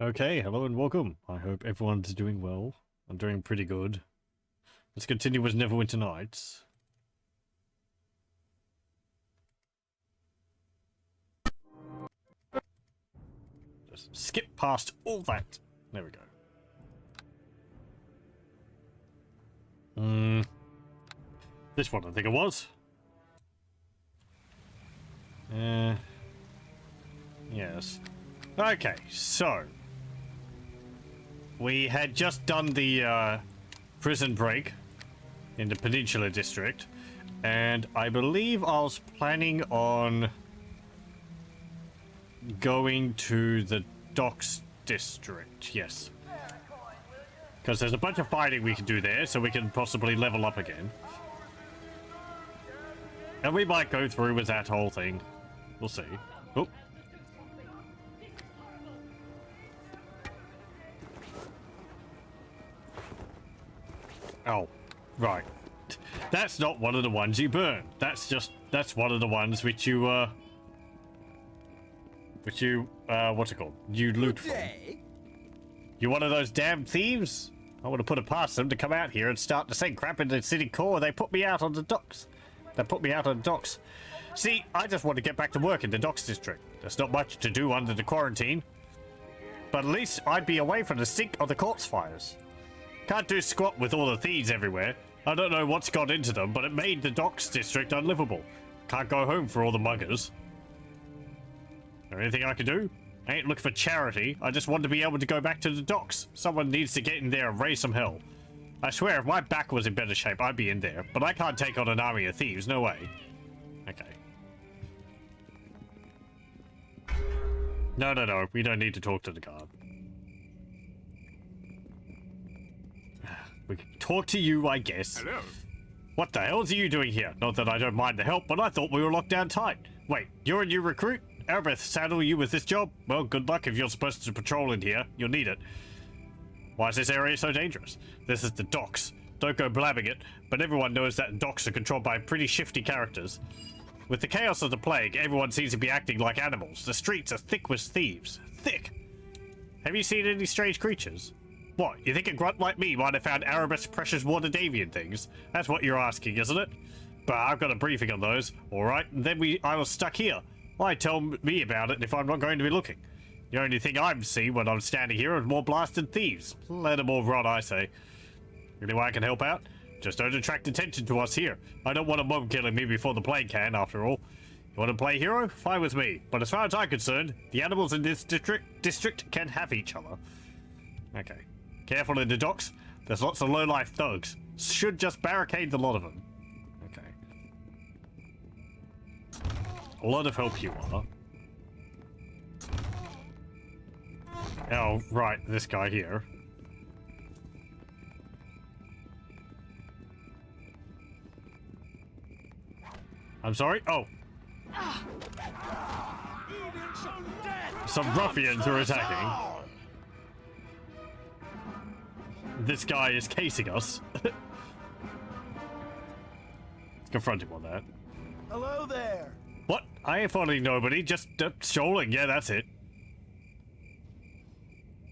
Okay, hello and welcome. I hope everyone's doing well. I'm doing pretty good. Let's continue with Neverwinter Nights. Just skip past all that. There we go. This one I think it was. Yes. Okay, so we had just done the prison break in the Peninsula District, and I believe I was planning on going to the Docks District, yes. Because there's a bunch of fighting we can do there, so we can possibly level up again. And we might go through with that whole thing. We'll see. Oh. Oh, right. That's not one of the ones you burn. That's one of the ones which you, what's it called? You loot from. You one of those damn thieves? I would have put it past them to come out here and start to send crap into the city core. They put me out on the docks. See, I just want to get back to work in the Docks District. There's not much to do under the quarantine. But at least I'd be away from the stink of the corpse fires. Can't do squat with all the thieves everywhere. I don't know what's got into them, but it made the Docks District unlivable. Can't go home for all the muggers. Is there anything I can do? I ain't looking for charity. I just want to be able to go back to the docks. Someone needs to get in there and raise some hell. I swear, if my back was in better shape, I'd be in there. But I can't take on an army of thieves. No way. Okay. No. We don't need to talk to the guard. We can talk to you, I guess. Hello. What the hell are you doing here? Not that I don't mind the help, but I thought we were locked down tight. Wait, you're a new recruit? Arbeth saddle you with this job? Well, good luck if you're supposed to patrol in here. You'll need it. Why is this area so dangerous? This is the docks. Don't go blabbing it, but everyone knows that docks are controlled by pretty shifty characters. With the chaos of the plague, everyone seems to be acting like animals. The streets are thick with thieves. Thick! Have you seen any strange creatures? What, you think a grunt like me might have found Arabeth's precious Wardavian things? That's what you're asking, isn't it? But I've got a briefing on those. Alright, and then I was stuck here. Why tell me about it if I'm not going to be looking? The only thing I see when I'm standing here is more blasted thieves. Let them all rot, I say. Any way I can help out? Just don't attract attention to us here. I don't want a mob killing me before the plague can, after all. You want to play hero? Fine with me. But as far as I'm concerned, the animals in this district can have each other. Okay. Careful in the docks. There's lots of low-life thugs. Should just barricade the lot of them. Okay. A lot of help you are. Oh, right, this guy here. I'm sorry? Oh. Some ruffians are attacking. This guy is casing us. Let's confront him on that. Hello there. What? I ain't following nobody, just strolling. Yeah, that's it.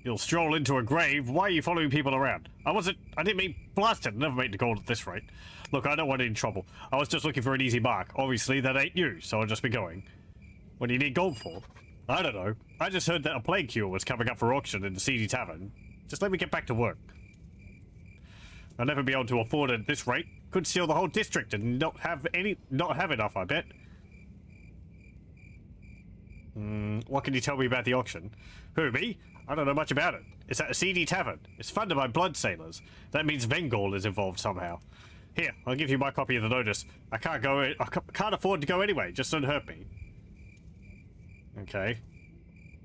You'll stroll into a grave. Why are you following people around? I didn't mean blasted. Never made the call at this rate. Look, I don't want any trouble. I was just looking for an easy mark. Obviously, that ain't you, so I'll just be going. What do you need gold for? I don't know. I just heard that a plague cure was coming up for auction in the seedy tavern. Just let me get back to work. I'll never be able to afford it at this rate. Could steal the whole district and not have enough, I bet. What can you tell me about the auction? Who, me? I don't know much about it. It's at a seedy tavern. It's funded by blood sailors. That means Vengol is involved somehow. Here, I'll give you my copy of the notice. I can't afford to go anyway. Just don't hurt me. Okay.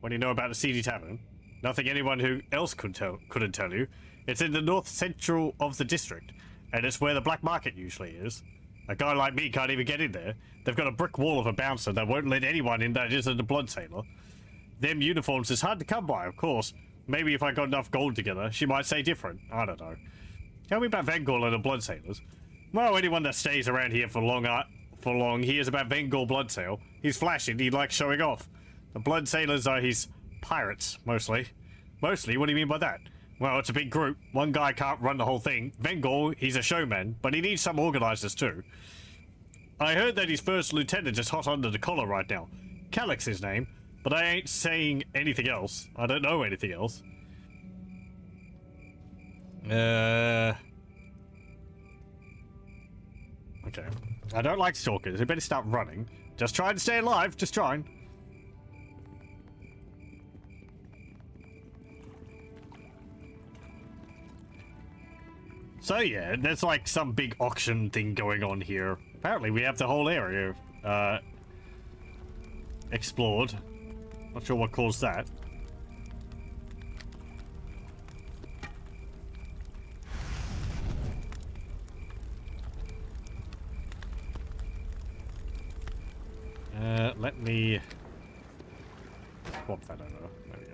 What do you know about the seedy tavern? Nothing anyone who else couldn't tell you. It's in the north central of the district, and it's where the black market usually is. A guy like me can't even get in there. They've got a brick wall of a bouncer that won't let anyone in that isn't a blood sailor. Them uniforms is hard to come by, of course. Maybe if I got enough gold together, she might say different. I don't know. Tell me about Vengol and the blood sailors. Well, anyone that stays around here for long hears about Vengol blood sale. He's flashy, he likes showing off. The blood sailors are his pirates, mostly. Mostly? What do you mean by that? Well, it's a big group. One guy can't run the whole thing. Vengor, he's a showman, but he needs some organizers too. I heard that his first lieutenant is hot under the collar right now. Calic's his name, but I ain't saying anything else. I don't know anything else. Okay. I don't like stalkers. They better start running. Just trying to stay alive. Just trying. So yeah, there's like some big auction thing going on here. Apparently we have the whole area explored. Not sure what caused that. Let me swap that over. There we go.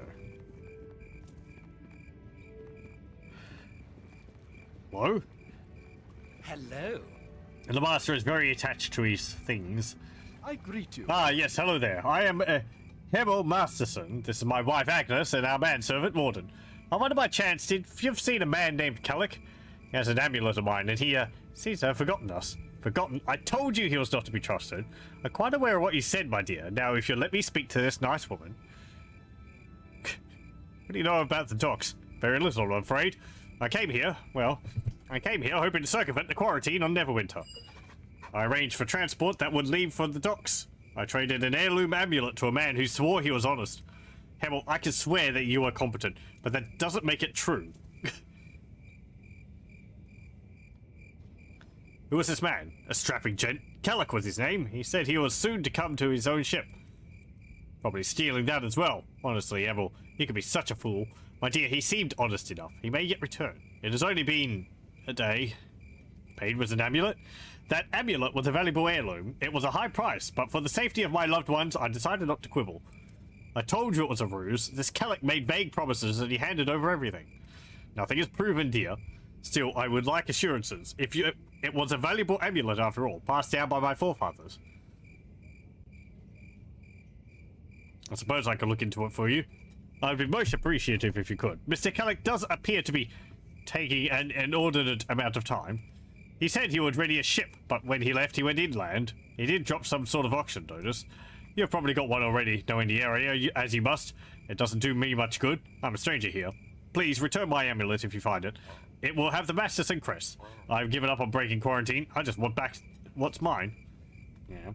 Hello? Hello. And the master is very attached to his things. I greet you. Ah, yes, hello there. I am Hemel Masterson. This is my wife Agnes and our manservant Warden. I wonder by chance, did you've seen a man named Calic? He has an amulet of mine, and he seems to have forgotten us. Forgotten? I told you he was not to be trusted. I'm quite aware of what you said, my dear. Now, if you'll let me speak to this nice woman. What do you know about the docks? Very little, I'm afraid. I came here hoping to circumvent the quarantine on Neverwinter. I arranged for transport that would leave for the docks. I traded an heirloom amulet to a man who swore he was honest. Hemel, I can swear that you are competent, but that doesn't make it true. Who was this man? A strapping gent. Calic was his name. He said he was soon to come to his own ship. Probably stealing that as well. Honestly, Hemel, he could be such a fool. My dear, he seemed honest enough. He may yet return. It has only been a day. Paid with an amulet? That amulet was a valuable heirloom. It was a high price, but for the safety of my loved ones, I decided not to quibble. I told you it was a ruse. This Calic made vague promises and he handed over everything. Nothing is proven, dear. Still, I would like assurances. It was a valuable amulet after all, passed down by my forefathers. I suppose I could look into it for you. I'd be most appreciative if you could. Mr. Calic does appear to be taking an inordinate amount of time. He said he would ready a ship, but when he left, he went inland. He did drop some sort of auction notice. You've probably got one already, knowing the area, as you must. It doesn't do me much good. I'm a stranger here. Please, return my amulet if you find it. It will have the Masterson crest. I've given up on breaking quarantine. I just want back what's mine. Yeah.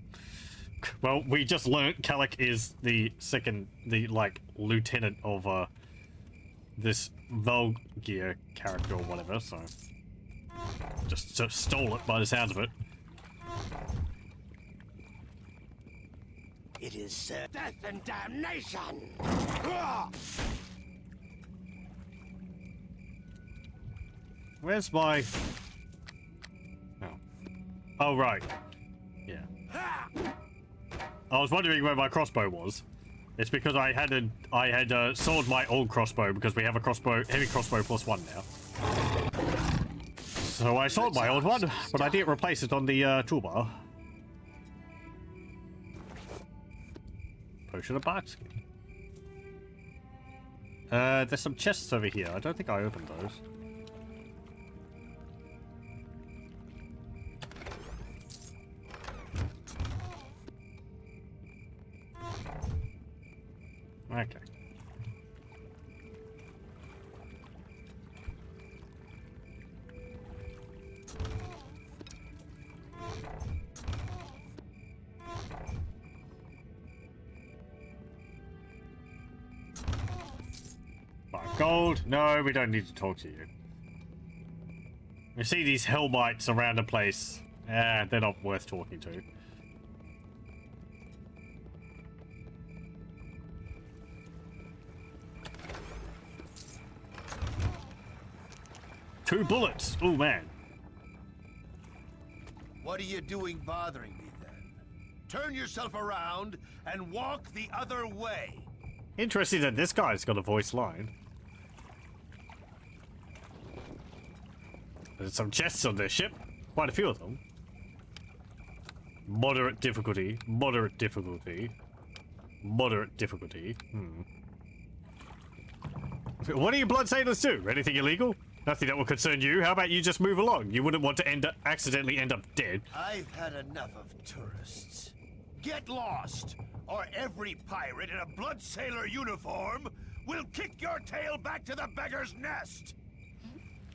Well, we just learnt Calic is the lieutenant of, this Volgear character or whatever, so... Just stole it by the sounds of it. It is death and damnation. Where's my... Oh. Oh, right. Yeah. I was wondering where my crossbow was. It's because I had sold my old crossbow because we have a heavy crossbow +1 now. So I sold my old one, but I didn't replace it on the toolbar. Potion of bark skin. There's some chests over here. I don't think I opened those. Okay. Gold? No, we don't need to talk to you. You see these Hellmites around the place. They're not worth talking to. 2 bullets. Oh, man. What are you doing bothering me then? Turn yourself around and walk the other way. Interesting that this guy's got a voice line. There's some chests on this ship. Quite a few of them. Moderate difficulty. Moderate difficulty. Moderate difficulty. What do you blood sailors do? Anything illegal? Nothing that will concern you. How about you just move along? You wouldn't want to accidentally end up dead. I've had enough of tourists. Get lost, or every pirate in a blood sailor uniform will kick your tail back to the beggar's nest.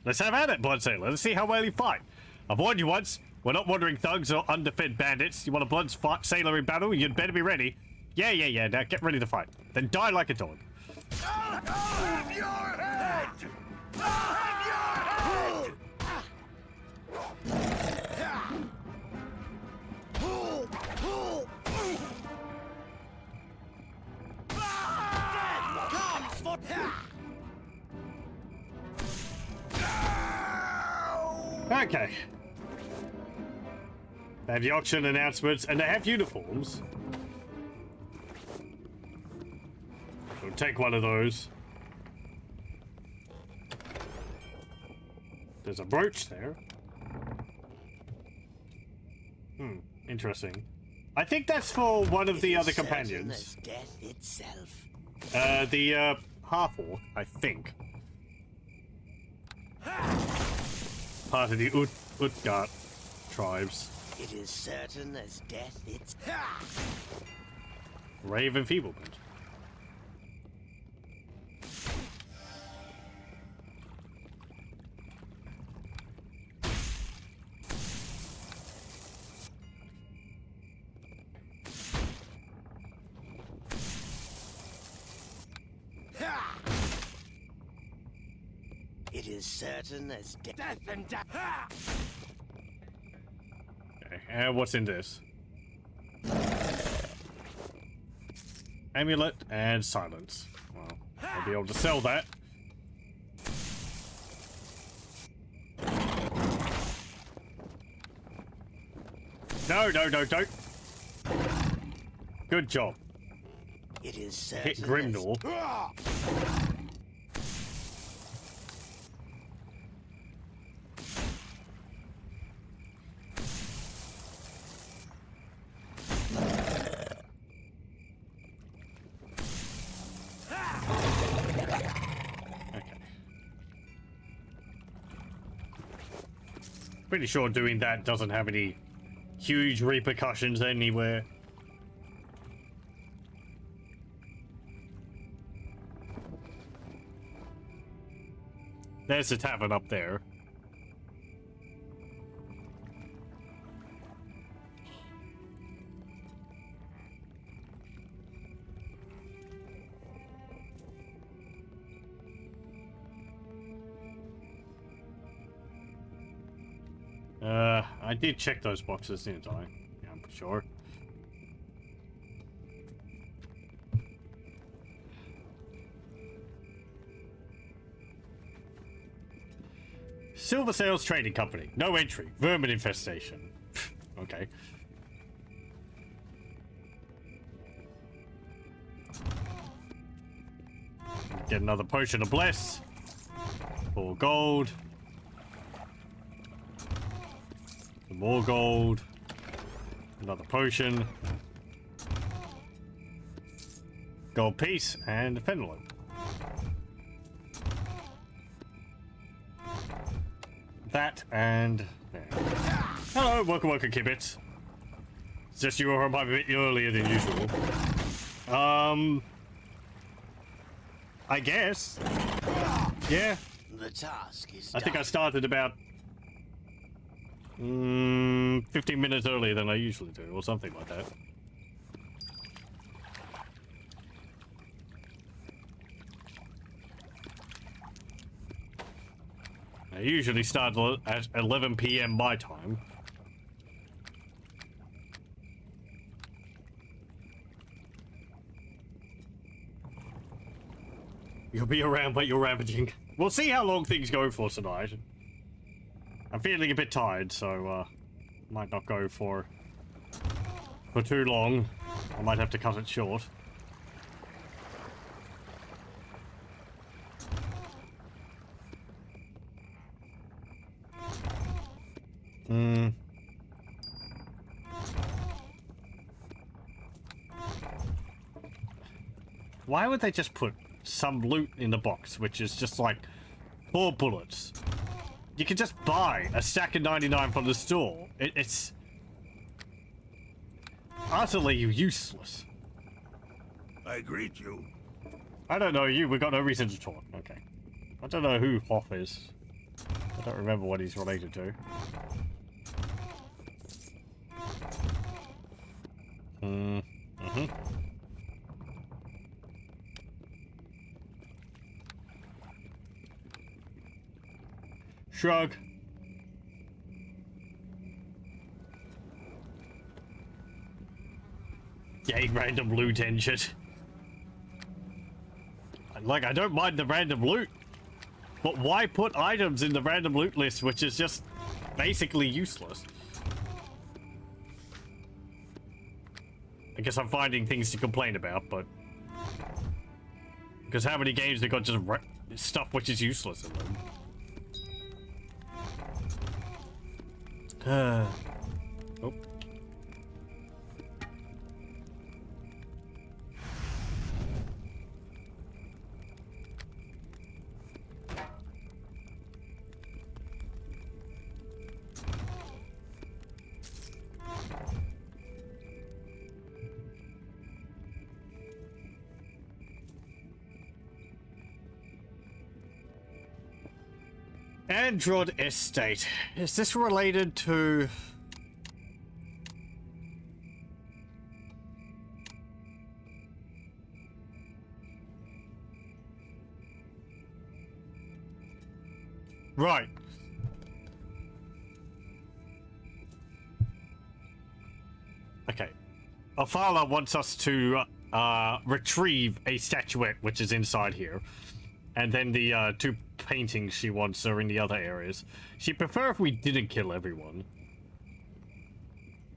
Let's have at it, blood sailor. Let's see how well you fight. I've warned you once. We're not wandering thugs or underfed bandits. You want a blood sailor in battle? You'd better be ready. Yeah. Now get ready to fight. Then die like a dog. I'll have your head! I'll have your head! Okay. They have the auction announcements, and they have uniforms. We'll take one of those. There's a brooch there. Interesting. I think that's for one of the other companions. Death itself. The half-orc, I think. Part of the Utgard tribes. It is certain as death itself. Rave enfeeblement. It is certain as death and Okay, and what's in this? Amulet and silence. Well, I'll be able to sell that. No, don't. Good job. It is certain. Hit Grimnor. Pretty sure doing that doesn't have any huge repercussions anywhere. There's the tavern up there. I did check those boxes, didn't I? Yeah, I'm sure. Silver Sales Trading Company. No entry. Vermin infestation. Okay. Get another potion of bless. 4 gold. Some more gold. Another potion. Gold piece and fenway. That and there. Hello, welcome, Kibitz. It's just you were a bit earlier than usual. I guess. Yeah. The task is I think I done. started about 15 minutes earlier than I usually do, or something like that. I usually start at 11 PM my time. You'll be around, but you're ravaging. We'll see how long things go for tonight. I'm feeling a bit tired, so might not go for too long. I might have to cut it short. Why would they just put some loot in the box, which is just like 4 bullets. You can just buy a stack of 99 from the store. It's utterly useless. I greet you. I don't know you. We've got no reason to talk. Okay. I don't know who Hoff is. I don't remember what he's related to. Shrug. Yay, random loot engine. Like, I don't mind the random loot, but why put items in the random loot list, which is just basically useless? I guess I'm finding things to complain about, but... Because how many games have got just stuff which is useless in them? Oh. Android Estate. Is this related to... Right. Okay. Afala wants us to retrieve a statuette which is inside here. And then the 2 paintings she wants are in the other areas. She'd prefer if we didn't kill everyone.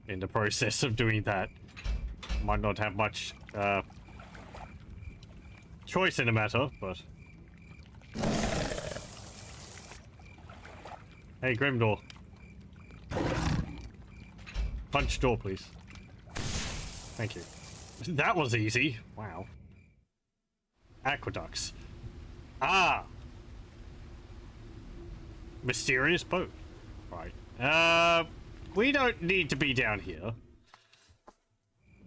In the process of doing that. Might not have much choice in the matter, but... Hey, Grimdor. Punch door, please. Thank you. That was easy. Wow. Aqueducts. Ah! Mysterious boat. Right. We don't need to be down here.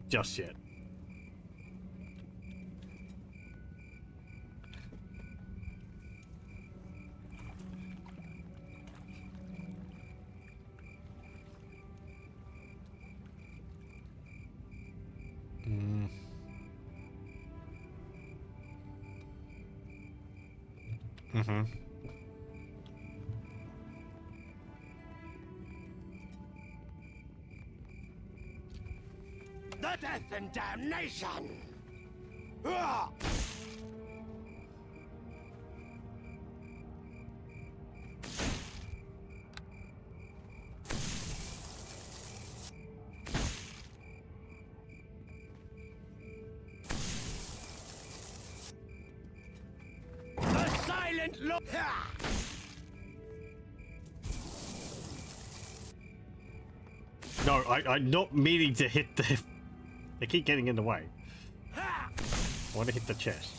Just yet. The death and damnation! Ah! The silent look! No, I'm not meaning to hit the... They keep getting in the way. I want to hit the chest.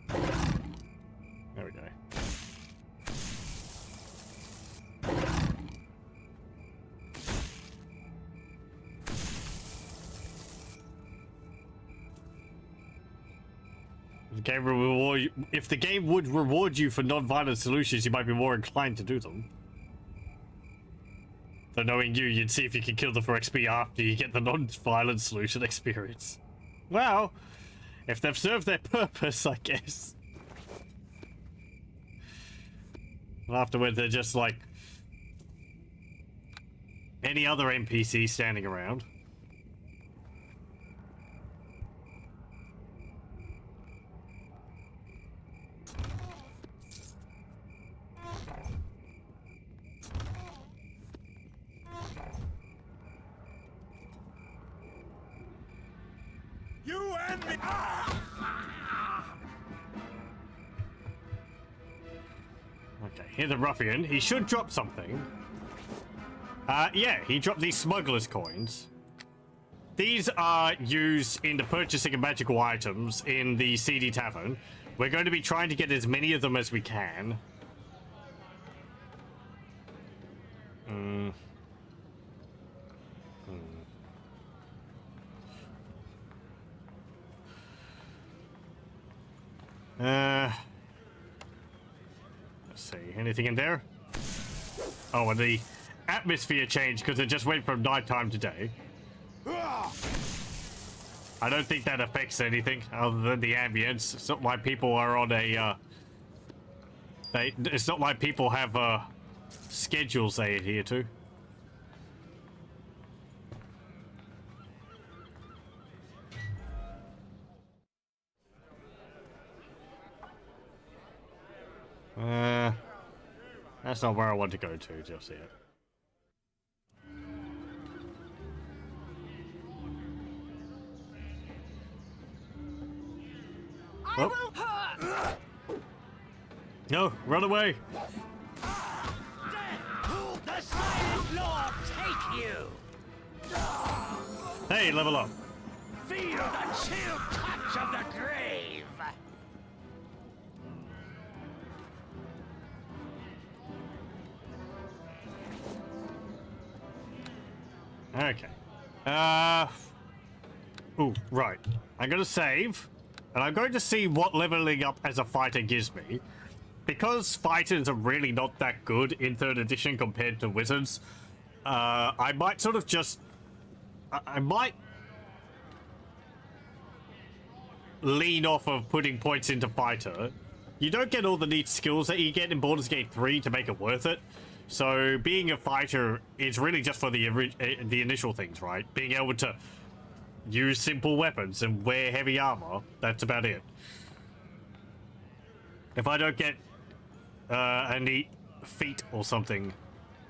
There we go. If the game would reward you for non-violent solutions, you might be more inclined to do them. So knowing you, you'd see if you can kill them for XP after you get the non-violent solution experience. Well, if they've served their purpose, I guess. And afterward, they're just like any other NPC standing around. You and me. Okay, here's a ruffian. He should drop something. Yeah, he dropped these smuggler's coins. These are used in the purchasing of magical items in the CD Tavern. We're going to be trying to get as many of them as we can. Let's see, anything in there? Oh, and the atmosphere changed because it just went from nighttime to day. I don't think that affects anything other than the ambience. It's not like people are on a, it's not like people have, schedules they adhere to. That's not where I want to go to just yet. Oh. No, run away! The Silent Lord take you! Hey, level up. Feel the chill touch of the grave! Okay. Ooh, right. I'm gonna save, and I'm going to see what leveling up as a fighter gives me. Because fighters are really not that good in 3rd edition compared to wizards, I might sort of just... I might lean off of putting points into fighter. You don't get all the neat skills that you get in Baldur's Gate 3 to make it worth it. So being a fighter is really just for the initial things, right? Being able to use simple weapons and wear heavy armor, that's about it. If I don't get a neat feat or something,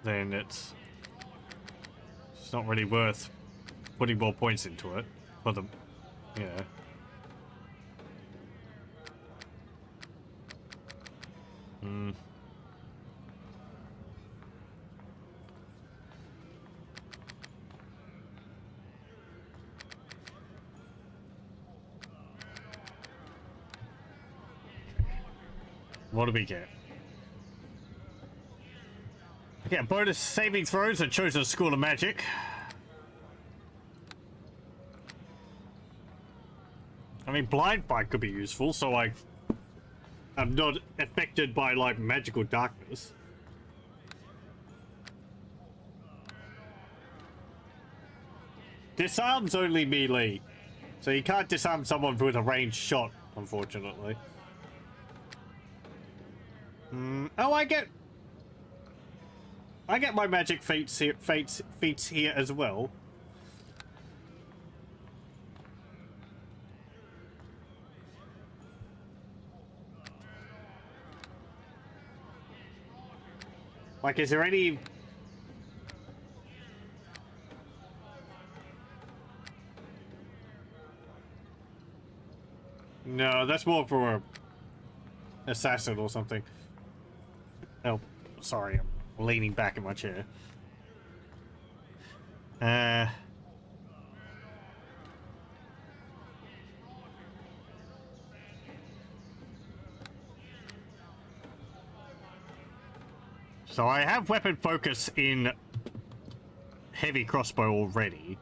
then it's not really worth putting more points into it for them. Yeah. What do we get? Okay, bonus saving throws at chosen school of magic. I mean, blind fight could be useful, so I'm not affected by like magical darkness. Disarm's only melee, so you can't disarm someone with a ranged shot, unfortunately. Oh, I get my magic feats here as well. Like, is there any... No, that's more for a assassin or something. Oh, sorry, I'm leaning back in my chair. So I have weapon focus in heavy crossbow already.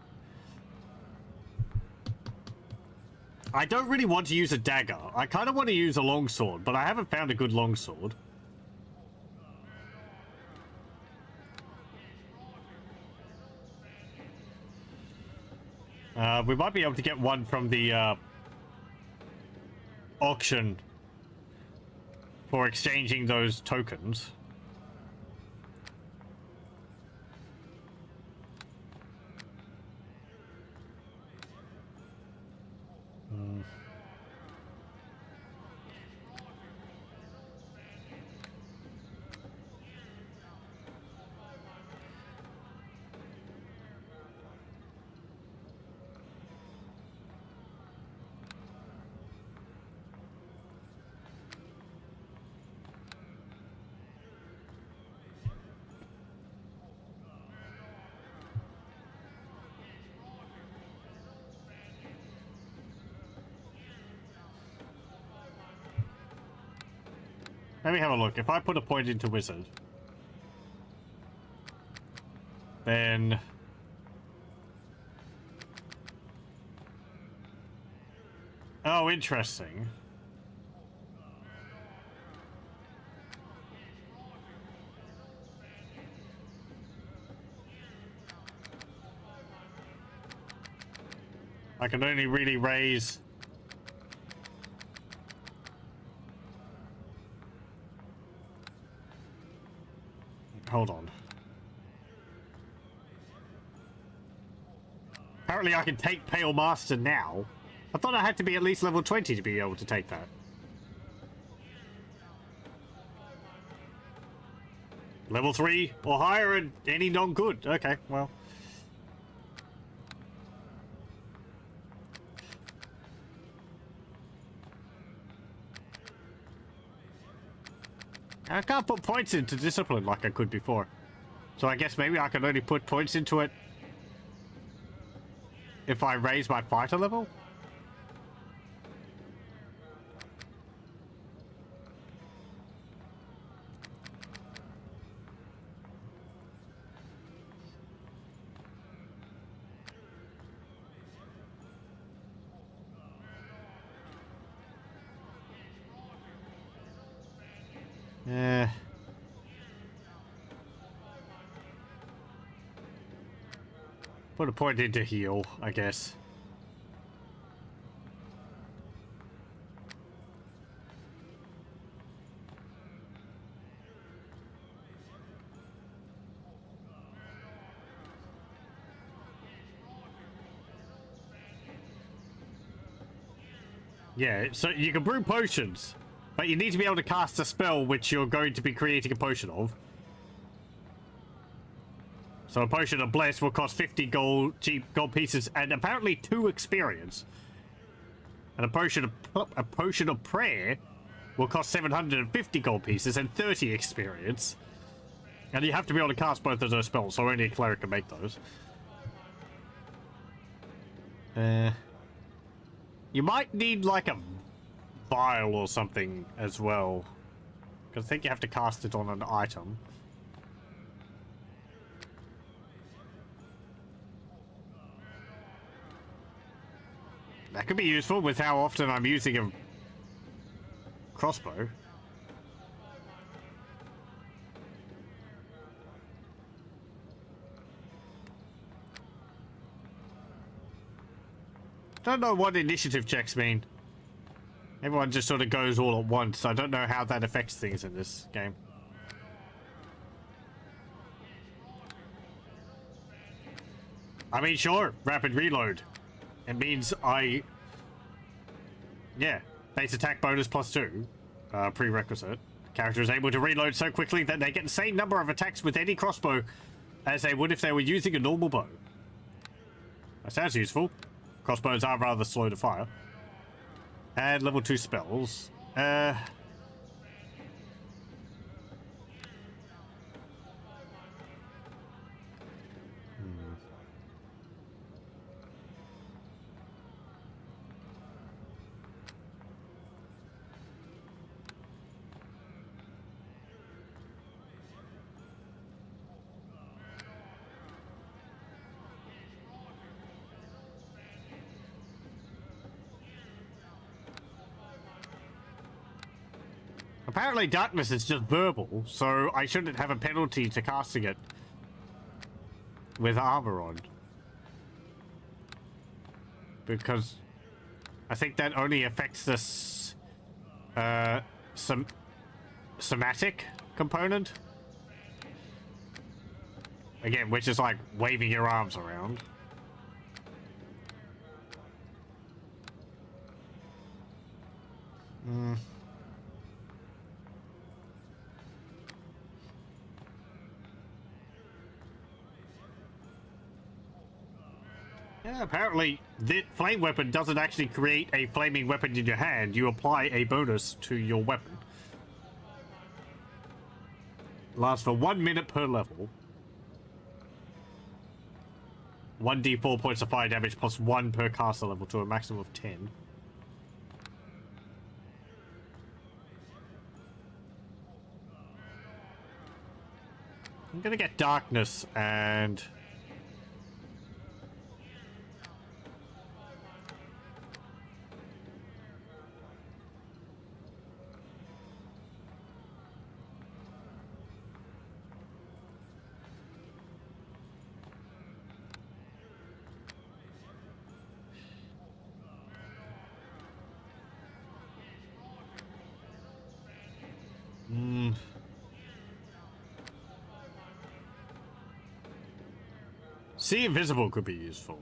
I don't really want to use a dagger. I kind of want to use a longsword, but I haven't found a good longsword. We might be able to get one from the auction for exchanging those tokens. Let me have a look. If I put a point into wizard, then oh, interesting. I can only really raise hold on. Apparently I can take Pale Master now. I thought I had to be at least level 20 to be able to take that. Level 3 or higher and any non-good. Okay, well. I can't put points into discipline like I could before. So I guess maybe I can only put points into it if I raise my fighter level? Put a point into heal, I guess. Yeah, so you can brew potions, but you need to be able to cast a spell which you're going to be creating a potion of. So a potion of Bless will cost 50 cheap gold pieces and apparently 2 experience. And a potion of Prayer will cost 750 gold pieces and 30 experience. And you have to be able to cast both of those spells, so only a cleric can make those. You might need like a vial or something as well. Because I think you have to cast it on an item. That could be useful with how often I'm using a crossbow. Don't know what initiative checks mean. Everyone just sort of goes all at once. I don't know how that affects things in this game. I mean, sure, rapid reload. It means yeah, base attack bonus +2, prerequisite. Character is able to reload so quickly that they get the same number of attacks with any crossbow as they would if they were using a normal bow. That sounds useful. Crossbows are rather slow to fire. And level 2 spells. Apparently darkness is just verbal, so I shouldn't have a penalty to casting it with armor on. Because I think that only affects this somatic component. Again, which is like waving your arms around. Yeah, apparently the flame weapon doesn't actually create a flaming weapon in your hand. You apply a bonus to your weapon. Lasts for 1 minute per level. 1d4 points of fire damage plus 1 per caster level to a maximum of 10. I'm gonna get darkness and... See invisible could be useful.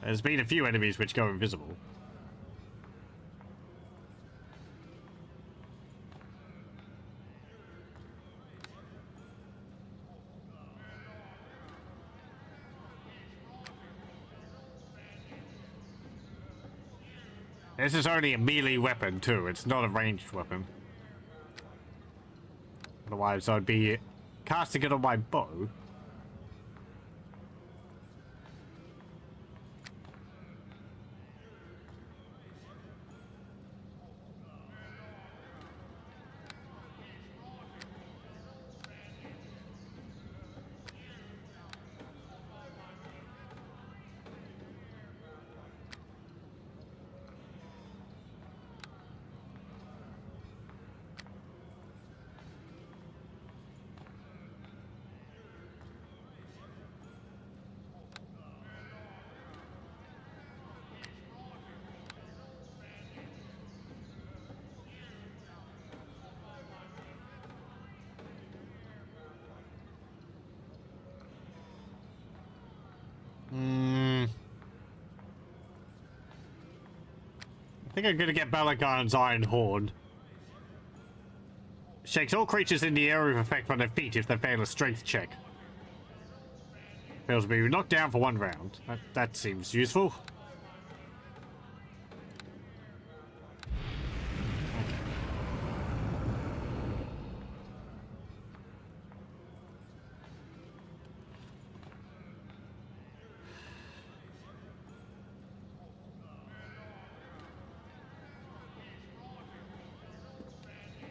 There's been a few enemies which go invisible. This is only a melee weapon too, it's not a ranged weapon. Otherwise I'd be casting it on my bow. I think I'm gonna get Balagarn's Iron Horn. Shakes all creatures in the area of effect on their feet if they fail a strength check. Fails to be knocked down for 1 round. That seems useful.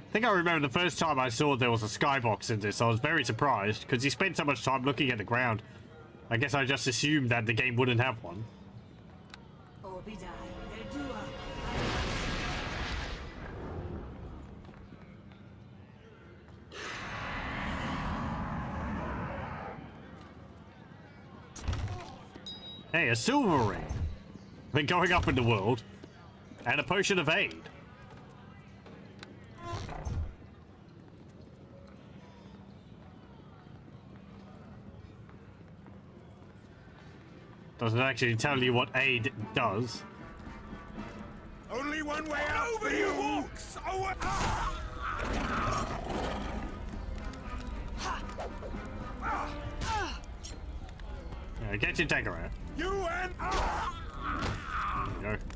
I think I remember the first time I saw there was a skybox in this, I was very surprised, because he spent so much time looking at the ground. I guess I just assumed that the game wouldn't have one. Hey, a silver ring. Been going up in the world. And a potion of aid. Doesn't actually tell you what aid does. Only one way out. Over you walks. Yeah, get your dagger out. You and There you go.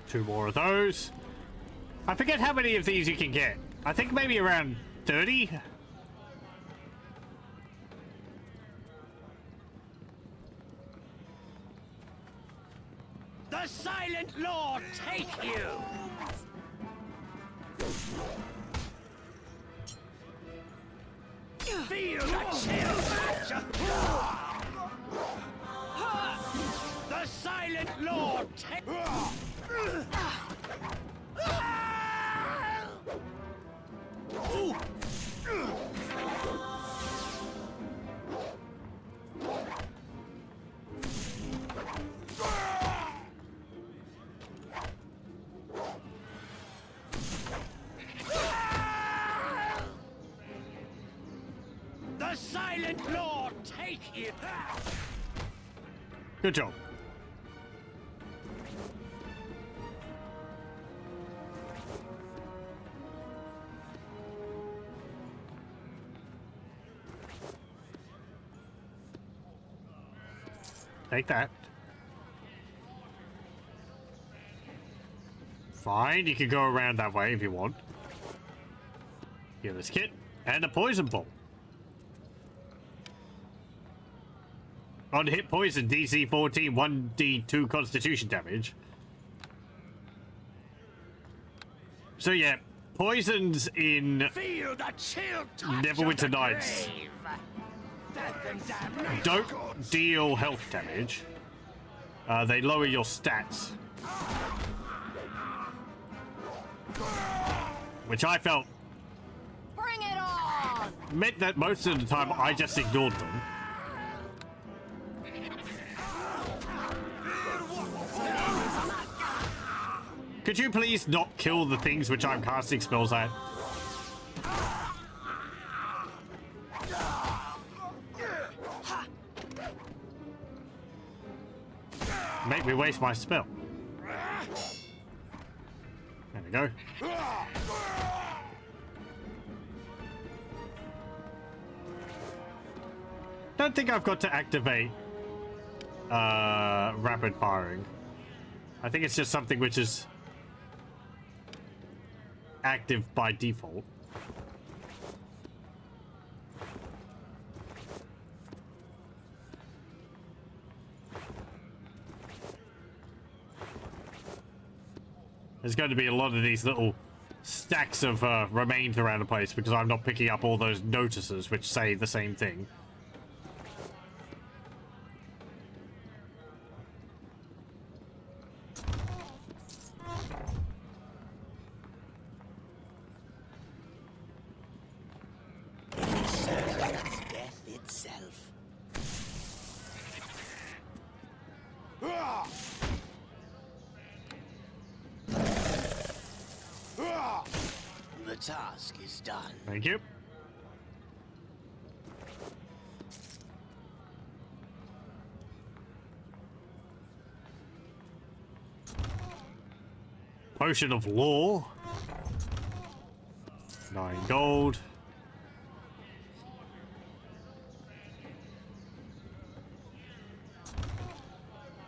Two more of those. I forget how many of these you can get. I think maybe around 30? The Silent Lord take you! Feel the chill match! The Silent Lord take... The Silent Lord take you! Good job. Take that. Fine, you can go around that way if you want. Give this kit and a poison ball. On hit poison, DC 14, 1d2 constitution damage. So yeah, poisons in Feel the chill touch Neverwinter of the Nights grave. Death and damnation. don't deal health damage. They lower your stats. Which I felt Bring it on! meant that most of the time I just ignored them. Could you please not kill the things which I'm casting spells at? Make me waste my spell. There we go. Don't think I've got to activate rapid firing. I think it's just something which is active by default. There's going to be a lot of these little stacks of remains around the place because I'm not picking up all those notices which say the same thing. Death itself. The task is done. Thank you. Potion of Law. 9 gold.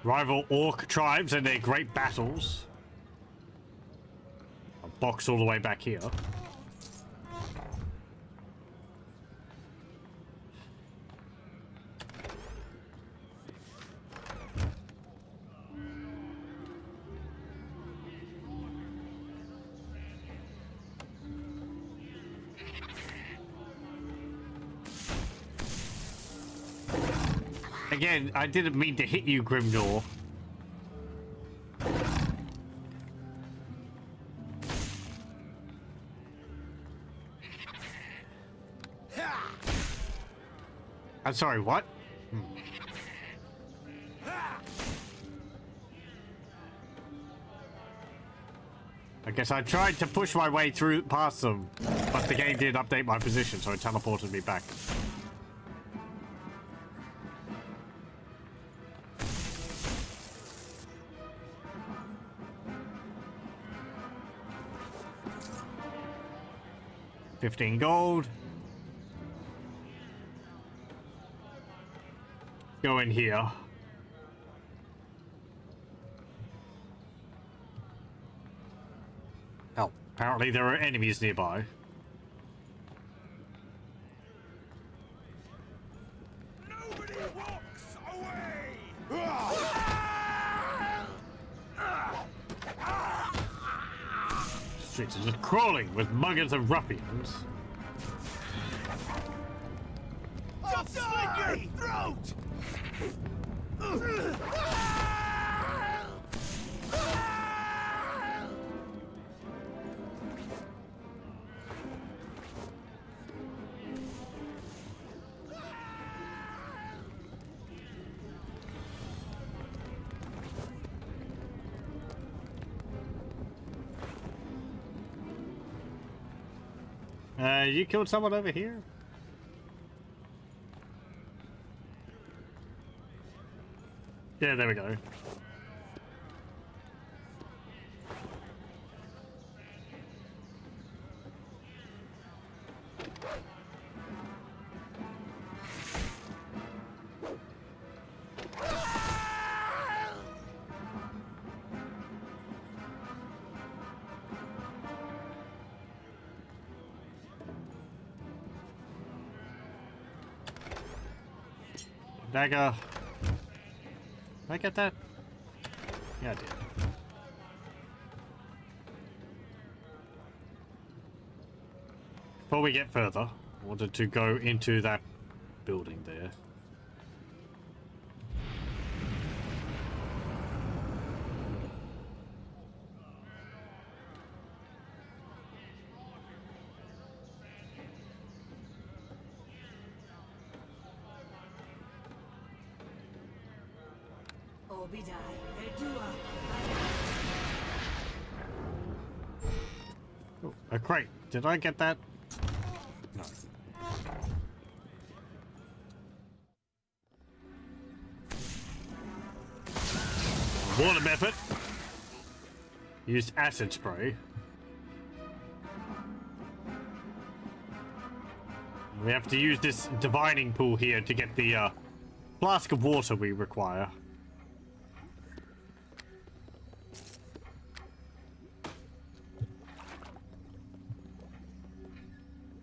Rival orc tribes and their great battles. A box all the way back here. Again, I didn't mean to hit you, Grimnor. I'm sorry, what? I guess I tried to push my way through past them, but the game did update my position, so it teleported me back. $15 gold. Go in here. Oh, apparently there are enemies nearby. Nobody walks away. Streets are just crawling with muggers and ruffians. I'll slit your throat. You killed someone over here? Yeah, there we go. Dagger. Did I get that? Yeah, I did. Before we get further, I wanted to go into that building there. Oh, a crate. Did I get that? No. Water method. Used acid spray. We have to use this divining pool here to get the flask of water we require.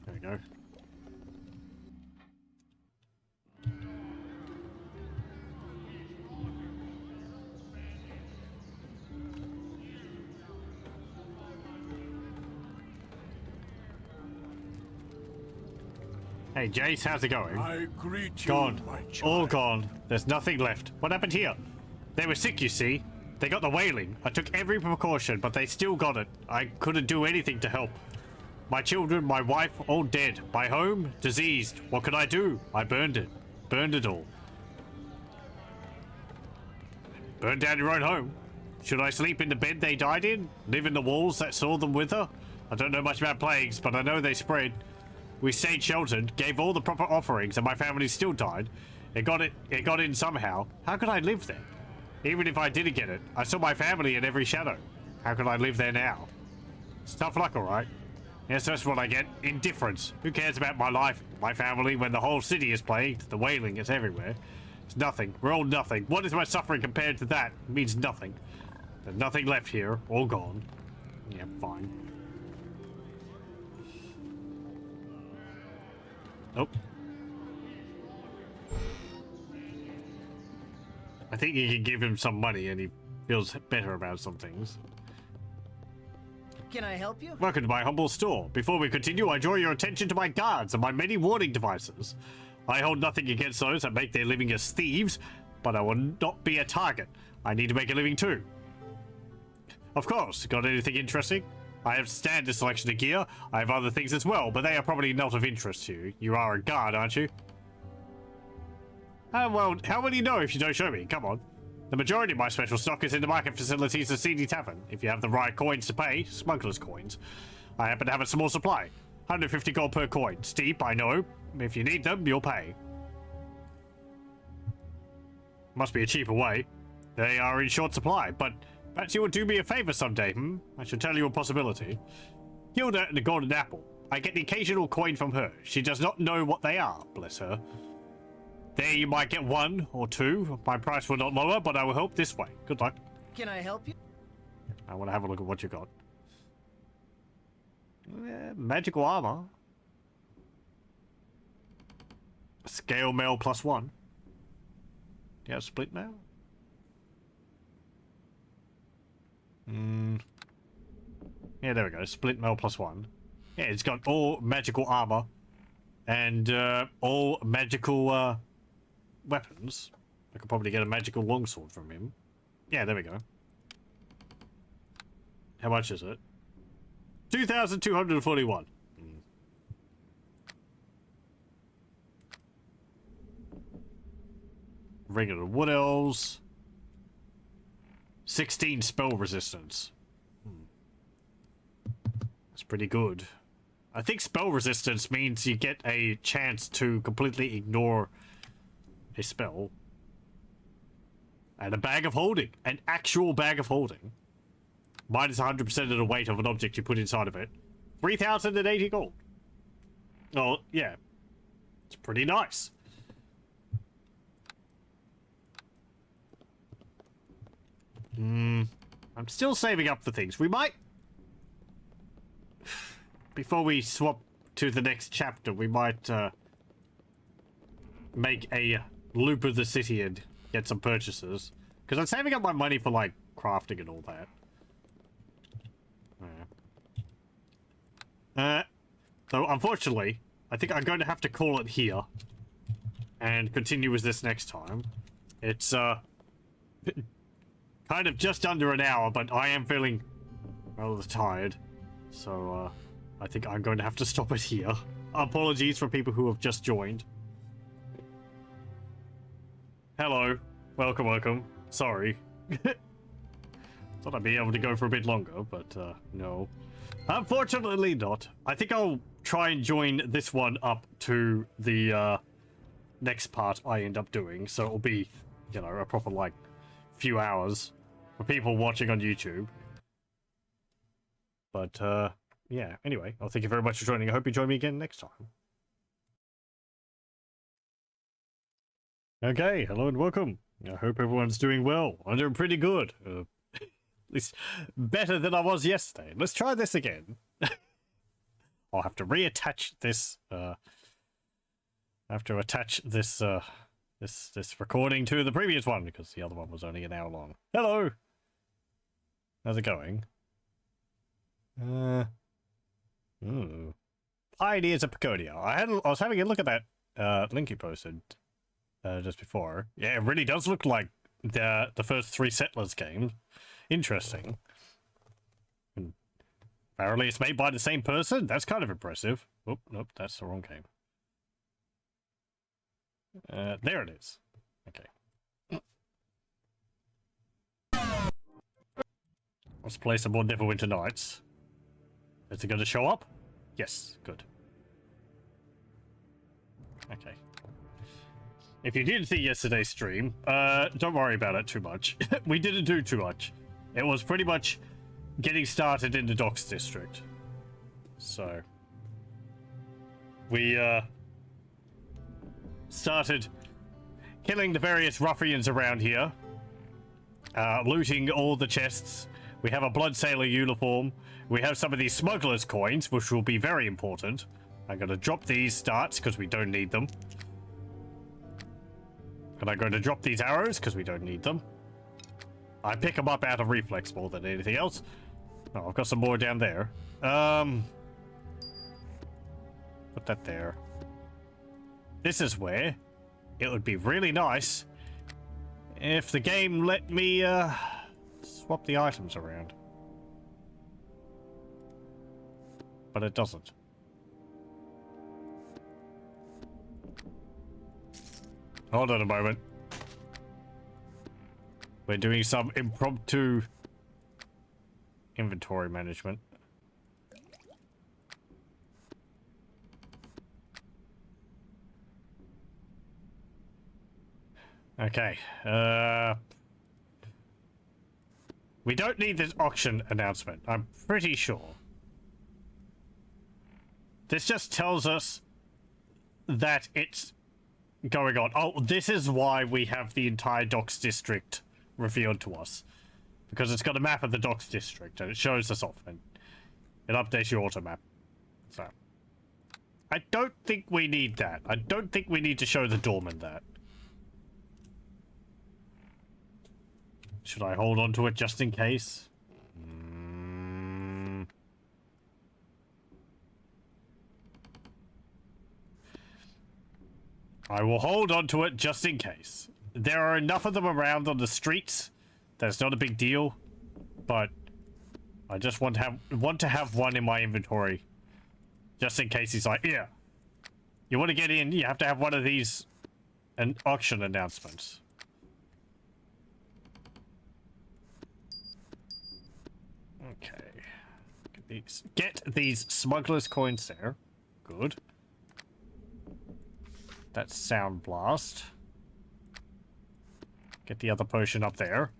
There we go. Hey, Jace, how's it going? I greet you, Gone. my child. All gone. There's nothing left. What happened here? They were sick, you see. They got the wailing. I took every precaution, but they still got it. I couldn't do anything to help. My children, my wife, all dead. My home, diseased. What could I do? I burned it. Burned it all. Burned down your own home. Should I sleep in the bed they died in? Live in the walls that saw them wither? I don't know much about plagues, but I know they spread. We stayed sheltered, gave all the proper offerings, and my family still died. It got in somehow. How could I live there? Even if I didn't get it, I saw my family in every shadow. How could I live there now? It's tough luck, alright? Yes, that's what I get. Indifference. Who cares about my life, my family, when the whole city is plagued? The wailing is everywhere. It's nothing. We're all nothing. What is my suffering compared to that? It means nothing. There's nothing left here. All gone. Yeah, fine. Nope. I think you can give him some money and he feels better about some things. Can I help you? Welcome to my humble store. Before we continue, I draw your attention to my guards and my many warning devices. I hold nothing against those that make their living as thieves, but I will not be a target. I need to make a living too. Of course. Got anything interesting? I have standard selection of gear. I have other things as well, but they are probably not of interest to you. You are a guard, aren't you? Well, how will you know if you don't show me? Come on. The majority of my special stock is in the market facilities at CD Tavern. If you have the right coins to pay, smuggler's coins. I happen to have a small supply. 150 gold per coin. Steep, I know. If you need them, you'll pay. Must be a cheaper way. They are in short supply, but perhaps you will do me a favor someday, I should tell you a possibility. Hilda and the Golden Apple. I get the occasional coin from her. She does not know what they are, bless her. There you might get one or two. My price will not lower, but I will help this way. Good luck. Can I help you? I want to have a look at what you got. Magical armor. Scale mail +1. Yeah, split mail. Yeah, there we go. Split mail +1. Yeah, it's got all magical armor and all magical weapons. I could probably get a magical longsword from him. Yeah, there we go. How much is it? 2,241. Ring of the Wood Elves. 16 spell resistance. That's pretty good. I think spell resistance means you get a chance to completely ignore a spell. And a bag of holding. An actual bag of holding. Minus 100% of the weight of an object you put inside of it. 3,080 gold. Oh, yeah. It's pretty nice. I'm still saving up for things. We might... Before we swap to the next chapter, we might make a loop of the city and get some purchases. Because I'm saving up my money for, like, crafting and all that. So, unfortunately, I think I'm going to have to call it here. And continue with this next time. It's, kind of just under an hour, but I am feeling rather tired. So, I think I'm going to have to stop it here. Apologies for people who have just joined. Hello. Welcome, welcome. Sorry. Thought I'd be able to go for a bit longer, but, no. Unfortunately not. I think I'll try and join this one up to the, next part I end up doing. So it'll be, you know, a proper, like, few hours for people watching on YouTube. But, yeah, anyway, well, thank you very much for joining. I hope you join me again next time. Okay, hello and welcome. I hope everyone's doing well. I'm doing pretty good. At least better than I was yesterday. Let's try this again. I'll have to reattach this, I have to attach this, this recording to the previous one, because the other one was only an hour long. Hello! How's it going? Ooh. Pioneers of Pacodia. I was having a look at that, link you posted, just before. Yeah, it really does look like the first 3 Settlers games. Interesting. And apparently it's made by the same person? That's kind of impressive. Oh, nope, that's the wrong game. There it is. Okay. Let's play some more Neverwinter Nights. Is it going to show up? Yes, good. Okay. If you didn't see yesterday's stream, don't worry about it too much. We didn't do too much. It was pretty much getting started in the Docks District. So, we, started killing the various ruffians around here, looting all the chests. We have a blood sailor uniform. We have some of these smugglers coins, which will be very important. I'm going to drop these darts because we don't need them. And I'm going to drop these arrows because we don't need them. I pick them up out of reflex more than anything else. Oh, I've got some more down there. Put that there. This is where it would be really nice if the game let me swap the items around. But it doesn't. Hold on a moment. We're doing some impromptu inventory management. Okay, we don't need this auction announcement, I'm pretty sure. This just tells us that it's going on. Oh, this is why we have the entire Docks District revealed to us. Because it's got a map of the Docks District, and it shows us off, and it updates your auto map. So, I don't think we need that. I don't think we need to show the doorman that. Should I hold on to it just in case? I will hold on to it just in case. There are enough of them around on the streets that it's not a big deal, but I just want to have one in my inventory just in case he's like, yeah, you want to get in, you have to have one of these auction announcements. Okay. Get these smugglers coins there. Good. That's Sound Blast. Get the other potion up there.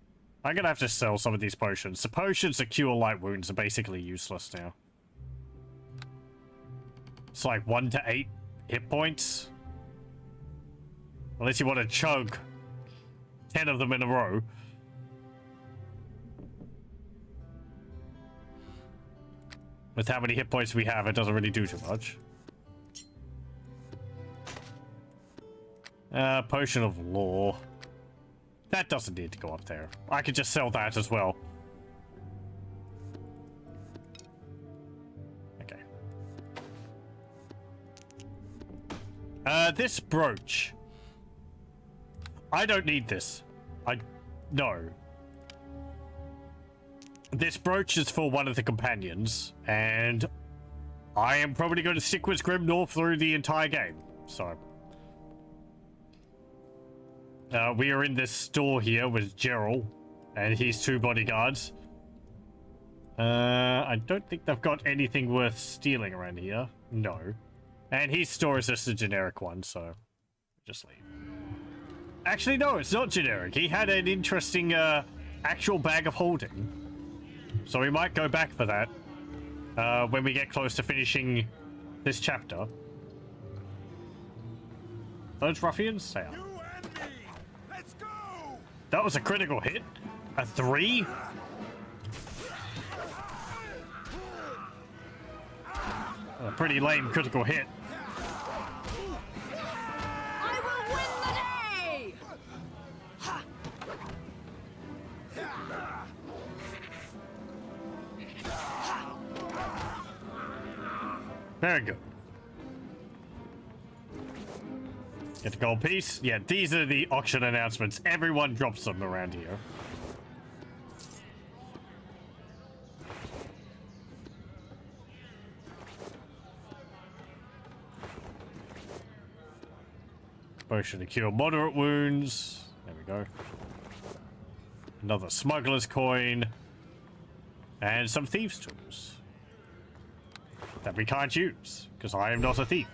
I'm gonna have to sell some of these potions. The potions that cure light wounds are basically useless now. It's like 1 to 8 hit points. Unless you want to chug 10 of them in a row. With how many hit points we have, it doesn't really do too much. Potion of Law. That doesn't need to go up there. I could just sell that as well. Okay. This brooch. I don't need this. No. This brooch is for one of the companions, and I am probably going to stick with Grimnorth through the entire game. So, we are in this store here with Gerald and his 2 bodyguards. I don't think they've got anything worth stealing around here. No. And his store is just a generic one, so just leave. Actually, no, it's not generic. He had an interesting, actual bag of holding. So we might go back for that, when we get close to finishing this chapter. Those ruffians? Say You and me. Let's go. that was a critical hit? A 3? A pretty lame critical hit. I will win the day! Very good. Get the gold piece. Yeah, these are the auction announcements. Everyone drops them around here. Potion to cure moderate wounds. There we go. Another smuggler's coin. And some thieves' tools. That we can't use, because I am not a thief.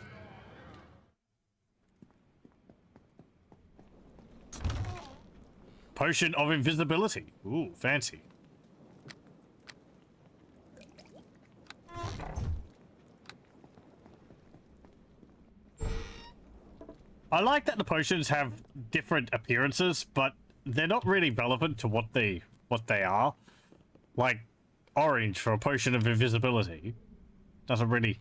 Potion of invisibility. Ooh, fancy. I like that the potions have different appearances, but they're not really relevant to what they are. Like orange for a potion of invisibility doesn't really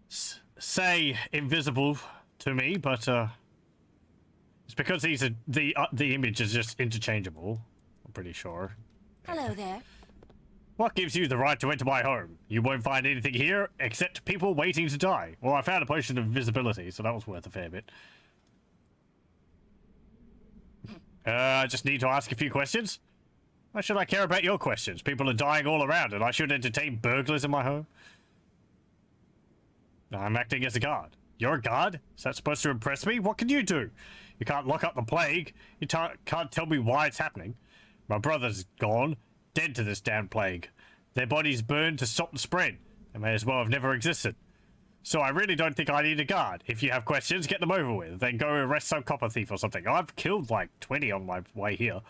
say invisible to me, but it's because these are the image is just interchangeable. I'm pretty sure. Hello there. What gives you the right to enter my home? You won't find anything here except people waiting to die. Well, I found a potion of invisibility, so that was worth a fair bit. I just need to ask a few questions. Why should I care about your questions? People are dying all around, and I should entertain burglars in my home. I'm acting as a guard. You're a guard? Is that supposed to impress me? What can you do? You can't lock up the plague. You can't tell me why it's happening. My brother's gone, dead to this damn plague. Their bodies burned to stop the spread. They may as well have never existed. So I really don't think I need a guard. If you have questions, get them over with. Then go arrest some copper thief or something. I've killed like 20 on my way here.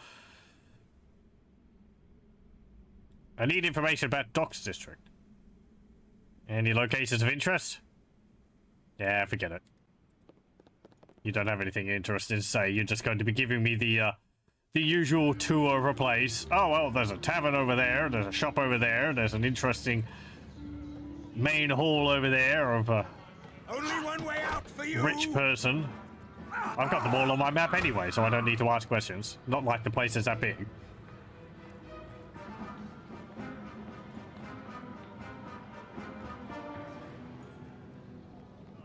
I need information about Docks District. Any locations of interest? Yeah, forget it. You don't have anything interesting to say. You're just going to be giving me the usual tour of a place. Oh, well, there's a tavern over there. There's a shop over there. There's an interesting main hall over there of a Only one way out for you. rich person. I've got them all on my map anyway, so I don't need to ask questions. Not like the place is that big.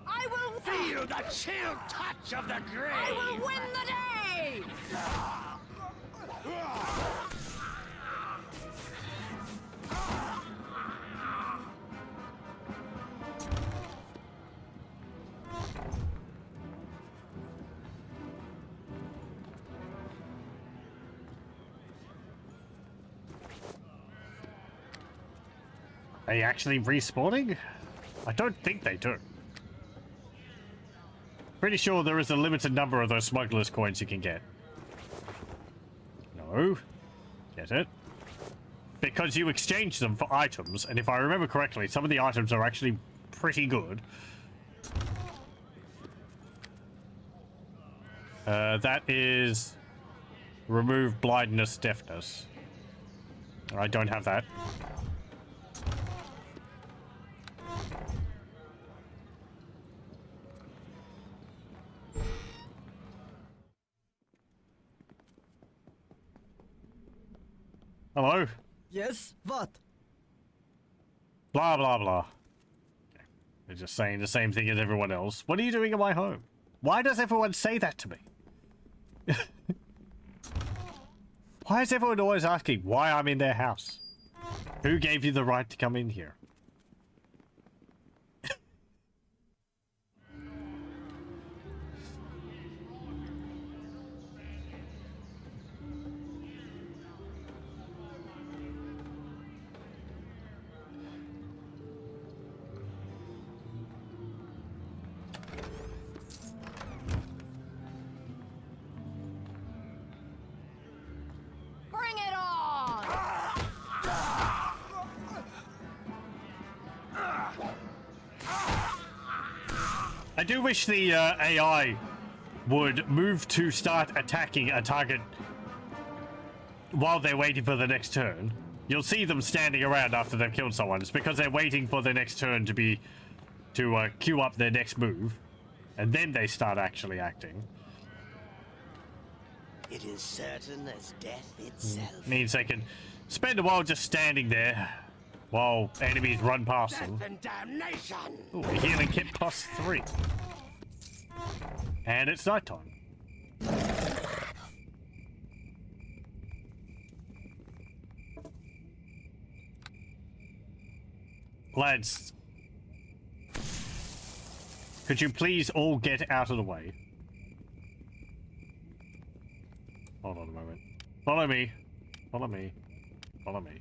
I will Feel the chill touch of the grave. I will win the day! Are they actually respawning? I don't think they do. Pretty sure there is a limited number of those smuggler's coins you can get. No. Get it? Because you exchange them for items, and if I remember correctly, some of the items are actually pretty good. That is... remove blindness, deafness. I don't have that. Hello? Yes, what? Blah, blah, blah. Okay. They're just saying the same thing as everyone else. What are you doing in my home? Why does everyone say that to me? Why is everyone always asking why I'm in their house? Who gave you the right to come in here? Bring it on! I do wish the AI would move to start attacking a target while they're waiting for the next turn. You'll see them standing around after they've killed someone. It's because they're waiting for the next turn to queue up their next move, and then they start actually acting. It is certain as death itself. Means they can spend a while just standing there while enemies run past them. Death and damnation! Ooh, a healing kit +3. And it's nighttime. Lads, could you please all get out of the way? Hold on a moment. Follow me. Follow me. Follow me.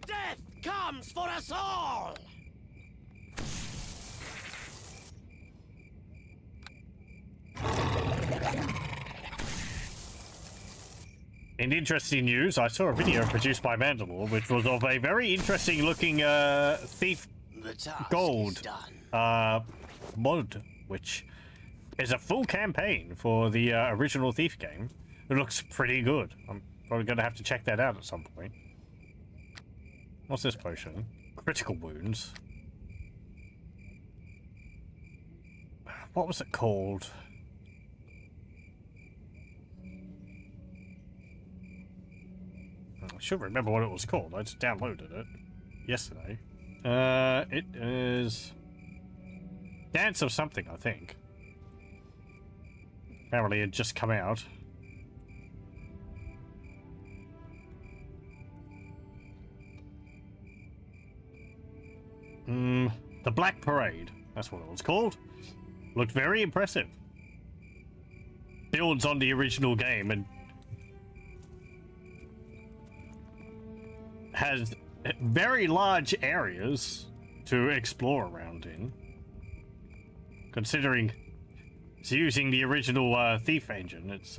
Death comes for us all! In interesting news, I saw a video produced by Mandalore, which was of a very interesting looking thief The task gold is done. mod, which is a full campaign for the original Thief game. It looks pretty good. I'm probably going to have to check that out at some point. What's this potion? Critical wounds. What was it called? I should remember what it was called. I just downloaded it yesterday. It is Dance of something, I think. Apparently it just come out. The Black Parade. That's what it was called. Looked very impressive. Builds on the original game and has very large areas to explore around in. Considering it's using the original Thief engine, it's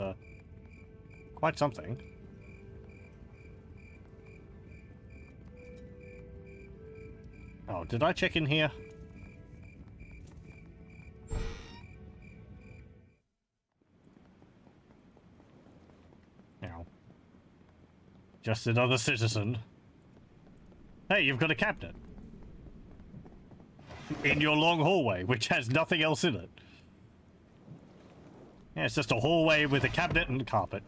quite something. Oh, did I check in here? Ow. Just another citizen. Hey, you've got a cabinet in your long hallway, which has nothing else in it. Yeah, it's just a hallway with a cabinet and a carpet.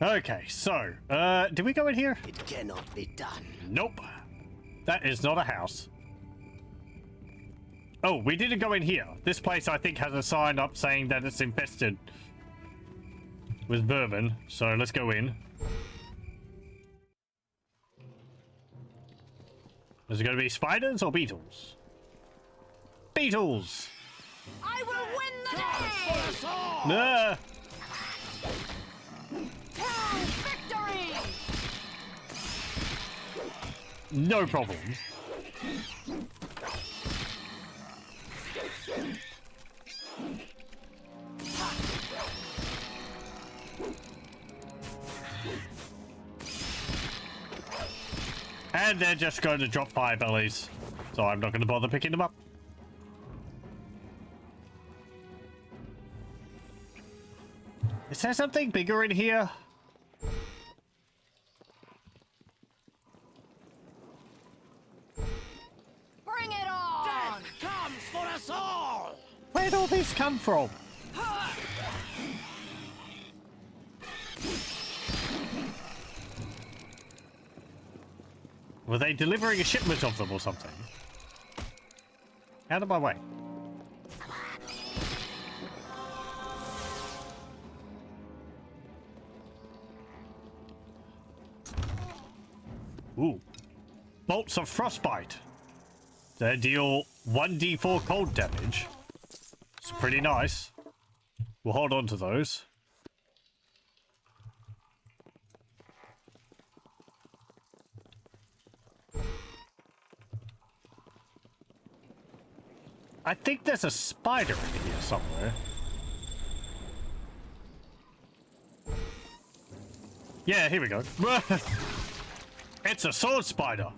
Okay, so, did we go in here? It cannot be done. Nope. That is not a house. Oh, we didn't go in here. This place, I think, has a sign up saying that it's infested with vermin. So let's go in. Is it going to be spiders or beetles? Beetles! I will win the day! Nah. Town victory! No problem. And they're just going to drop fire bellies, so I'm not going to bother picking them up. Is there something bigger in here? Bring it on! Death comes for us all! Where'd all these come from? Were they delivering a shipment of them or something? Out of my way. Ooh. Bolts of frostbite. They deal 1d4 cold damage. It's pretty nice. We'll hold on to those. I think there's a spider in here somewhere. Yeah, here we go. It's a sword spider.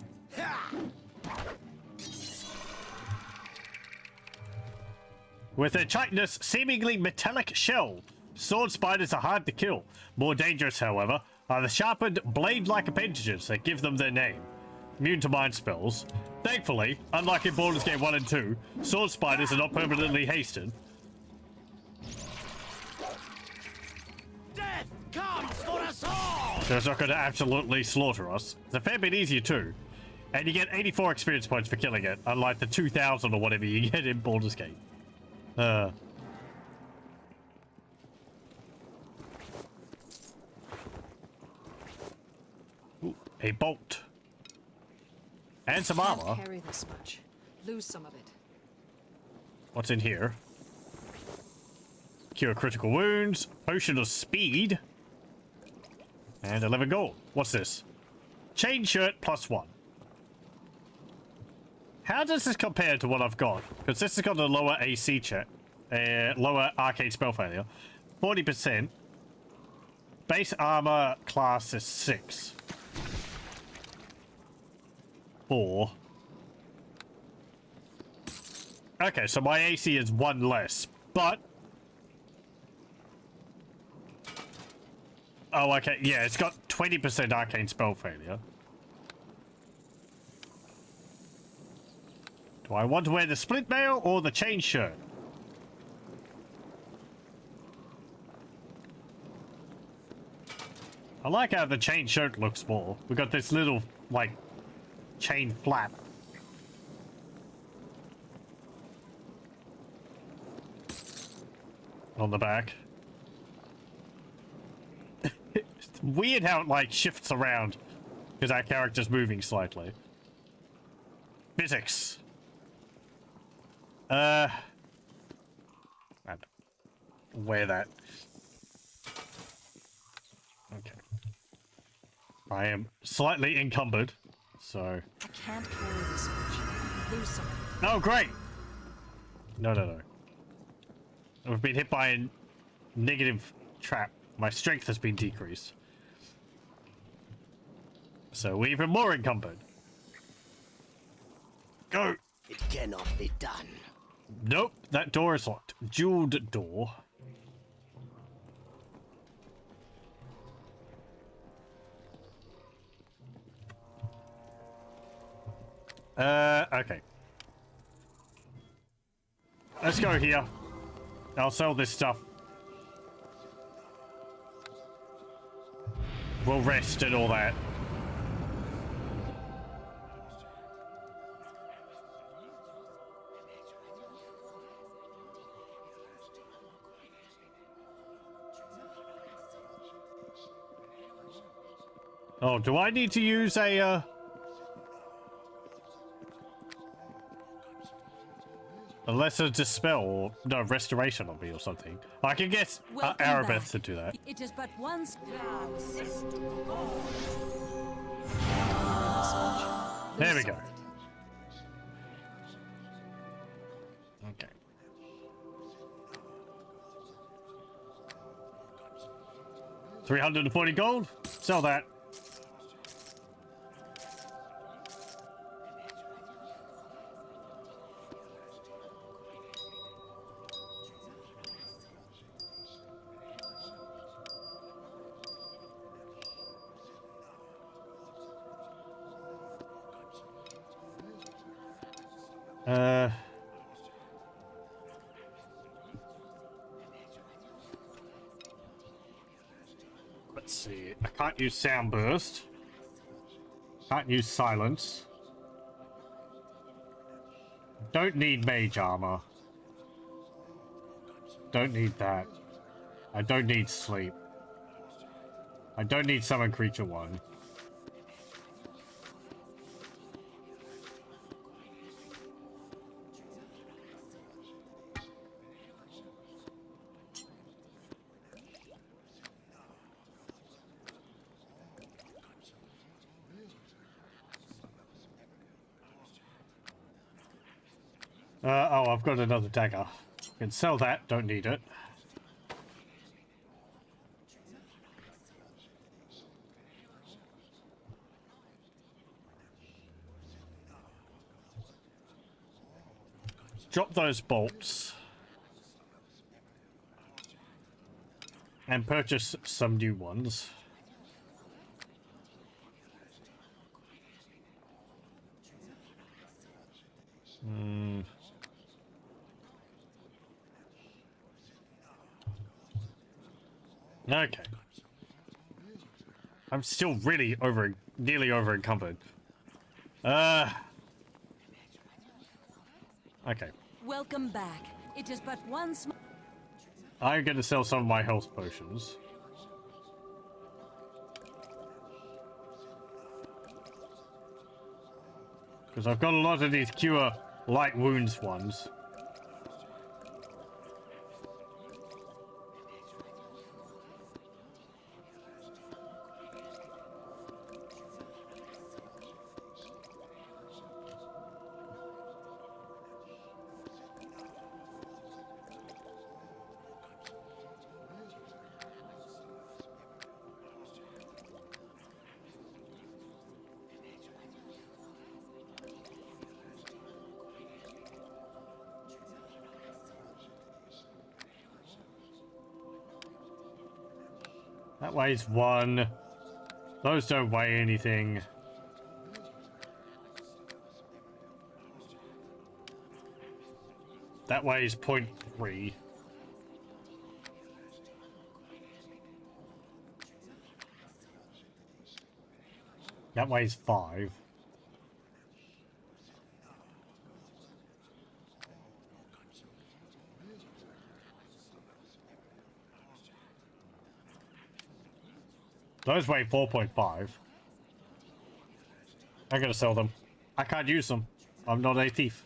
With a chitinous, seemingly metallic shell, sword spiders are hard to kill. More dangerous, however, are the sharpened, blade-like appendages that give them their name. Immune to mind spells. Thankfully, unlike in Baldur's Gate 1 and 2, sword spiders are not permanently hasted. Death comes for us all! So it's not going to absolutely slaughter us. It's a fair bit easier too. And you get 84 experience points for killing it, unlike the 2,000 or whatever you get in Baldur's Gate. Ooh, a bolt. And some armor. Can't carry this much. Lose some of it. What's in here? Cure critical wounds, potion of speed, and 11 gold. What's this? Chain shirt +1. How does this compare to what I've got? Because this has got a lower AC check, lower arcane spell failure, 40%. Base armor class is 6. 4. Okay, so my AC is 1 less, but... Oh, okay, yeah, it's got 20% arcane spell failure. Do I want to wear the split mail or the chain shirt? I like how the chain shirt looks more. We got this little, like, chain flap. On the back. It's weird how it, like, shifts around because our character's moving slightly. Physics. I'd wear that. Okay. I am slightly encumbered, so... I can't carry this much. Lose some of it. Oh, great! No. I've been hit by a negative trap. My strength has been decreased. So we're even more encumbered. Go! It cannot be done. Nope, that door is locked. Jeweled door. Okay. Let's go here. I'll sell this stuff. We'll rest and all that. Oh, do I need to use a lesser dispel or no restoration on me or something? I can guess Arabeth to do that. It is but one There we go. Okay. $340 gold. Sell that. Let's see. I can't use sound burst. Can't use silence. Don't need mage armor. Don't need that. I don't need sleep. I don't need summon creature 1. Oh, I've got another dagger. Can sell that, don't need it. Drop those bolts. And purchase some new ones. Okay. I'm still really nearly over encumbered. Okay. Welcome back. It is but one small... I'm going to sell some of my health potions. Because I've got a lot of these cure light wounds ones. That weighs 1. Those don't weigh anything. That weighs 0.3. That weighs 5. Those weigh 4.5. I'm gonna sell them. I can't use them. I'm not a thief.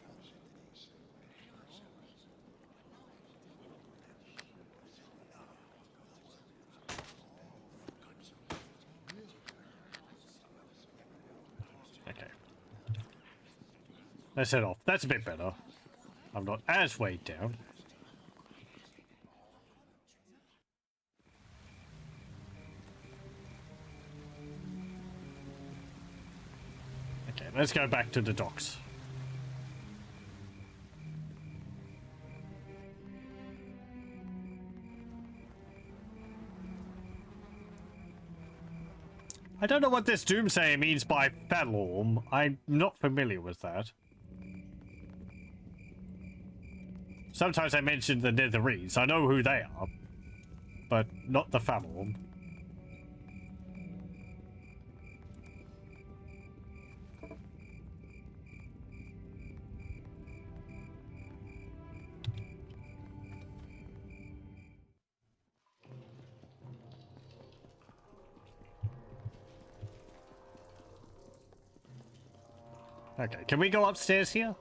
Okay. Let's head off. That's a bit better. I'm not as weighed down. Okay, let's go back to the docks. I don't know what this doomsayer means by Fallorm. I'm not familiar with that. Sometimes I mention the Netherese. I know who they are, but not the Fallorm. Okay, can we go upstairs here?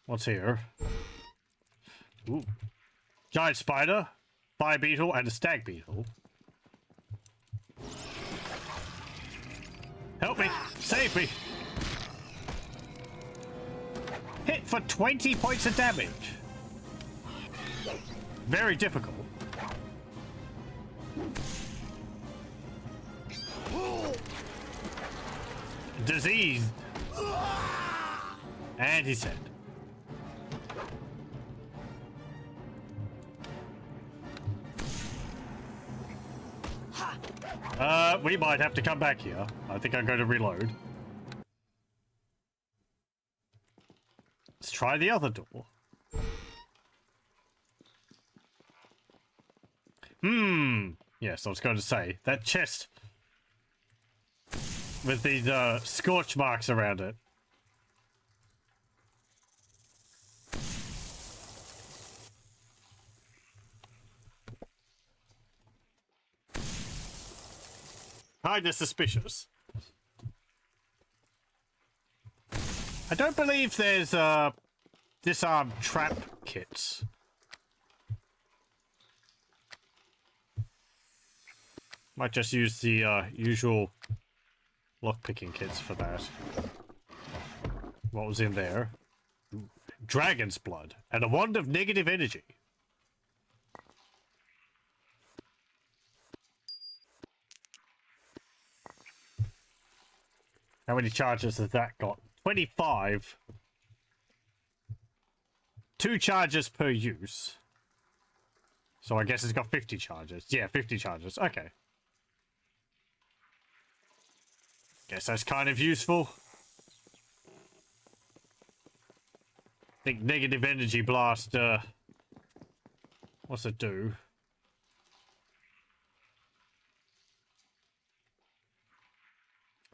What's here? Ooh. Giant spider, fire beetle, and a stag beetle. Help me! Save me! Hit for 20 points of damage. Very difficult. Disease. And he's dead. We might have to come back here. I think I'm going to reload. Let's try the other door. Yes, I was going to say, that chest with these scorch marks around it. Kinda suspicious. I don't believe there's disarm trap kits. Might just use the usual lockpicking kits for that. What was in there? Dragon's blood and a wand of negative energy. How many charges has that got? 25. 2 charges per use. So I guess it's got 50 charges. Yeah, 50 charges. Okay. Guess that's kind of useful. I think negative energy blast, what's it do?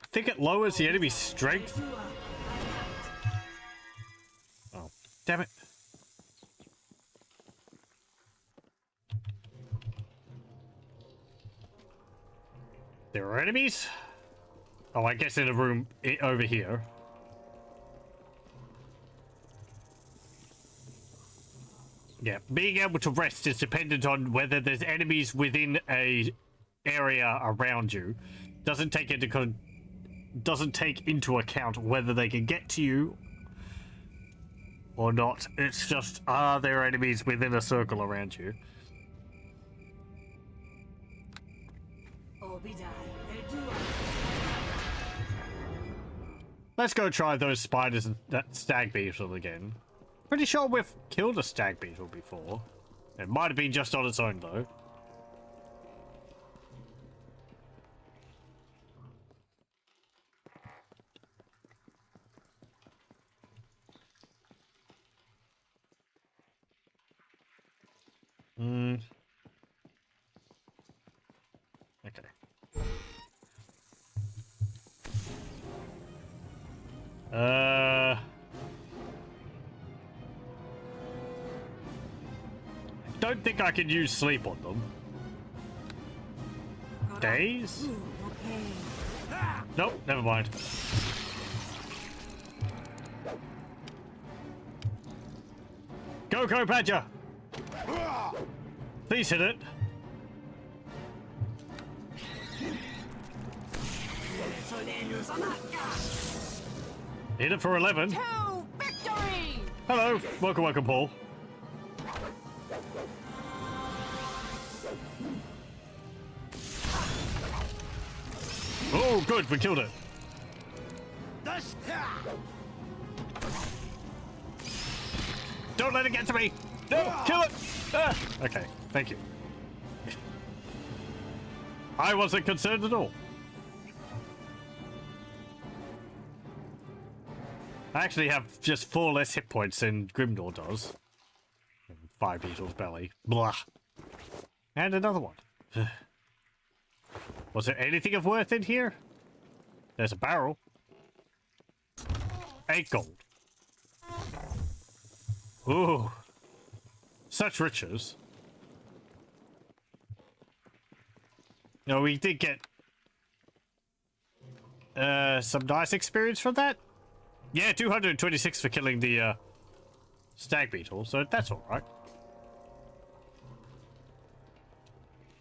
I think it lowers the enemy's strength. Oh, damn it. There are enemies? Oh, I guess in a room over here. Yeah, being able to rest is dependent on whether there's enemies within a area around you. Doesn't take into account whether they can get to you or not. It's just, are there enemies within a circle around you? Let's go try those spiders and that stag beetle again. Pretty sure we've killed a stag beetle before. It might have been just on its own though. Okay. I don't think I can use sleep on them. Days? Nope, never mind. Go, Badger! Please hit it. Hit it for 11. To victory! Hello, welcome, Paul. Oh, good, we killed it. Don't let it get to me! No, kill it! Ah, okay, thank you. I wasn't concerned at all. I actually have just 4 less hit points than Grimnor does. 5 beetles belly. Blah. And another one. Was there anything of worth in here? There's a barrel. 8 gold. Ooh. Such riches. No, we did get some nice experience from that. Yeah, 226 for killing the stag beetle, so that's alright.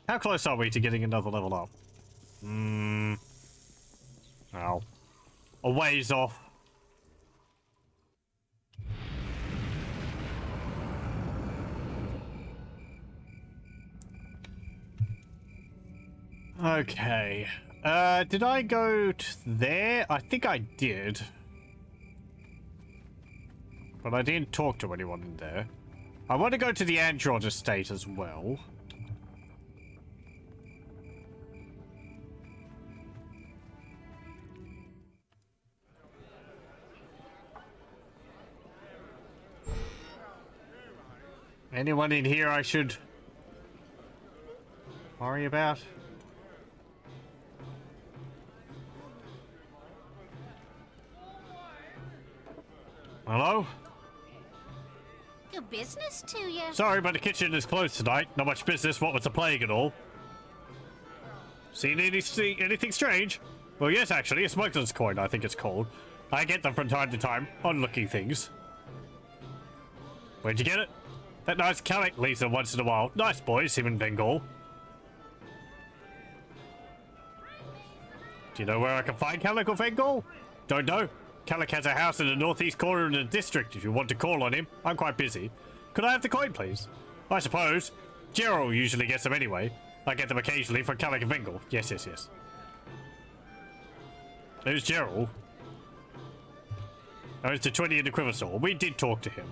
How close are we to getting another level up? Oh. A ways off. Okay. Did I go to there? I think I did. But I didn't talk to anyone in there. I want to go to the Android estate as well. Anyone in here I should worry about? Hello? Good business to you. Sorry, but the kitchen is closed tonight. Not much business, what with the plague and all. See anything strange? Well, yes, actually, a smuggler's coin, I think it's called. I get them from time to time, odd-looking things. Where'd you get it? That nice Calic leaves them once in a while. Nice boy, Simon Bengal. Do you know where I can find Calic or Bengal? Don't know. Calic has a house in the northeast corner of the district if you want to call on him. I'm quite busy. Could I have the coin, please? I suppose. Gerald usually gets them anyway. I get them occasionally from Calic and Bengal. Yes, yes, yes. Who's Gerald? Oh, it's the 20 in the Quiver Store. We did talk to him.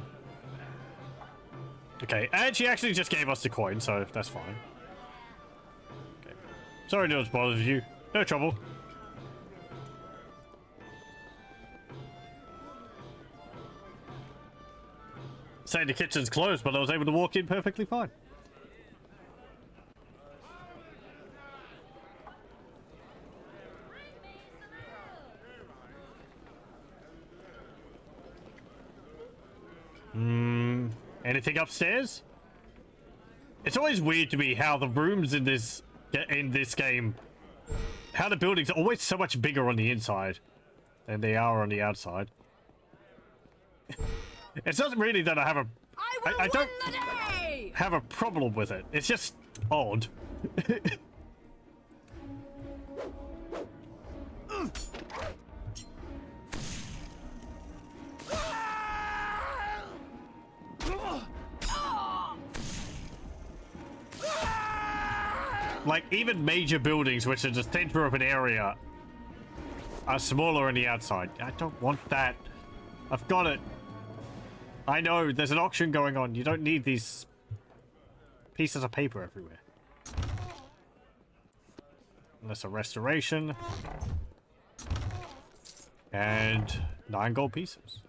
Okay, and she actually just gave us the coin, so that's fine. Okay. Sorry no one's bothered you. No trouble. Saying the kitchen's closed, but I was able to walk in perfectly fine. Anything upstairs? It's always weird to me how the rooms in this game, how the buildings are always so much bigger on the inside than they are on the outside. It's not really that I don't have a problem with it. It's just odd. Like, even major buildings, which are the center of an area, are smaller on the outside. I don't want that. I've got it. I know, there's an auction going on. You don't need these pieces of paper everywhere. Unless a restoration. And 9 gold pieces.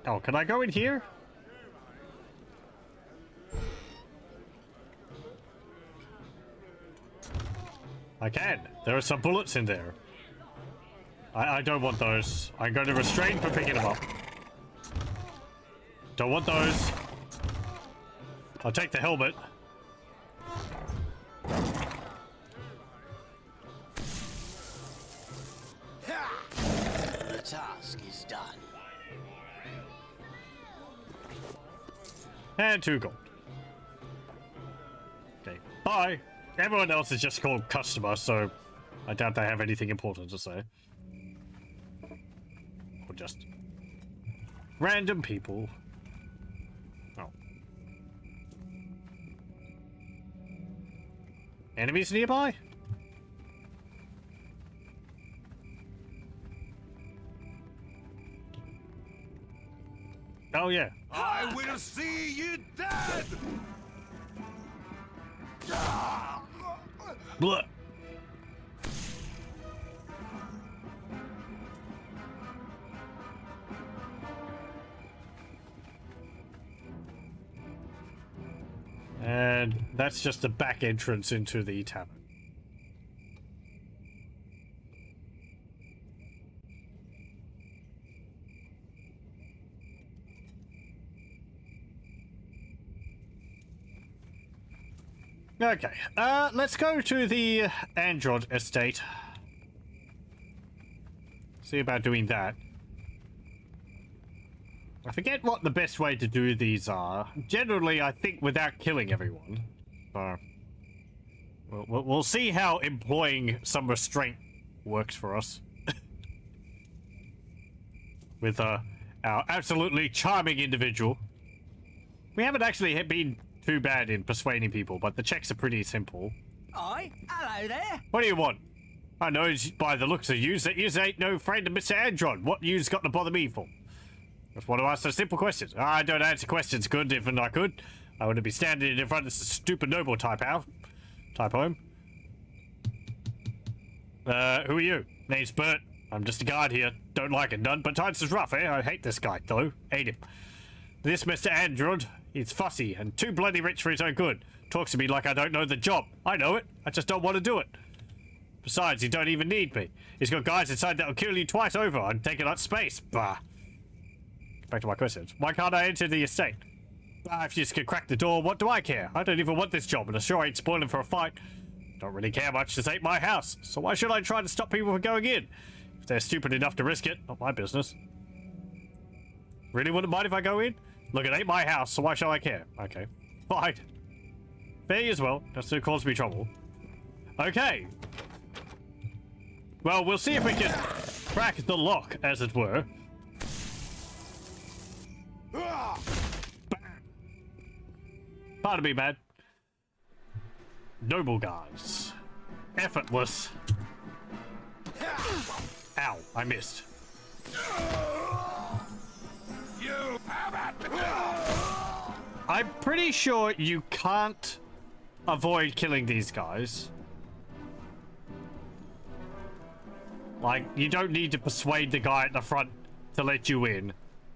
Oh, can I go in here? I can. There are some bullets in there. I don't want those. I'm going to restrain from picking them up. Don't want those. I'll take the helmet. The task is done. And 2 gold. Okay, bye. Everyone else is just called customer, so I doubt they have anything important to say. Or just random people. Oh. Enemies nearby? Oh yeah. I will see you dead! Blah. And that's just the back entrance into the tavern. Okay, let's go to the Android estate. See about doing that. I forget what the best way to do these are. Generally, I think without killing everyone. So, we'll see how employing some restraint works for us. With our absolutely charming individual. We haven't actually been too bad in persuading people, but the checks are pretty simple. Hi, hello there. What do you want? I know by the looks of yous that yous ain't no friend of Mr. Andron. What yous got to bother me for? Just want to ask a simple question. I don't answer questions good if I could. I wouldn't be standing in front of this stupid noble type home. Who are you? Name's Bert. I'm just a guard here. Don't like it done, but times is rough, eh? I hate this guy, though. Hate him. This Mr. Android, he's fussy and too bloody rich for his own good. Talks to me like I don't know the job. I know it. I just don't want to do it. Besides, he don't even need me. He's got guys inside that'll kill you twice over and taking up space. Bah. Back to my questions. Why can't I enter the estate? If you just could crack the door, what do I care? I don't even want this job, and I sure ain't spoiling for a fight. Don't really care much. This ain't my house, so why should I try to stop people from going in? If they're stupid enough to risk it, not my business. Really wouldn't mind if I go in? Look, it ain't my house, so why shall I care? Okay. Fine. Fair as well. That's to cause me trouble. Okay. Well, we'll see if we can crack the lock, as it were. Pardon me, man. Noble guards. Effortless. Ow, I missed. I'm pretty sure you can't avoid killing these guys. Like, you don't need to persuade the guy at the front to let you in.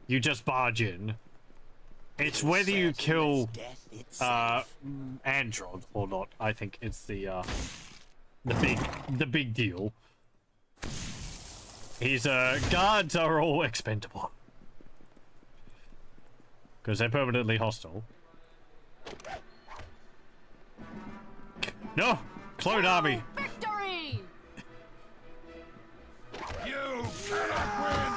You just barge in. It's whether you kill Android or not. I think it's the big deal. His guards are all expendable because they're permanently hostile. No, clone army. Victory! You cannot win!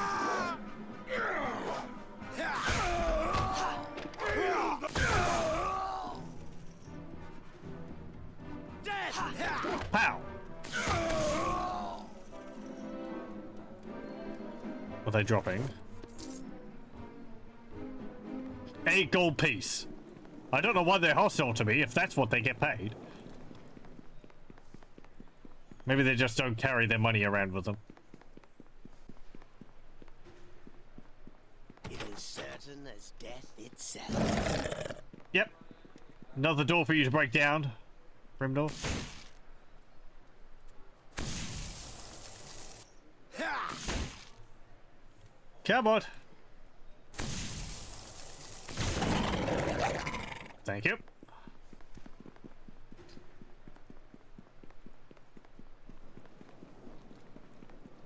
Pow! Are they dropping? 8 gold piece. I don't know why they're hostile to me if that's what they get paid. Maybe they just don't carry their money around with them. It is certain as death itself. Yep. Another door for you to break down. Grimdor. Come on. Thank you.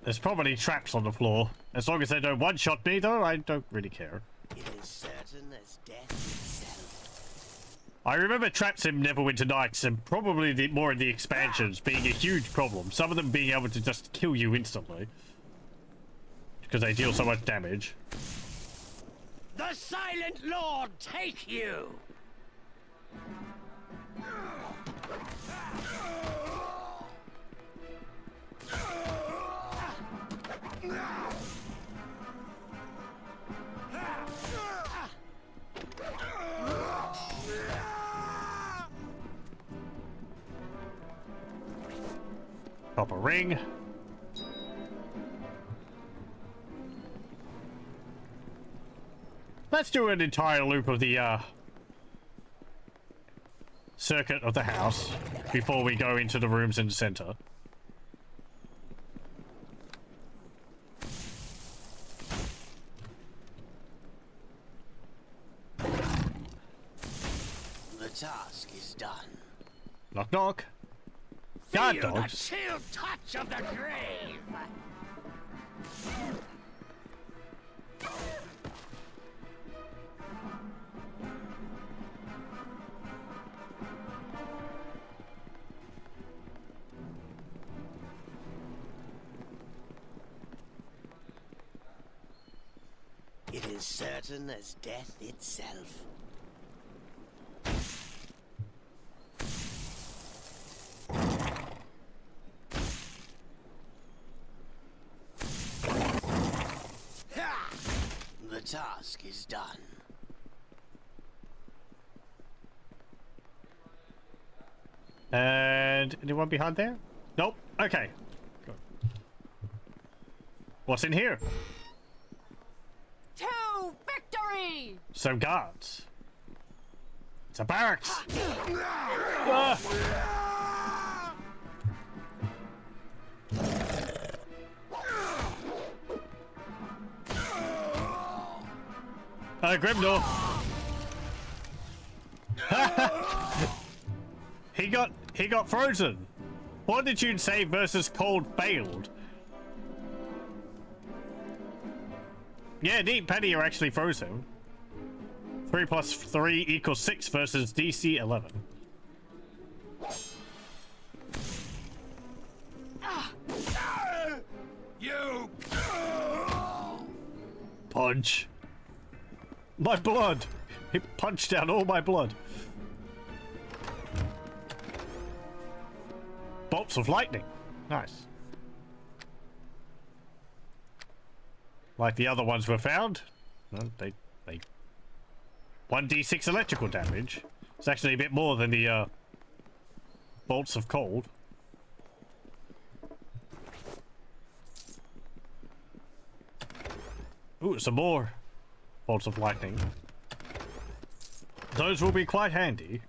There's probably traps on the floor. As long as they don't one-shot me, though, I don't really care. It is certain as death itself. I remember traps in Neverwinter Nights, and probably more in the expansions, being a huge problem. Some of them being able to just kill you instantly. Because they deal so much damage. The Silent Lord take you! Pop a ring. Let's do an entire loop of the circuit of the house before we go into the rooms in the center. The task is done. Knock knock. Guard Feel the dogs. chill touch of the grave. It is certain as death itself. The task is done. And anyone behind there? Nope. Okay. Good. What's in here? To victory! Some guards. It's a barracks. Ah. Grimnor. He got frozen. Fortitude save versus cold failed. Yeah, Neat Penny are actually frozen. 3 plus 3 equals 6 versus DC 11. You. Punch. My blood. He punched out all my blood. Bolts of lightning. Nice. Like the other ones were found. Well, they 1d6 electrical damage. It's actually a bit more than the bolts of cold. Ooh, some more bolts of lightning. Those will be quite handy.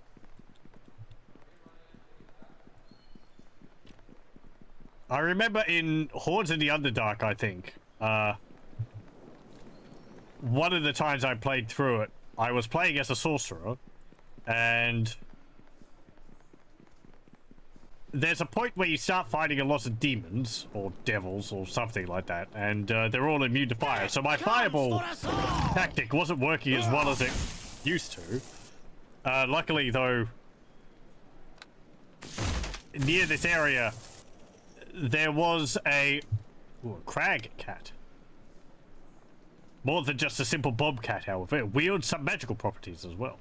I remember in Hordes in the Underdark, I think, one of the times I played through it, I was playing as a sorcerer, and there's a point where you start fighting a lot of demons, or devils, or something like that, and they're all immune to fire, so my fireball tactic wasn't working as well as it used to. Luckily, though, near this area, there was a crag cat. More than just a simple bobcat, however. It wields some magical properties as well.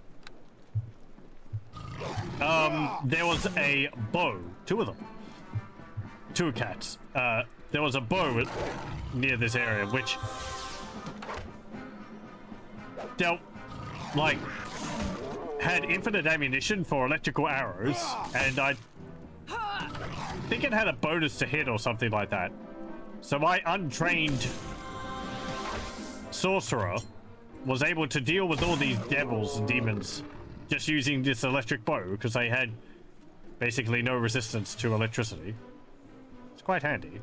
There was a bow. 2 of them. 2 cats. There was a bow near this area, which dealt, like, had infinite ammunition for electrical arrows, and I think it had a bonus to hit or something like that. So my untrained sorcerer was able to deal with all these devils and demons just using this electric bow, because they had basically no resistance to electricity. It's quite handy.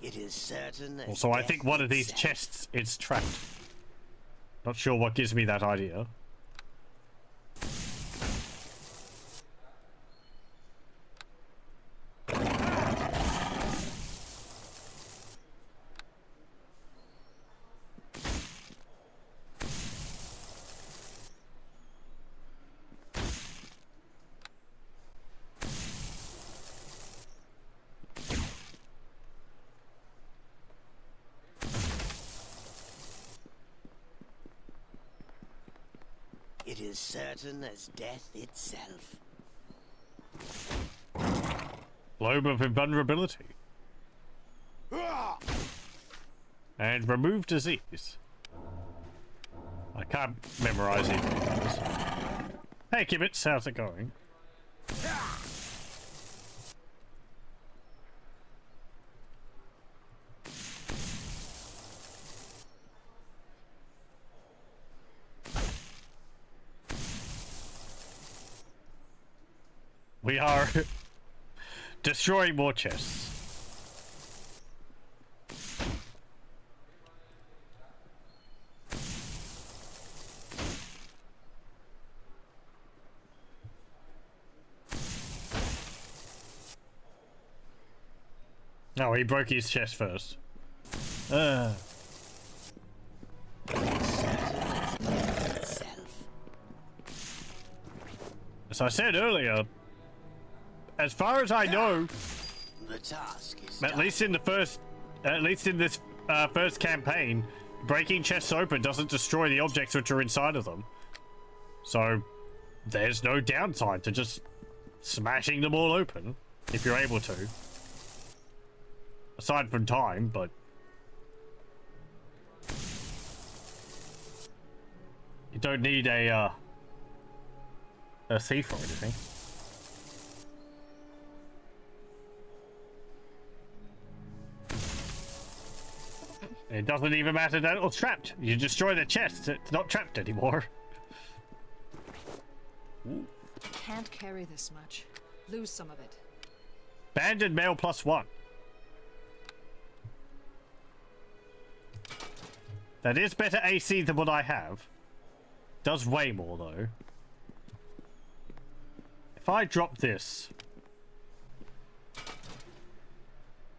It is certain that Also, I think one of these chests is trapped. Not sure what gives me that idea. It is certain as death itself. Globe of invulnerability. And remove disease. I can't memorize it. Hey Kibbits, how's it going? We are destroying more chests. No, he broke his chest first. As I said earlier, as far as I know, The task is at least in this first campaign, breaking chests open doesn't destroy the objects which are inside of them. So there's no downside to just smashing them all open if you're able to. Aside from time, but you don't need a thief or anything. It doesn't even matter that it was trapped. You destroy the chest, it's not trapped anymore. Can't carry this much. Lose some of it. Banded mail +1. That is better AC than what I have. Does way more, though. If I drop this...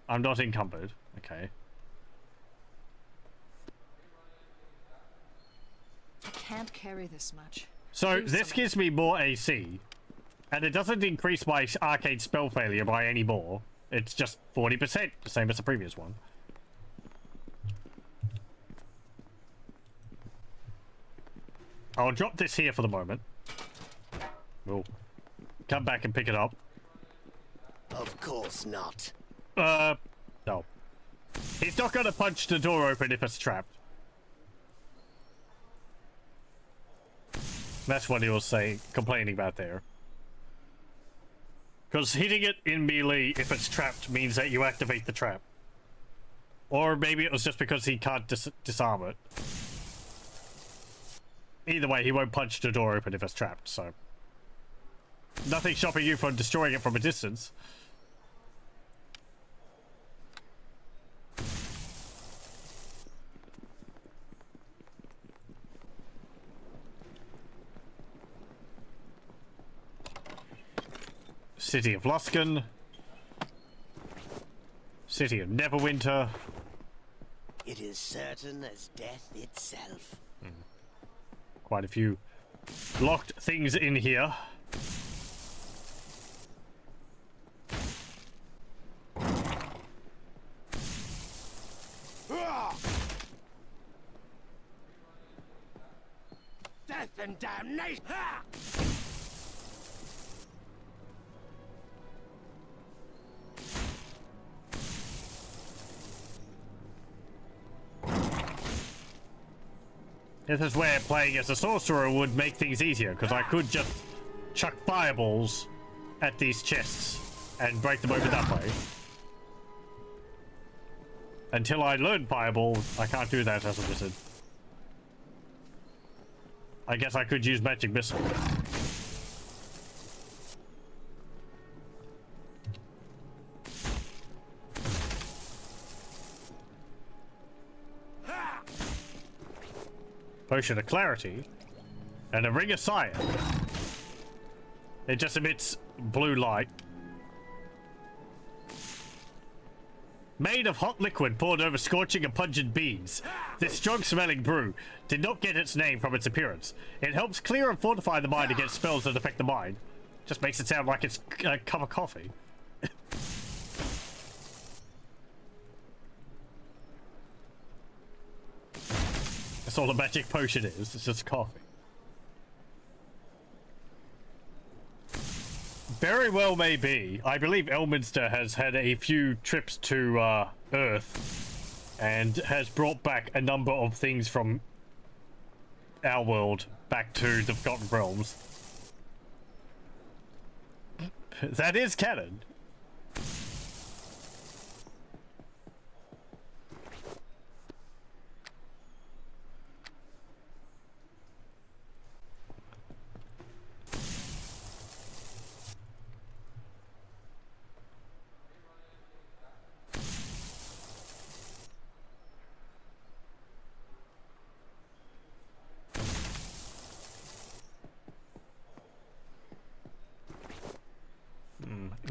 I'm not encumbered. Okay. I can't carry this much. So, Do this something. gives me more AC. And it doesn't increase my arcane spell failure by any more. It's just 40%, the same as the previous one. I'll drop this here for the moment. We'll come back and pick it up. Of course not. No. He's not gonna punch the door open if it's trapped. That's what he was saying, complaining about there. Because hitting it in melee if it's trapped means that you activate the trap. Or maybe it was just because he can't disarm it. Either way, he won't punch the door open if it's trapped, so... Nothing stopping you from destroying it from a distance. City of Luskan. City of Neverwinter. It is certain as death itself. Quite a few locked things in here. Death and damnation! Ha! This is where playing as a sorcerer would make things easier, because I could just chuck fireballs at these chests and break them open that way. Until I learn fireball, I can't do that as a wizard. I guess I could use magic missile. Potion of Clarity, and a Ring of Sire. It just emits blue light. Made of hot liquid poured over scorching and pungent beans, this strong-smelling brew did not get its name from its appearance. It helps clear and fortify the mind against spells that affect the mind. Just makes it sound like it's a cup of coffee. That's all a magic potion is. It's just coffee. Very well may be. I believe Elminster has had a few trips to Earth and has brought back a number of things from our world back to the Forgotten Realms. That is canon.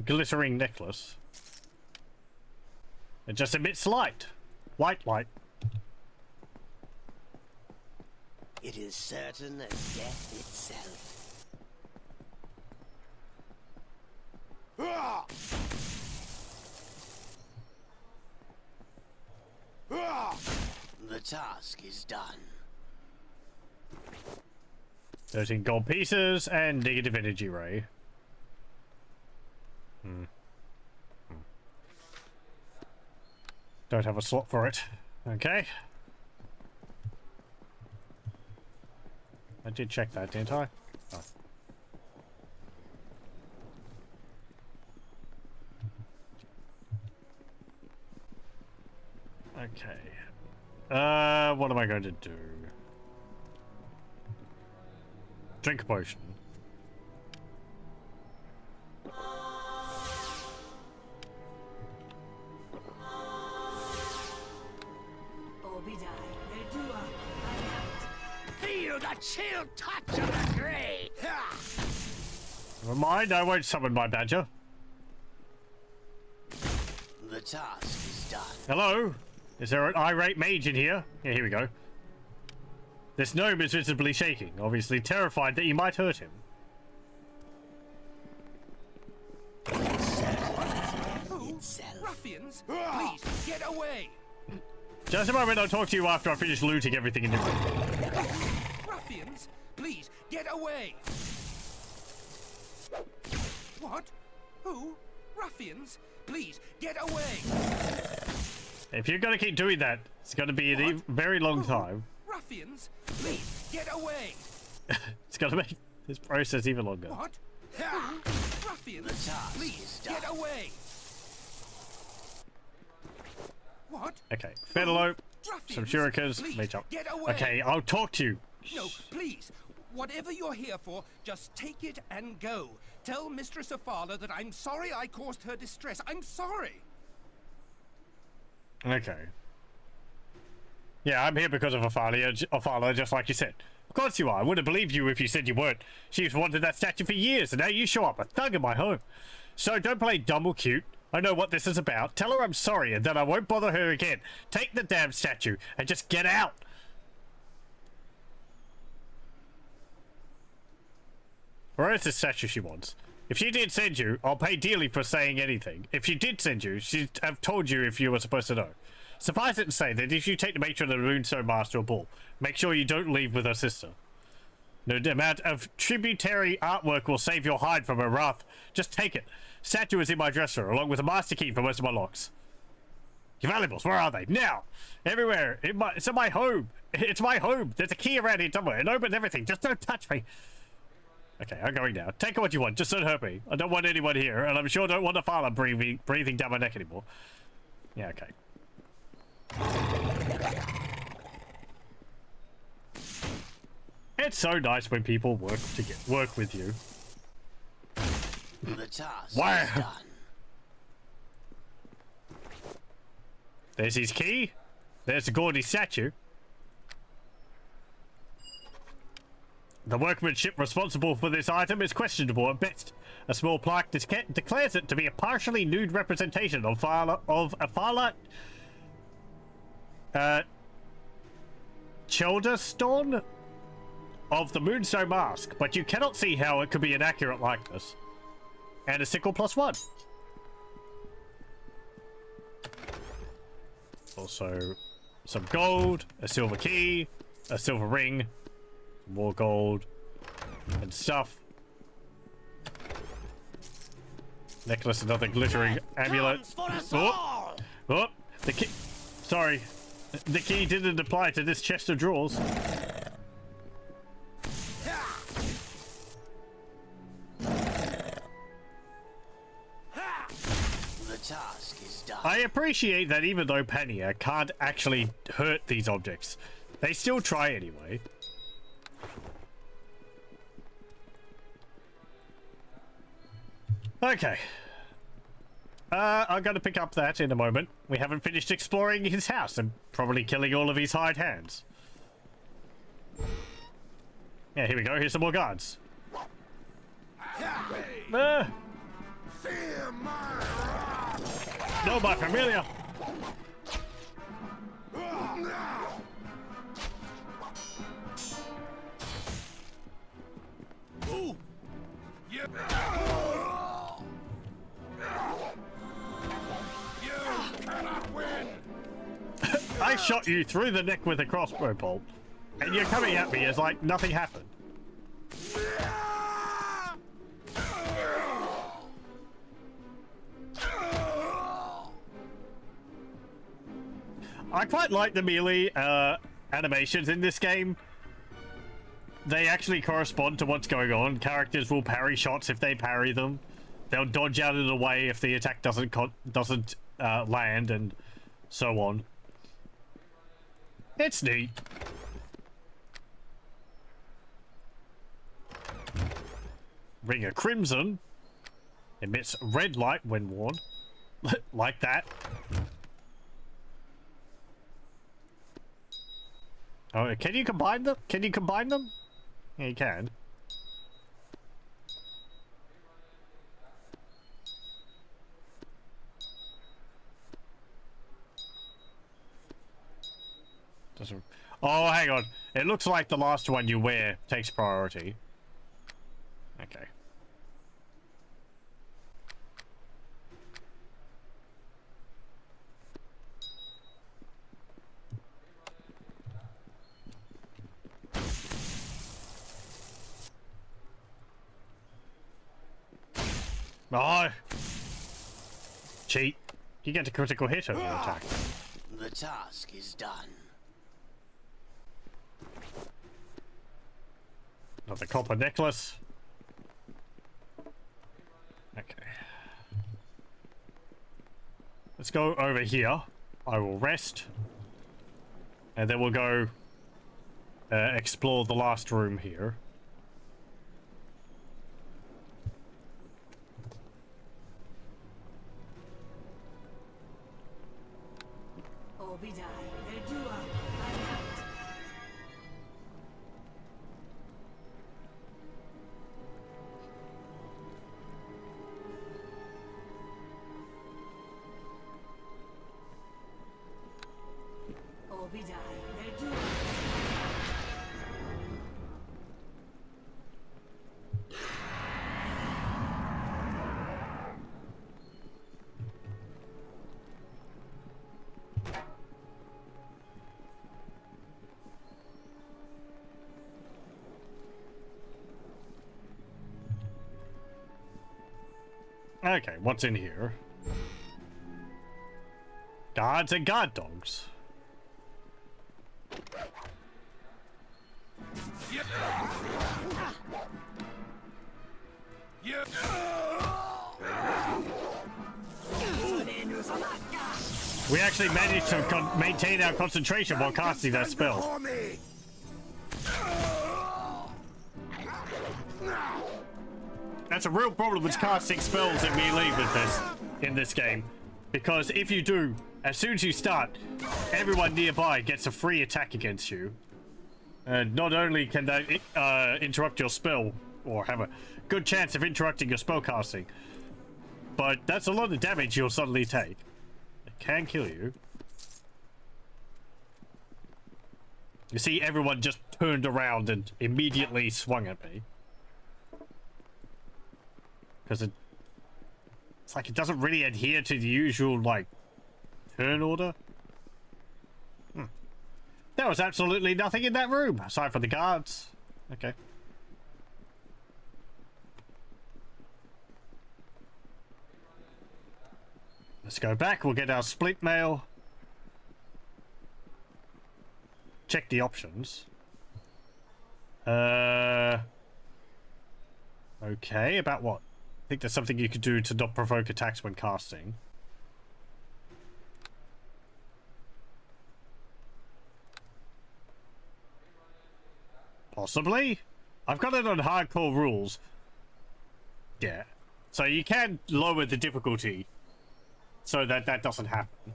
Glittering necklace. It just emits light. White light. It is certain as death itself. The task is done. 13 gold pieces and negative energy ray. Don't have a slot for it. Okay. I did check that, didn't I? Oh. Okay. What am I going to do? Drink a potion. a chill touch of the grave. Never mind, I won't summon my badger. The task is done. Hello? Is there an irate mage in here? Yeah, here we go. This gnome is visibly shaking, obviously terrified that you might hurt him. Ruffians, please get away. Just a moment, I'll talk to you after I finish looting everything in the room. Ruffians, please get away. What? Who? Ruffians, please get away. If you're gonna keep doing that, it's gonna be a very long time. Ruffians, please get away. It's gonna make this process even longer. What? Ruffians, please get away. What? Okay, Fennelope, Ruffians, some shurikens, please mage up. get away. Okay, I'll talk to you. No, please. Whatever you're here for, just take it and go. Tell Mistress Afala that I'm sorry I caused her distress. I'm sorry. Okay. Yeah, I'm here because of Afala, just like you said. Of course you are. I wouldn't believe you if you said you weren't. She's wanted that statue for years, and now you show up, a thug in my home. So don't play dumb or cute. I know what this is about. Tell her I'm sorry, and then I won't bother her again. Take the damn statue, and just get out. Where is the statue she wants? If she did send you, I'll pay dearly for saying anything. If she did send you, she'd have told you if you were supposed to know. Suffice it to say that if you take the matron of the Moonstone Master a ball, make sure you don't leave with her sister. No amount of tributary artwork will save your hide from her wrath. Just take it. Statue is in my dresser, along with a master key for most of my locks. Your valuables, where are they? Now! Everywhere! It's in my home! It's my home! There's a key around here somewhere. It opens everything. Just don't touch me. Okay, I'm going now. Take what you want. Just don't hurt me. I don't want anyone here, and I'm sure don't want a father breathing down my neck anymore. Yeah, okay. It's so nice when people work with you. The task Wow. is done. There's his key. There's the gaudy statue. The workmanship responsible for this item is questionable at best. A small plaque declares it to be a partially nude representation of Afala Childerstone of the Moonstone Mask, but you cannot see how it could be an accurate likeness. And a sickle +1. Also, some gold, a silver key, a silver ring, more gold, and stuff. Necklace, another glittering amulet. Oh, oh, the key. Sorry, the key didn't apply to this chest of drawers. Task is done. I appreciate that even though Pania can't actually hurt these objects, they still try anyway. Okay. I'm gonna pick up that in a moment. We haven't finished exploring his house and probably killing all of his hired hands. Yeah, here we go. Here's some more guards. No, my familia. Ooh. You cannot win. I shot you through the neck with a crossbow bolt, and you're coming at me as like nothing happened. I quite like the melee animations in this game. They actually correspond to what's going on. Characters will parry shots if they parry them. They'll dodge out of the way if the attack doesn't land, and so on. It's neat. Ring of Crimson emits red light when worn, like that. Oh, can you combine them? Can you combine them? Yeah, you can. Doesn't... Oh, hang on. It looks like the last one you wear takes priority. Okay. Oh! Cheat. You get a critical hit on your attack. The task is done. Another copper necklace. Okay. Let's go over here. I will rest. And then we'll go explore the last room here. Okay, what's in here? Guards and guard dogs. We actually managed to maintain our concentration while casting that spell. That's a real problem with casting spells in melee in this game. Because if you do, as soon as you start, everyone nearby gets a free attack against you. And not only can they interrupt your spell, or have a good chance of interrupting your spell casting, but that's a lot of damage you'll suddenly take. It can kill you. You see, everyone just turned around and immediately swung at me. Because it's like it doesn't really adhere to the usual, like, turn order. There was absolutely nothing in that room, aside from the guards. Okay. Let's go back, we'll get our split mail. Check the options. Okay, about what? I think there's something you could do to not provoke attacks when casting. Possibly? I've got it on hardcore rules. Yeah. So you can lower the difficulty so that that doesn't happen.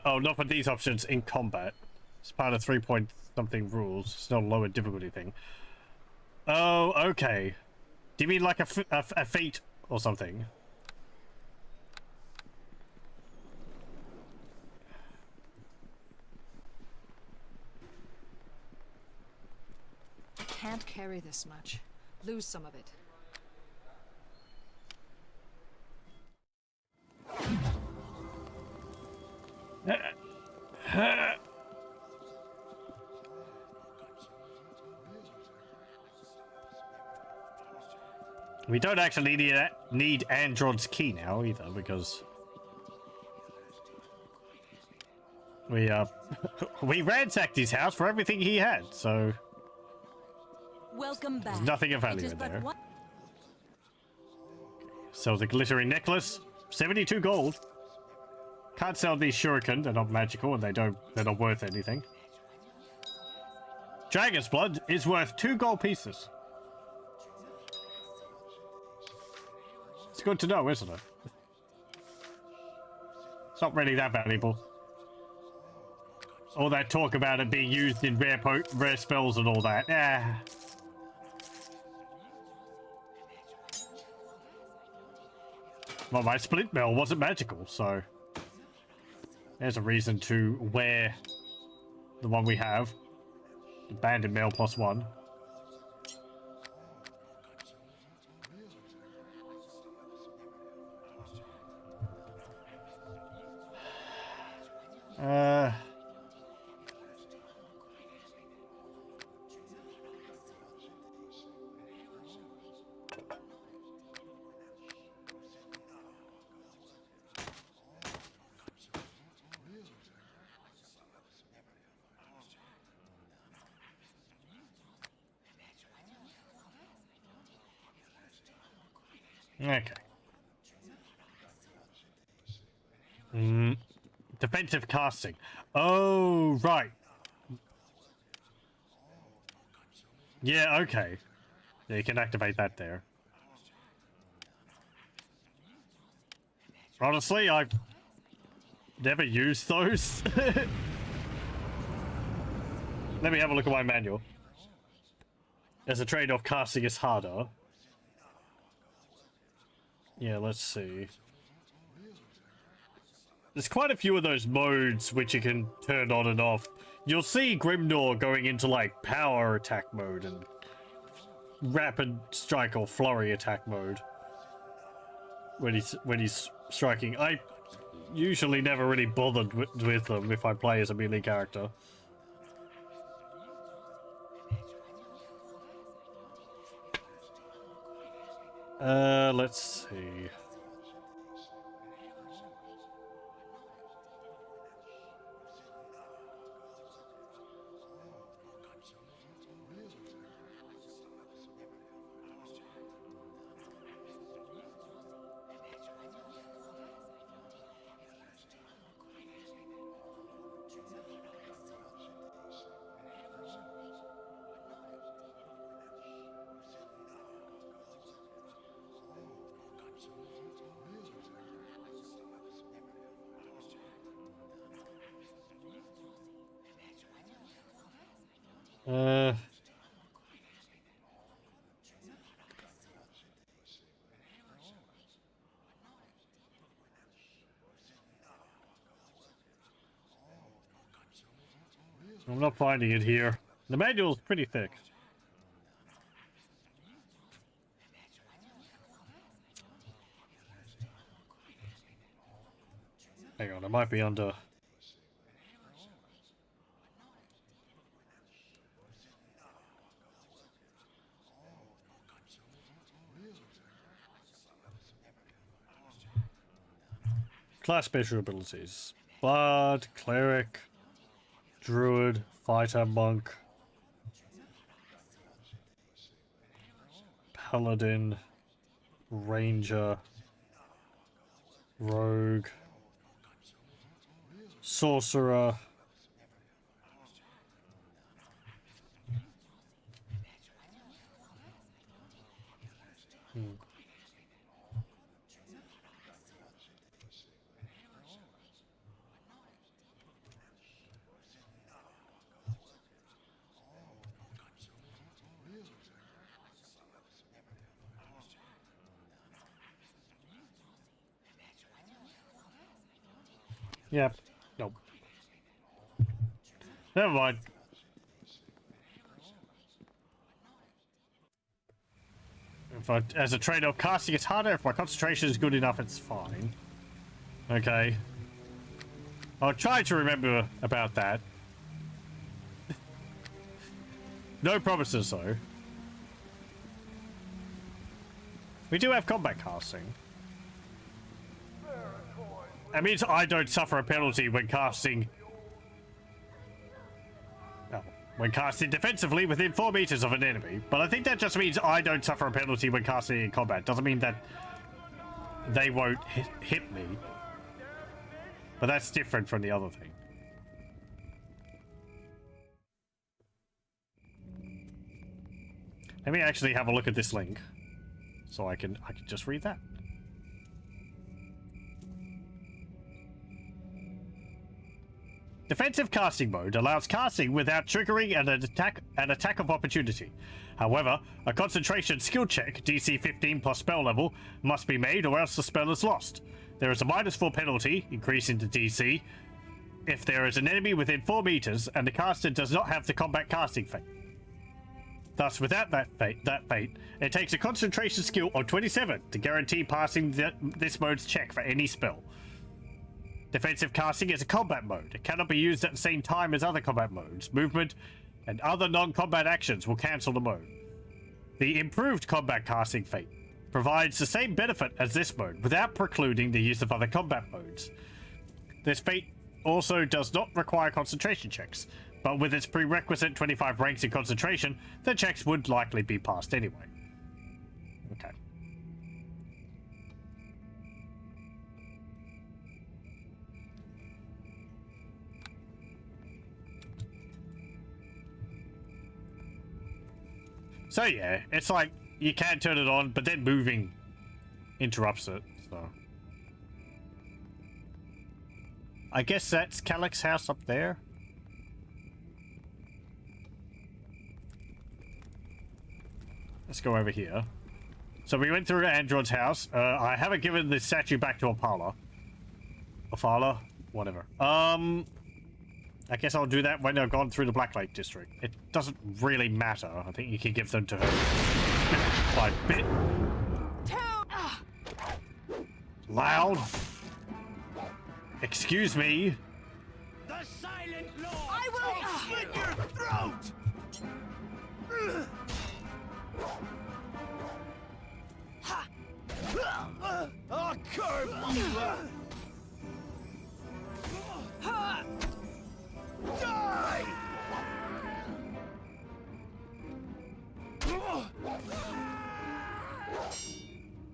Oh, not for these options in combat. It's part of 3 something rules. It's not a lower difficulty thing. Oh, okay. Do you mean like a feat or something? I can't carry this much. Lose some of it. We don't actually need Androd's key now either, because we we ransacked his house for everything he had, so Welcome back. there's nothing of value in there. So the glittering necklace, 72 gold. Can't sell these shuriken, they're not magical and they're not worth anything. Dragon's blood is worth 2 gold pieces. It's good to know, isn't it? It's not really that valuable. All that talk about it being used in rare spells and all that. Well, my splint mail wasn't magical, so there's a reason to wear the one we have. The banded mail +1. Okay. Defensive casting. Oh, right. Yeah, okay. Yeah, you can activate that there. Honestly, I've never used those. Let me have a look at my manual. As a trade-off, casting is harder. Yeah, let's see. There's quite a few of those modes which you can turn on and off. You'll see Grimnor going into like power attack mode and rapid strike or flurry attack mode when he's striking. I usually never really bothered with them if I play as a melee character. Let's see. I'm not finding it here. The manual's pretty thick. Hang on, it might be under... Class special abilities. Bard, Cleric, Druid, Fighter, Monk, Paladin, Ranger, Rogue, Sorcerer, Yep. Nope. Never mind. As a trade-off, casting is harder. If my concentration is good enough, it's fine. Okay. I'll try to remember about that. No promises, though. We do have combat casting. That means I don't suffer a penalty when casting... Oh, when casting defensively within 4 meters of an enemy. But I think that just means I don't suffer a penalty when casting in combat. Doesn't mean that they won't hit me. But that's different from the other thing. Let me actually have a look at this link. So I can just read that. Defensive casting mode allows casting without triggering an attack of opportunity. However, a concentration skill check, DC 15 plus spell level, must be made or else the spell is lost. There is a -4 penalty, increasing the DC, if there is an enemy within 4 meters and the caster does not have the combat casting fate. Thus, without that fate, it takes a concentration skill of 27 to guarantee passing this mode's check for any spell. Defensive casting is a combat mode. It cannot be used at the same time as other combat modes. Movement and other non-combat actions will cancel the mode. The improved combat casting fate provides the same benefit as this mode without precluding the use of other combat modes. This fate also does not require concentration checks, but with its prerequisite 25 ranks in concentration, the checks would likely be passed anyway. Okay. So yeah, it's like you can turn it on, but then moving interrupts it, so. I guess that's Calyx's house up there. Let's go over here. So we went through Andron's house. I haven't given the statue back to Opala. Opala? Whatever. I guess I'll do that when I've gone through the Black Lake district. It doesn't really matter. I think you can give them to her by bit. Loud. Excuse me. The Silent Lord! I will slit your throat! Oh, curve you! Die!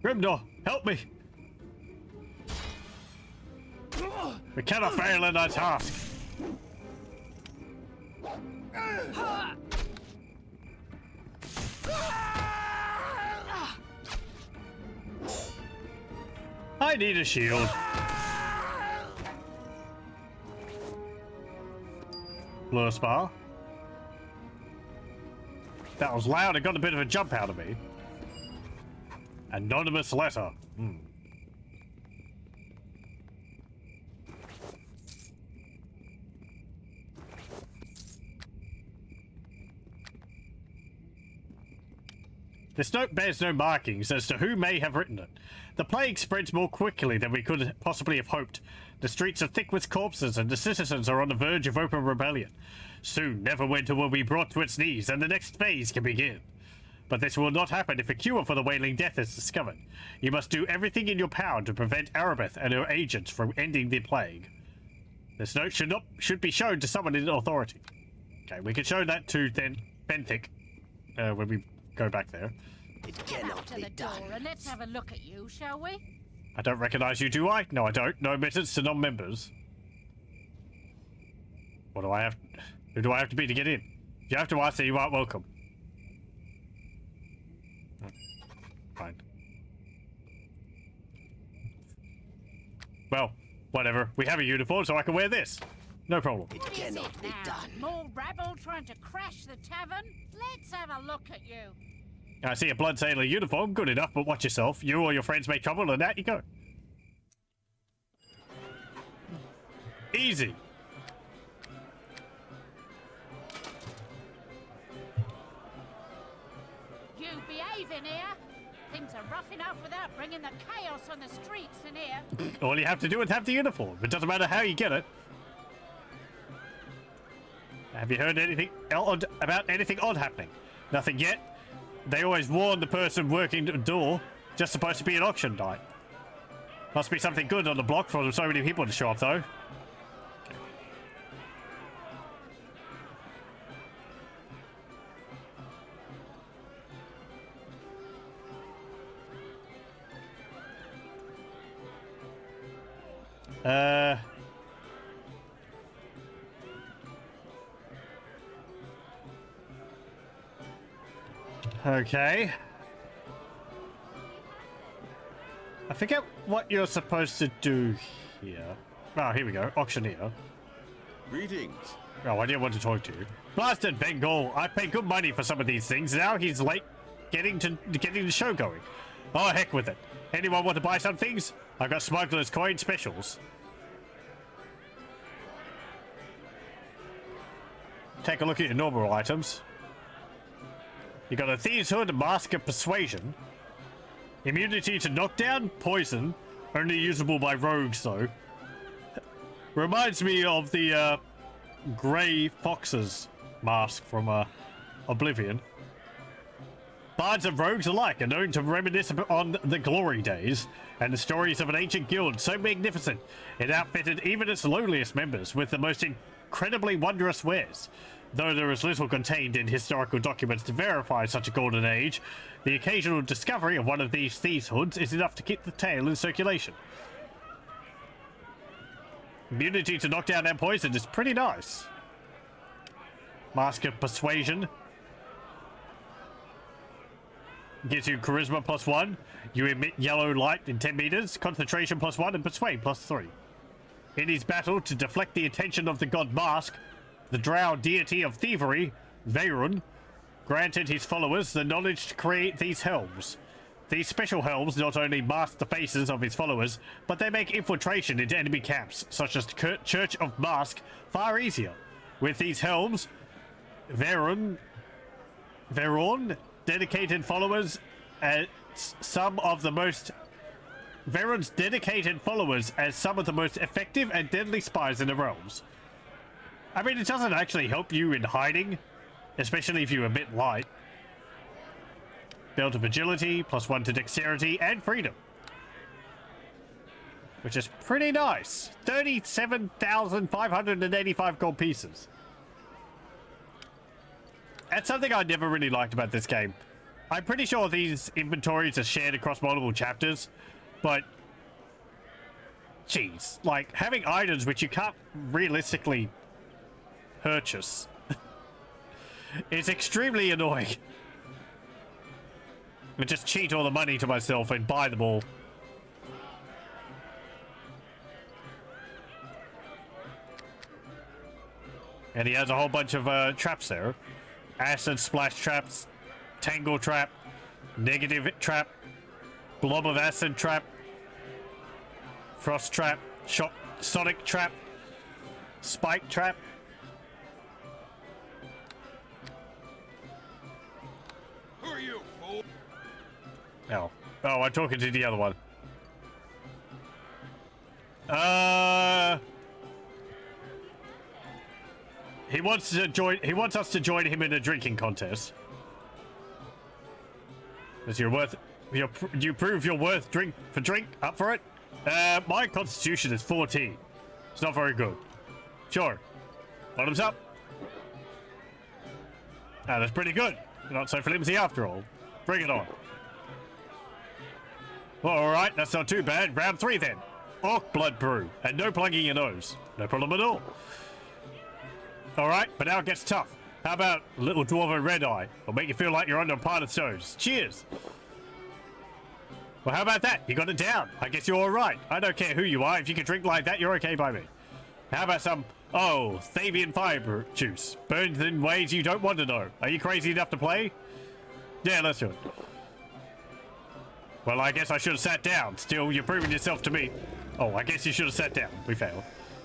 Grimdor, help me! We cannot fail in our task. I need a shield. Blue Spa. That was loud. It got a bit of a jump out of me. Anonymous letter. This note bears no markings as to who may have written it. The plague spreads more quickly than we could possibly have hoped. The streets are thick with corpses and the citizens are on the verge of open rebellion. Soon, Neverwinter will be brought to its knees and the next phase can begin. But this will not happen if a cure for the Wailing Death is discovered. You must do everything in your power to prevent Arabeth and her agents from ending the plague. This note should be shown to someone in authority. Okay, we can show that to then Benthic when we go back there. It Get up cannot to be the door done. and let's have a look at you, shall we? I don't recognize you, do I? No, I don't. No admittance to non-members. What do I have? Who do I have to be to get in? If you have to ask, then you aren't welcome. Fine. Well, whatever. We have a uniform, so I can wear this. No problem. It What is cannot it be now? done. More rabble trying to crash the tavern? Let's have a look at you. I see a blood sailor uniform. Good enough, but watch yourself. You or your friends make trouble, and out you go. Easy. You behave in here. Things are rough enough without bringing the chaos on the streets in here. All you have to do is have the uniform. It doesn't matter how you get it. Have you heard anything odd about anything odd happening? Nothing yet. They always warn the person working the door. Just supposed to be an auction night. Must be something good on the block for so many people to show up, though. Okay. I forget what you're supposed to do here. Oh, here we go. Auctioneer. Greetings. Oh, I didn't want to talk to you. Bastard Bengal! I pay good money for some of these things. Now he's late getting the show going. Oh, heck with it. Anyone want to buy some things? I've got smuggler's coin specials. Take a look at your normal items. You got a Thieves' Hood, Mask of Persuasion. Immunity to knockdown, poison. Only usable by rogues, though. Reminds me of the Grey Fox's mask from Oblivion. Bards and rogues alike are known to reminisce on the glory days and the stories of an ancient guild so magnificent it outfitted even its lowliest members with the most incredibly wondrous wares. Though there is little contained in historical documents to verify such a golden age, the occasional discovery of one of these thieves' hoods is enough to keep the tale in circulation. Immunity to knockdown and poison is pretty nice. Mask of Persuasion gives you Charisma +1. You emit yellow light in 10 meters, Concentration +1, and Persuade +3. In his battle to deflect the attention of the god Mask, the drow deity of thievery, Veyrun, granted his followers the knowledge to create these helms. These special helms not only mask the faces of his followers, but they make infiltration into enemy camps, such as the Church of Mask, far easier. With these helms, Veyrun dedicated followers as some of the most Veyrun's dedicated followers as some of the most effective and deadly spies in the realms. I mean, it doesn't actually help you in hiding, especially if you're a bit light. Belt of Agility, +1 to Dexterity, and Freedom. Which is pretty nice. 37,585 gold pieces. That's something I never really liked about this game. I'm pretty sure these inventories are shared across multiple chapters, but... Jeez, like, having items which you can't realistically purchase is extremely annoying. I just cheat all the money to myself and buy them all. And he has a whole bunch of traps there. Acid splash traps, tangle trap, negative trap, blob of acid trap, frost trap, sonic trap, spike trap. Who are you, fool? Oh, I'm talking to the other one. He wants us to join him in a drinking contest. As you prove your worth drink. Up for it? My constitution is 14. It's not very good. Sure. Bottoms up. Ah, that's pretty good. You're not so flimsy after all. Bring it on. Well, alright, that's not too bad. Round 3 then. Orc blood brew. And no plugging your nose. No problem at all. Alright, but now it gets tough. How about little dwarven red eye? It'll make you feel like you're under a pile of stones. Cheers. Well, how about that? You got it down. I guess you're alright. I don't care who you are. If you can drink like that, you're okay by me. How about some, Thavian fiber juice? Burned in ways you don't want to know. Are you crazy enough to play? Yeah, let's do it. Well, I guess I should have sat down. Still, you're proving yourself to me. Oh, I guess you should have sat down. We failed.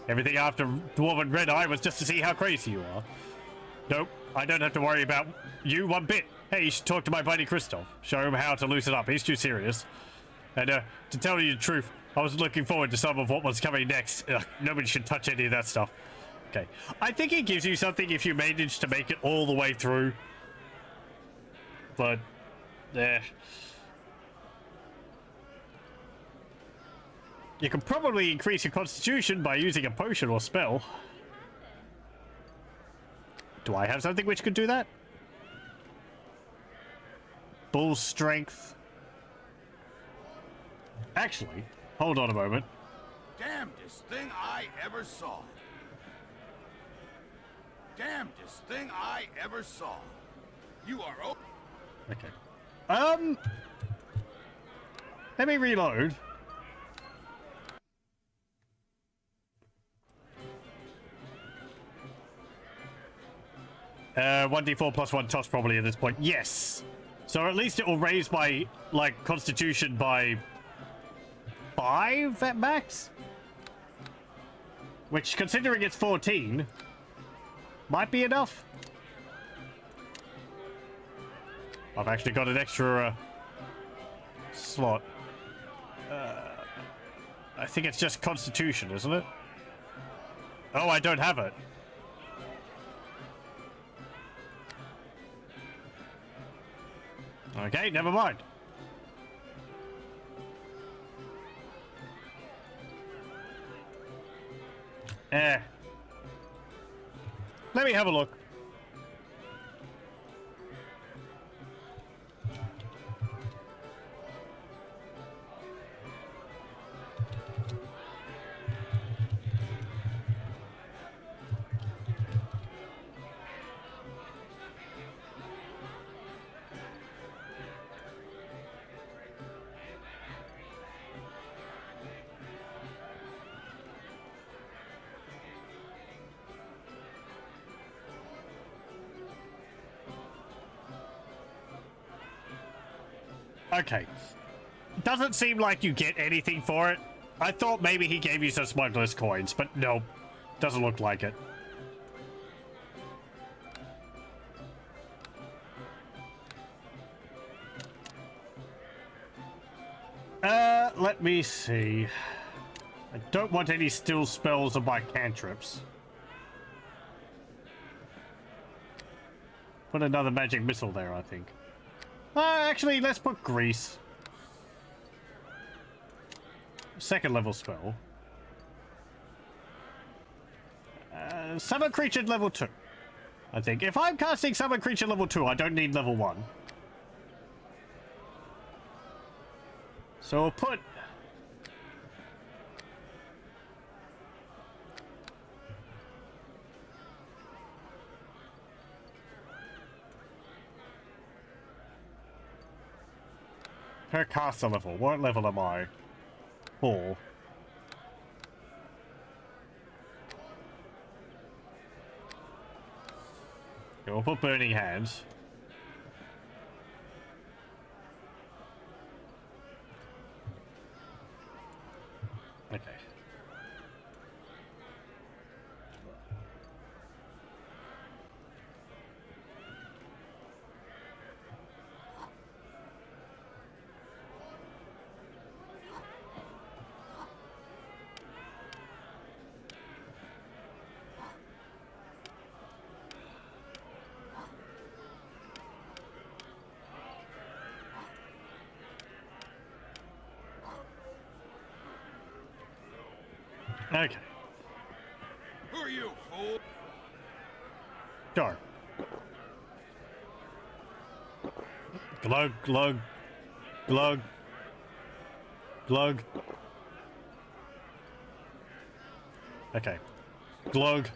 Everything after Dwarven Red Eye was just to see how crazy you are. Nope, I don't have to worry about you one bit. Hey, you should talk to my buddy Christoph. Show him how to loosen up. He's too serious. And to tell you the truth, I was looking forward to some of what was coming next. Nobody should touch any of that stuff. Okay. I think it gives you something if you manage to make it all the way through. But, you can probably increase your constitution by using a potion or spell. Do I have something which could do that? Bull strength. Actually, hold on a moment. Damnedest thing I ever saw. Damnedest thing I ever saw. You are Okay. Let me reload. 1d4 plus 1 toss probably at this point. Yes. So at least it will raise my, like, constitution by 5 at max? Which, considering it's 14, might be enough. I've actually got an extra slot. I think it's just constitution, isn't it? Oh, I don't have it. Okay, never mind. Let me have a look. Okay. Doesn't seem like you get anything for it. I thought maybe he gave you some smuggler's coins, but no. Doesn't look like it. Let me see. I don't want any still spells of my cantrips. Put another magic missile there, I think. Actually, let's put grease. Second level spell. Summon creature level 2. I think. If I'm casting summon creature level 2, I don't need level 1. So we'll put... her caster level. What level am I? 4. Okay, we'll put Burning Hands. Okay. Okay. Who are you, fool? Sure. Glug, glug, glug, glug. Okay. Glug.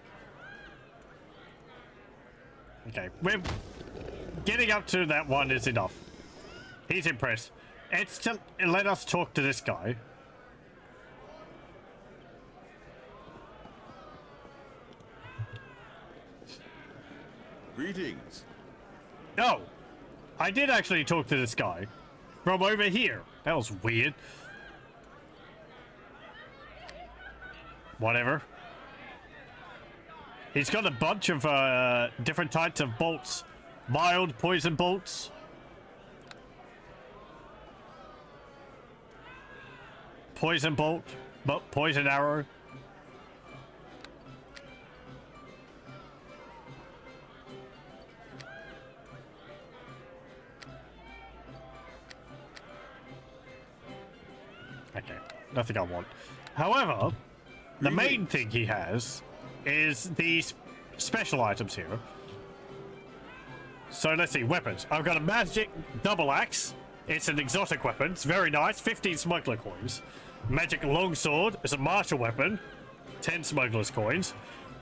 Okay, we're getting up to that one is enough. He's impressed. It's to let us talk to this guy. Greetings. Oh, I did actually talk to this guy from over here. That was weird. Whatever. He's got a bunch of different types of bolts. Mild poison bolts. Poison bolt. Poison arrow. Okay, nothing I want. However, the main thing he has is these special items here. So let's see, weapons. I've got a magic double axe. It's an exotic weapon. It's very nice. 15 smuggler coins. Magic longsword is a martial weapon. 10 smugglers coins.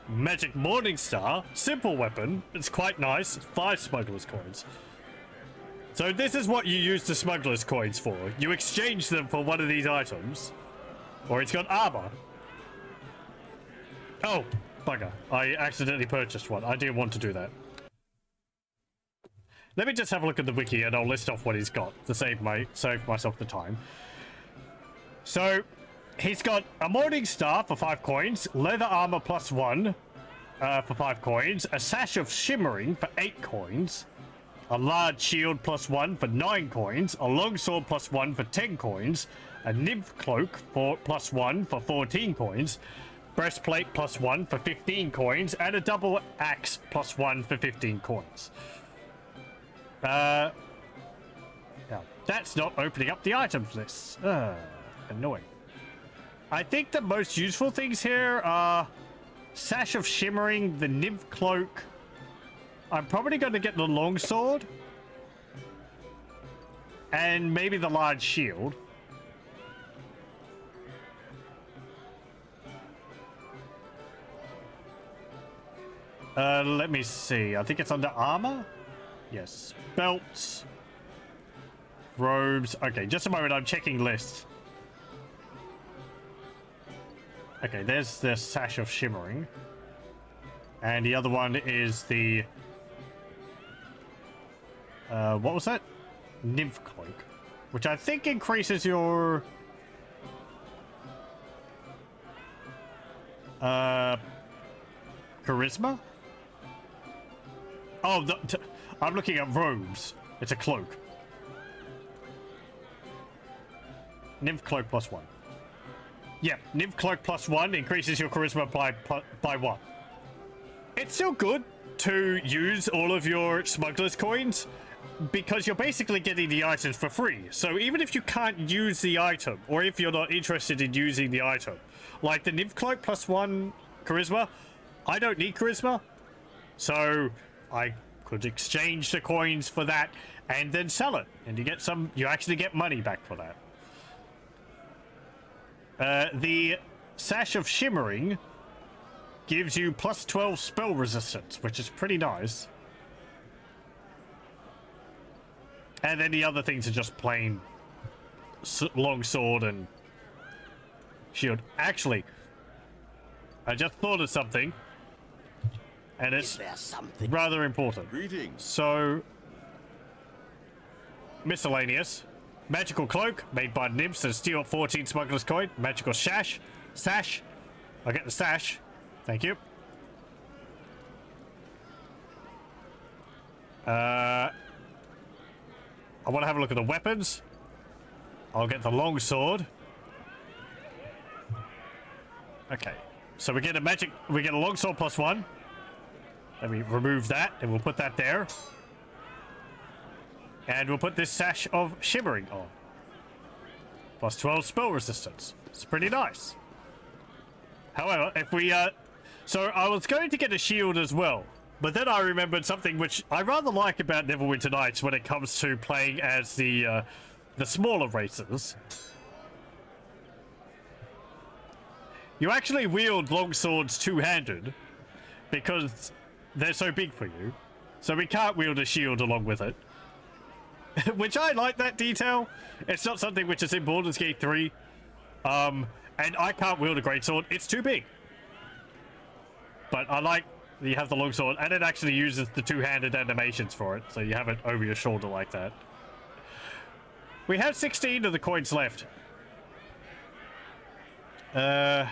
Magic morning star, simple weapon. It's quite nice. 5 smugglers coins. So this is what you use the smuggler's coins for. You exchange them for one of these items. Or it's got armor. Oh, bugger. I accidentally purchased one. I didn't want to do that. Let me just have a look at the wiki and I'll list off what he's got to save myself the time. So, he's got a Morning Star for 5 coins, Leather Armor +1 for 5 coins, a Sash of Shimmering for 8 coins, a Large Shield +1 for 9 coins, a Longsword +1 for 10 coins, a Nymph Cloak for +1 for 14 coins, Breastplate +1 for 15 coins, and a Double Axe +1 for 15 coins. Now, that's not opening up the items list. Annoying. I think the most useful things here are Sash of Shimmering, the Nymph Cloak. I'm probably going to get the Longsword. And maybe the Large Shield. Let me see. I think it's under armor. Yes. Belts. Robes. Okay, just a moment. I'm checking lists. Okay, there's the Sash of Shimmering. And the other one is the... what was that? Nymph Cloak. Which I think increases your... charisma? Oh, I'm looking at robes. It's a cloak. Nymph Cloak +1. Yeah, Nymph Cloak +1 increases your charisma by 1. It's still good to use all of your smuggler's coins because you're basically getting the items for free. So even if you can't use the item, or if you're not interested in using the item, like the Nymph Cloak +1 charisma, I don't need charisma, so I could exchange the coins for that and then sell it, and you actually get money back for that. The Sash of Shimmering gives you +12 spell resistance, which is pretty nice. And then the other things are just plain long sword and shield. Actually, I just thought of something, and it's rather important. Greetings. So, miscellaneous. Magical Cloak, made by nymphs and steal 14 smuggler's coin. Magical Sash. I'll get the Sash. Thank you. I want to have a look at the weapons. I'll get the Longsword. Okay. So we get a Longsword +1. Let me remove that, and we'll put that there. And we'll put this Sash of Shimmering on. +12 spell resistance. It's pretty nice. However, if we, so I was going to get a shield as well, but then I remembered something which I rather like about Neverwinter Nights when it comes to playing as the smaller races. You actually wield longswords two-handed because they're so big for you. So we can't wield a shield along with it. Which I like that detail. It's not something which is in Baldur's Gate 3. And I can't wield a greatsword. It's too big. But I like that you have the longsword, and it actually uses the two-handed animations for it, so you have it over your shoulder like that. We have 16 of the coins left. I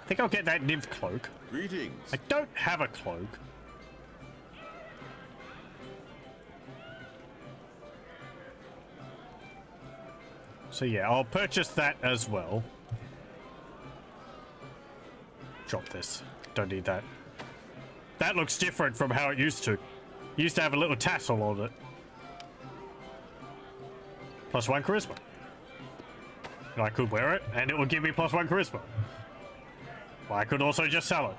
think I'll get that Nymph Cloak. Greetings. I don't have a cloak. So yeah, I'll purchase that as well. Drop this. Don't need that. That looks different from how it used to. It used to have a little tassel on it. +1 charisma. And I could wear it, and it would give me +1 charisma. Well, I could also just sell it.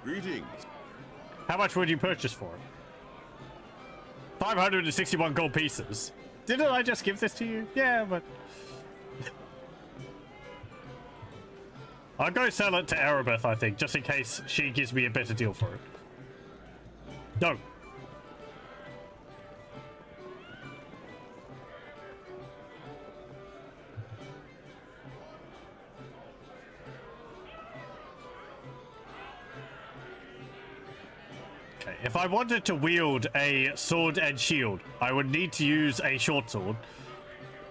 Greetings. How much would you purchase for it? 561 gold pieces. Didn't I just give this to you? Yeah, but... I'll go sell it to Arabeth, I think, just in case she gives me a better deal for it. No. Okay, if I wanted to wield a sword and shield, I would need to use a short sword.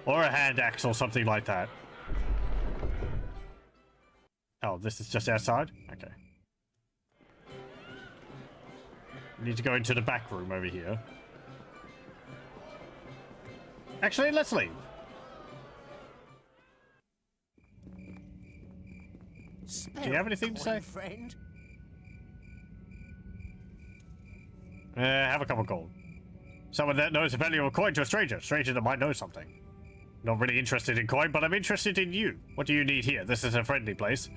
Or a hand axe or something like that. Oh, this is just outside? Okay. Need to go into the back room over here. Actually, let's leave. Do you have anything to say? Friend? Have a cup of gold. Someone that knows the value of a coin to a stranger. Stranger that might know something. Not really interested in coin, but I'm interested in you. What do you need here? This is a friendly place.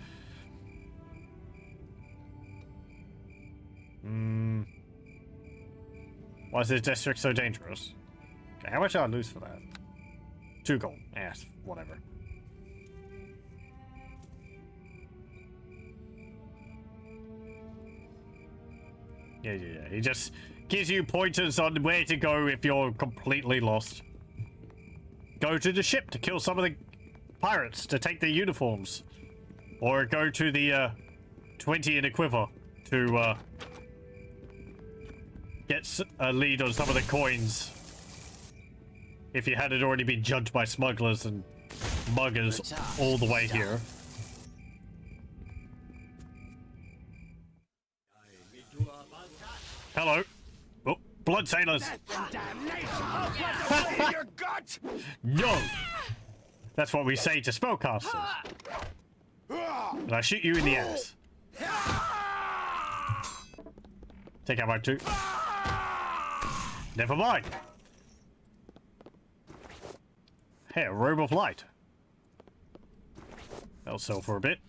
Why is this district so dangerous? Okay, how much did I lose for that? 2 gold. Yes, whatever. Yeah. He just gives you pointers on where to go if you're completely lost. Go to the ship to kill some of the pirates to take their uniforms. Or go to the 20 in a quiver to get a lead on some of the coins. If you hadn't already been judged by smugglers and muggers all the way here. Hello. Oh, blood sailors. Your gut! No! That's what we say to spellcasters. And I shoot you in the ass. Take out my 2. Never mind. Hey, a robe of light. That'll sell for a bit.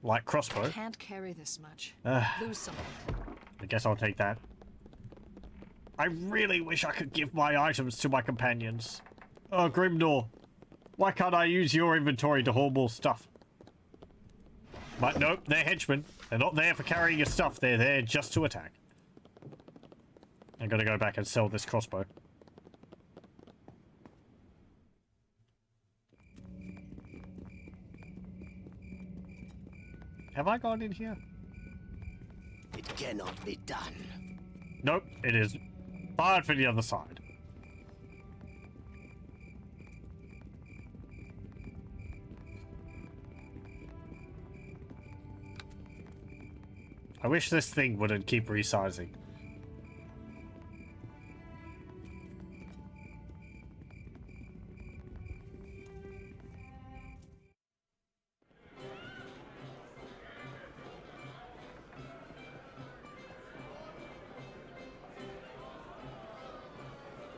Light crossbow. Can't carry this much. Lose some. I guess I'll take that. I really wish I could give my items to my companions. Oh, Grimnor. Why can't I use your inventory to haul more stuff? But nope, they're henchmen. They're not there for carrying your stuff. They're there just to attack. I'm gonna go back and sell this crossbow. Have I gone in here? It cannot be done. Nope, it is barred for the other side. I wish this thing wouldn't keep resizing.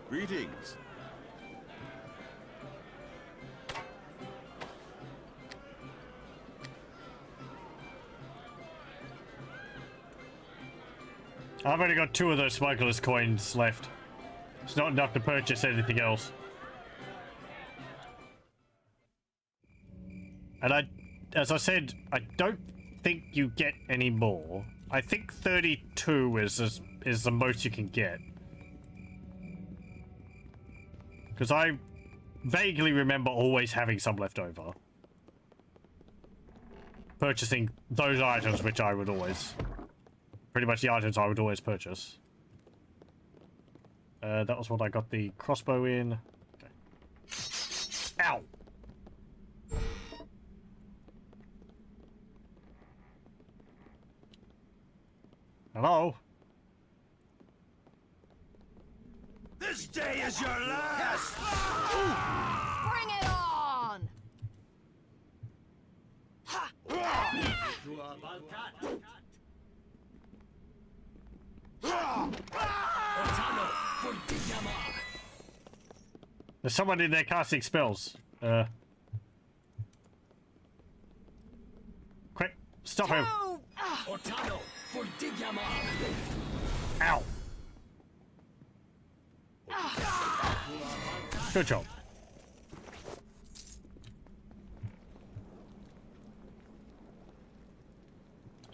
Greetings. I've only got 2 of those smuggler's coins left. It's not enough to purchase anything else. And as I said, I don't think you get any more. I think 32 is the most you can get. Because I vaguely remember always having some left over. Purchasing those items, which I would always... Pretty much the items I would always purchase. That was what I got the crossbow in. Okay. Ow! Hello? This day is your last! Bring it on! There's someone in there casting spells. Quick, stop him! Ow! Good job.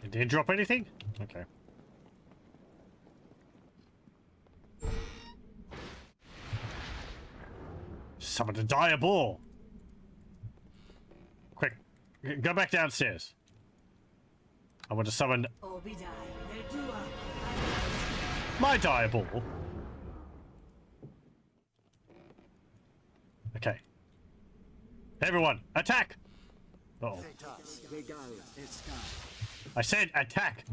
It didn't drop anything? Okay. Someone to die a ball. Quick, Go back downstairs. I want to summon my diaball. Okay. Everyone, attack! Uh-oh. I said attack!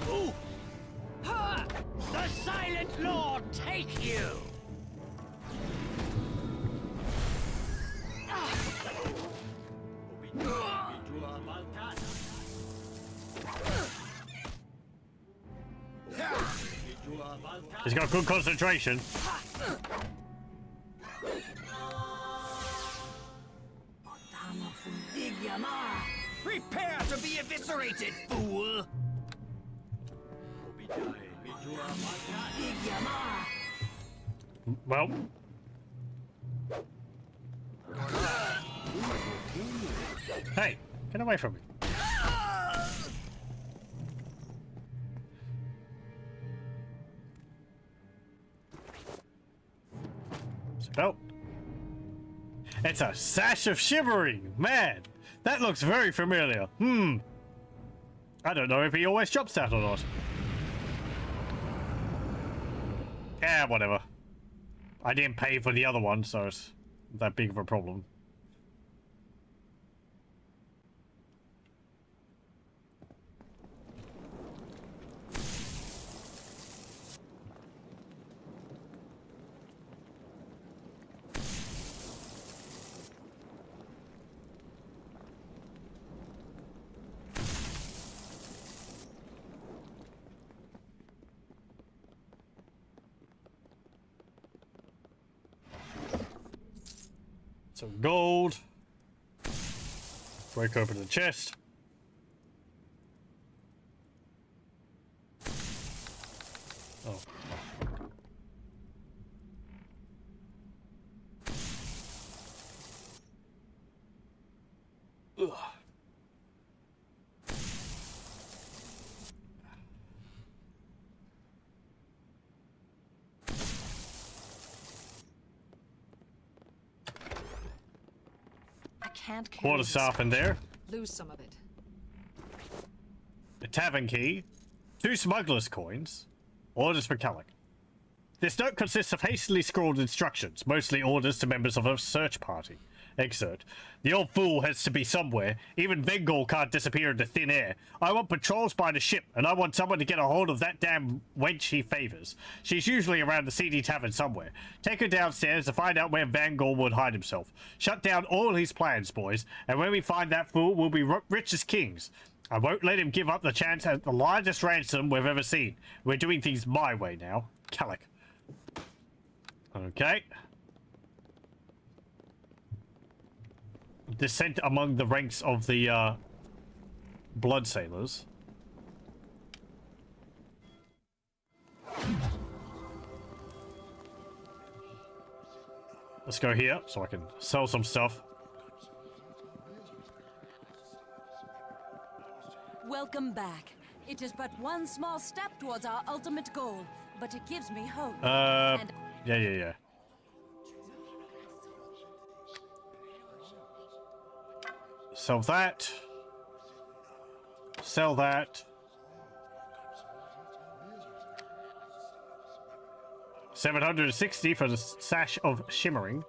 Ooh. Ha! The Silent Lord take you! He's got good concentration. Prepare to be eviscerated, fool! Well. Hey, get away from me. Oh. It's a sash of shimmering. Man, that looks very familiar. I don't know if he always drops that or not. Yeah, whatever. I didn't pay for the other one, so it's not that big of a problem. Some gold. Break open the chest. Oh. Ugh. Can't carry Quarter this staff in much. there. Lose some of it. A tavern key. 2 smuggler's coins. Orders for Kellic. This note consists of hastily scrawled instructions, mostly orders to members of a search party. Excerpt. The old fool has to be somewhere. Even Vengol can't disappear into thin air. I want patrols by the ship, and I want someone to get a hold of that damn wench he favors. She's usually around the seedy tavern somewhere. Take her downstairs to find out where Vengol would hide himself. Shut down all his plans, boys, and when we find that fool, we'll be rich as kings. I won't let him give up the chance at the largest ransom we've ever seen. We're doing things my way now. Kellic. Okay. Descent among the ranks of the blood sailors. Let's go here so I can sell some stuff. Welcome back. It is but one small step towards our ultimate goal, but it gives me hope. And Yeah. Sell that. Sell that. 760 for the sash of shimmering.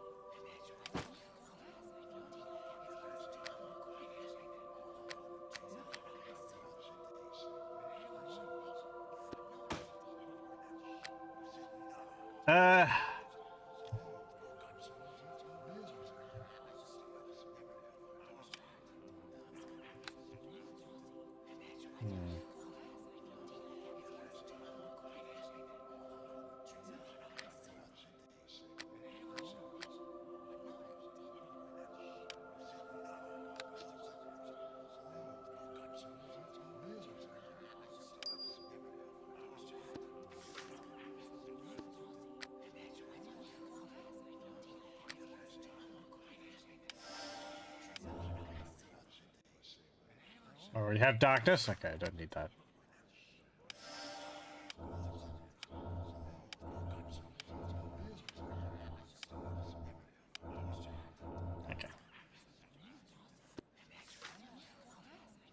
Already have darkness? Okay, I don't need that.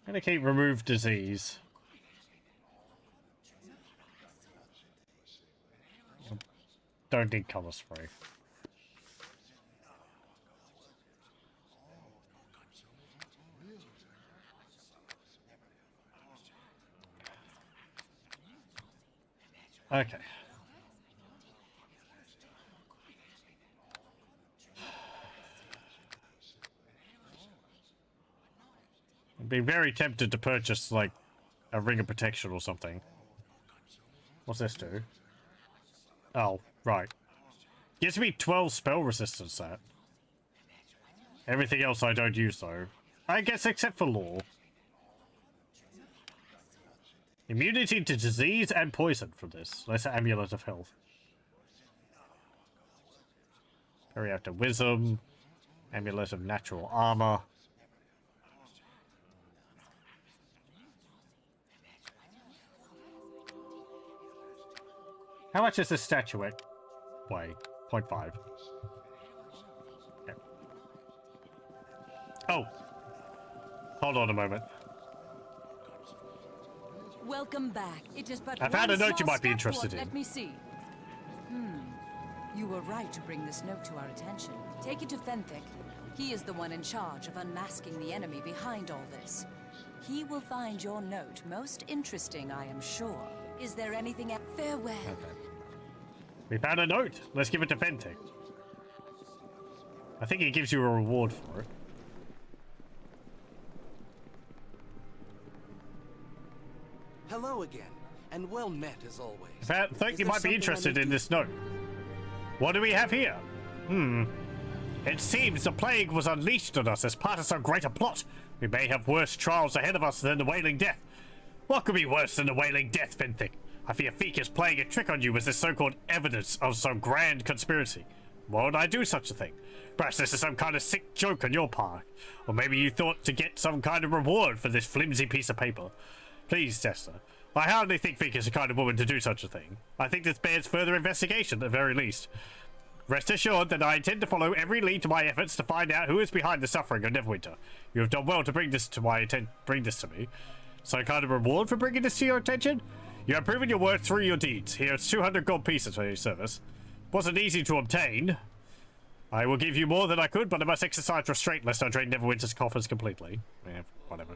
Indicate remove disease. Don't need color spray. Okay. I'd be very tempted to purchase, like, a ring of protection or something. What's this do? Oh, right. Gives me 12 spell resistance set. Everything else I don't use, though. I guess except for law. Immunity to disease and poison from this. That's an amulet of health. Periactive wisdom. Amulet of natural armor. How much is this statuette weigh? 0.5. Okay. Oh. Hold on a moment. Welcome back. It is but I found a one note you small might be step interested toward- in. Let me see. You were right to bring this note to our attention. Take it to Fenthic. He is the one in charge of unmasking the enemy behind all this. He will find your note most interesting, I am sure. Is there anything else? Farewell. Okay. We found a note. Let's give it to Fentec. I think it gives you a reward for it. Hello again, and well met as always. I think Is you there might be something I interested need in to- this note. What do we have here? It seems the plague was unleashed on us as part of some greater plot. We may have worse trials ahead of us than the Wailing Death. What could be worse than the Wailing Death, Fenthic? I fear Feek is playing a trick on you as this so-called evidence of some grand conspiracy. Why would I do such a thing? Perhaps this is some kind of sick joke on your part. Or maybe you thought to get some kind of reward for this flimsy piece of paper. Please, Tessa. I hardly think Feek is the kind of woman to do such a thing. I think this bears further investigation, at the very least. Rest assured that I intend to follow every lead to my efforts to find out who is behind the suffering of Neverwinter. You have done well to bring this to me. Some kind of reward for bringing this to your attention? You have proven your worth through your deeds. Here's 200 gold pieces for your service. Wasn't easy to obtain. I will give you more than I could, but I must exercise restraint lest I drain Neverwinter's coffers completely. Yeah, whatever.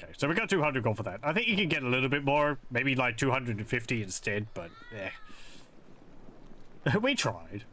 Okay, so we got 200 gold for that. I think you can get a little bit more, maybe like 250 instead, but eh. We tried.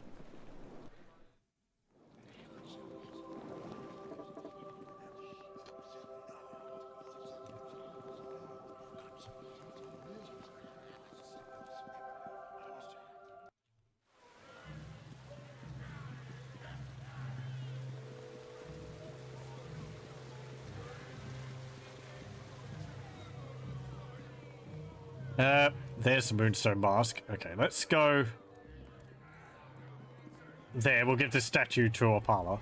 There's the Moonstone Mask. Okay, let's go there. We'll give this statue to Opala.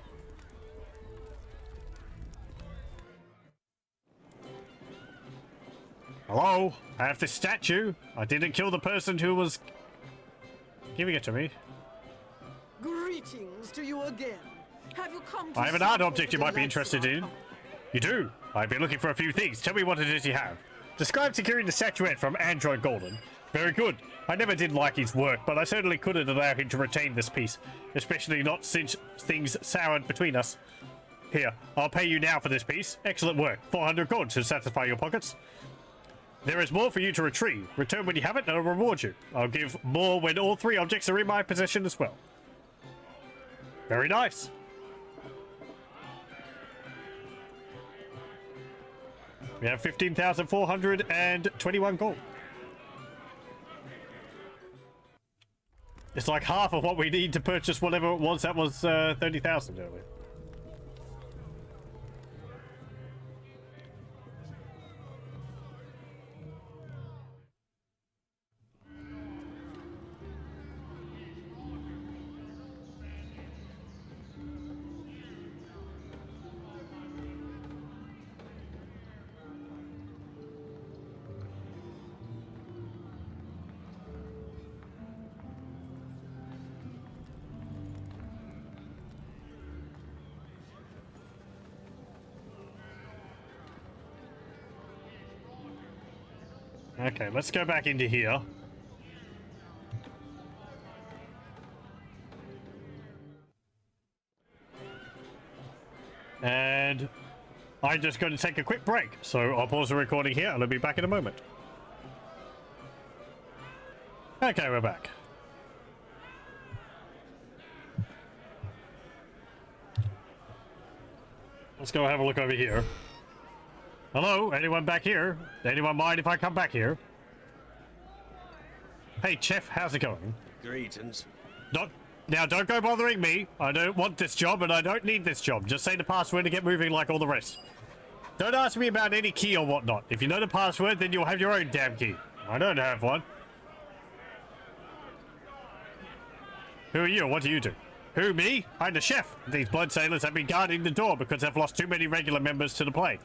Hello? I have this statue. I didn't kill the person who was giving it to me. Greetings to you again. Have you come to I have an see art what object you the might be delights interested of our in. You do? I've been looking for a few things. Tell me what it is you have. Describe securing the statuette from Android Golden. Very good. I never did like his work, but I certainly couldn't allow him to retain this piece, especially not since things soured between us. Here, I'll pay you now for this piece. Excellent work. 400 gold should satisfy your pockets. There is more for you to retrieve. Return when you have it, and I'll reward you. I'll give more when all three objects are in my possession as well. Very nice. We have 15,421 gold. It's like half of what we need to purchase whatever it was that was 30,000 earlier. Okay, let's go back into here. And I'm just going to take a quick break. So I'll pause the recording here and I'll be back in a moment. Okay, we're back. Let's go have a look over here. Hello, anyone back here? Anyone mind if I come back here? Hey, Chef, how's it going? Greetings. Don't go bothering me. I don't want this job and I don't need this job. Just say the password to get moving like all the rest. Don't ask me about any key or whatnot. If you know the password, then you'll have your own damn key. I don't have one. Who are you? What do you do? Who, me? I'm the chef. These blood sailors have been guarding the door because they've lost too many regular members to the plague.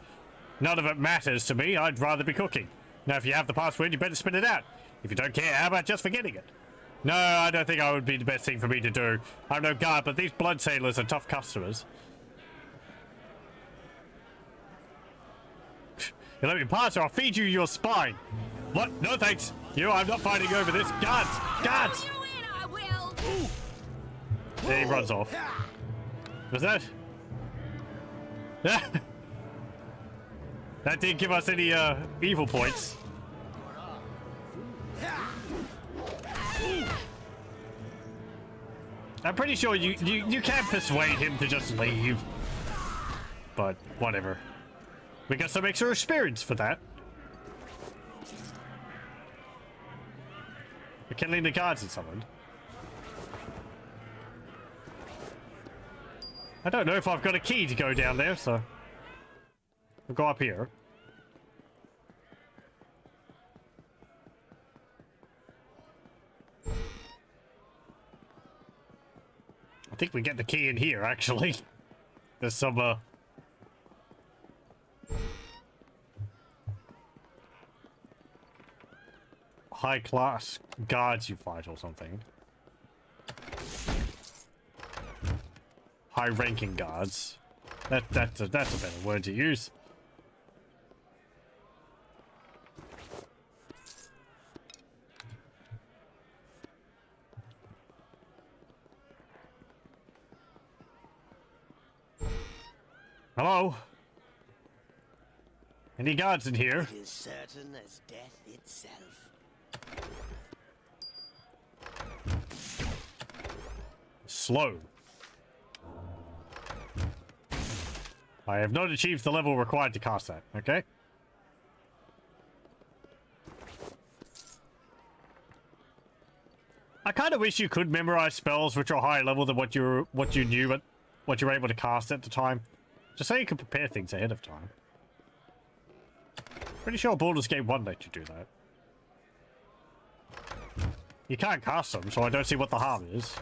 None of it matters to me. I'd rather be cooking. Now, if you have the password, you better spit it out. If you don't care, how about just forgetting it? No, I don't think that would be the best thing for me to do. I'm no guard, but these blood sailors are tough customers. You let me pass or I'll feed you your spine. What? No thanks. I'm not fighting over this. Guards! Guards! There he runs off. Was that? That didn't give us any evil points. I'm pretty sure you can't persuade him to just leave. But whatever. We got some extra experience for that. We're killing the guards in someone. I don't know if I've got a key to go down there, so we'll go up here. I think we get the key in here, actually. There's some, high-class guards you fight or something. High-ranking guards. That's a better word to use. Hello? Any guards in here? It is certain as death itself. Slow. I have not achieved the level required to cast that, okay? I kind of wish you could memorize spells which are higher level than what you knew, but what you were able to cast at the time. Just so you can prepare things ahead of time. Pretty sure Baldur's Gate 1 let you do that. You can't cast them, so I don't see what the harm is.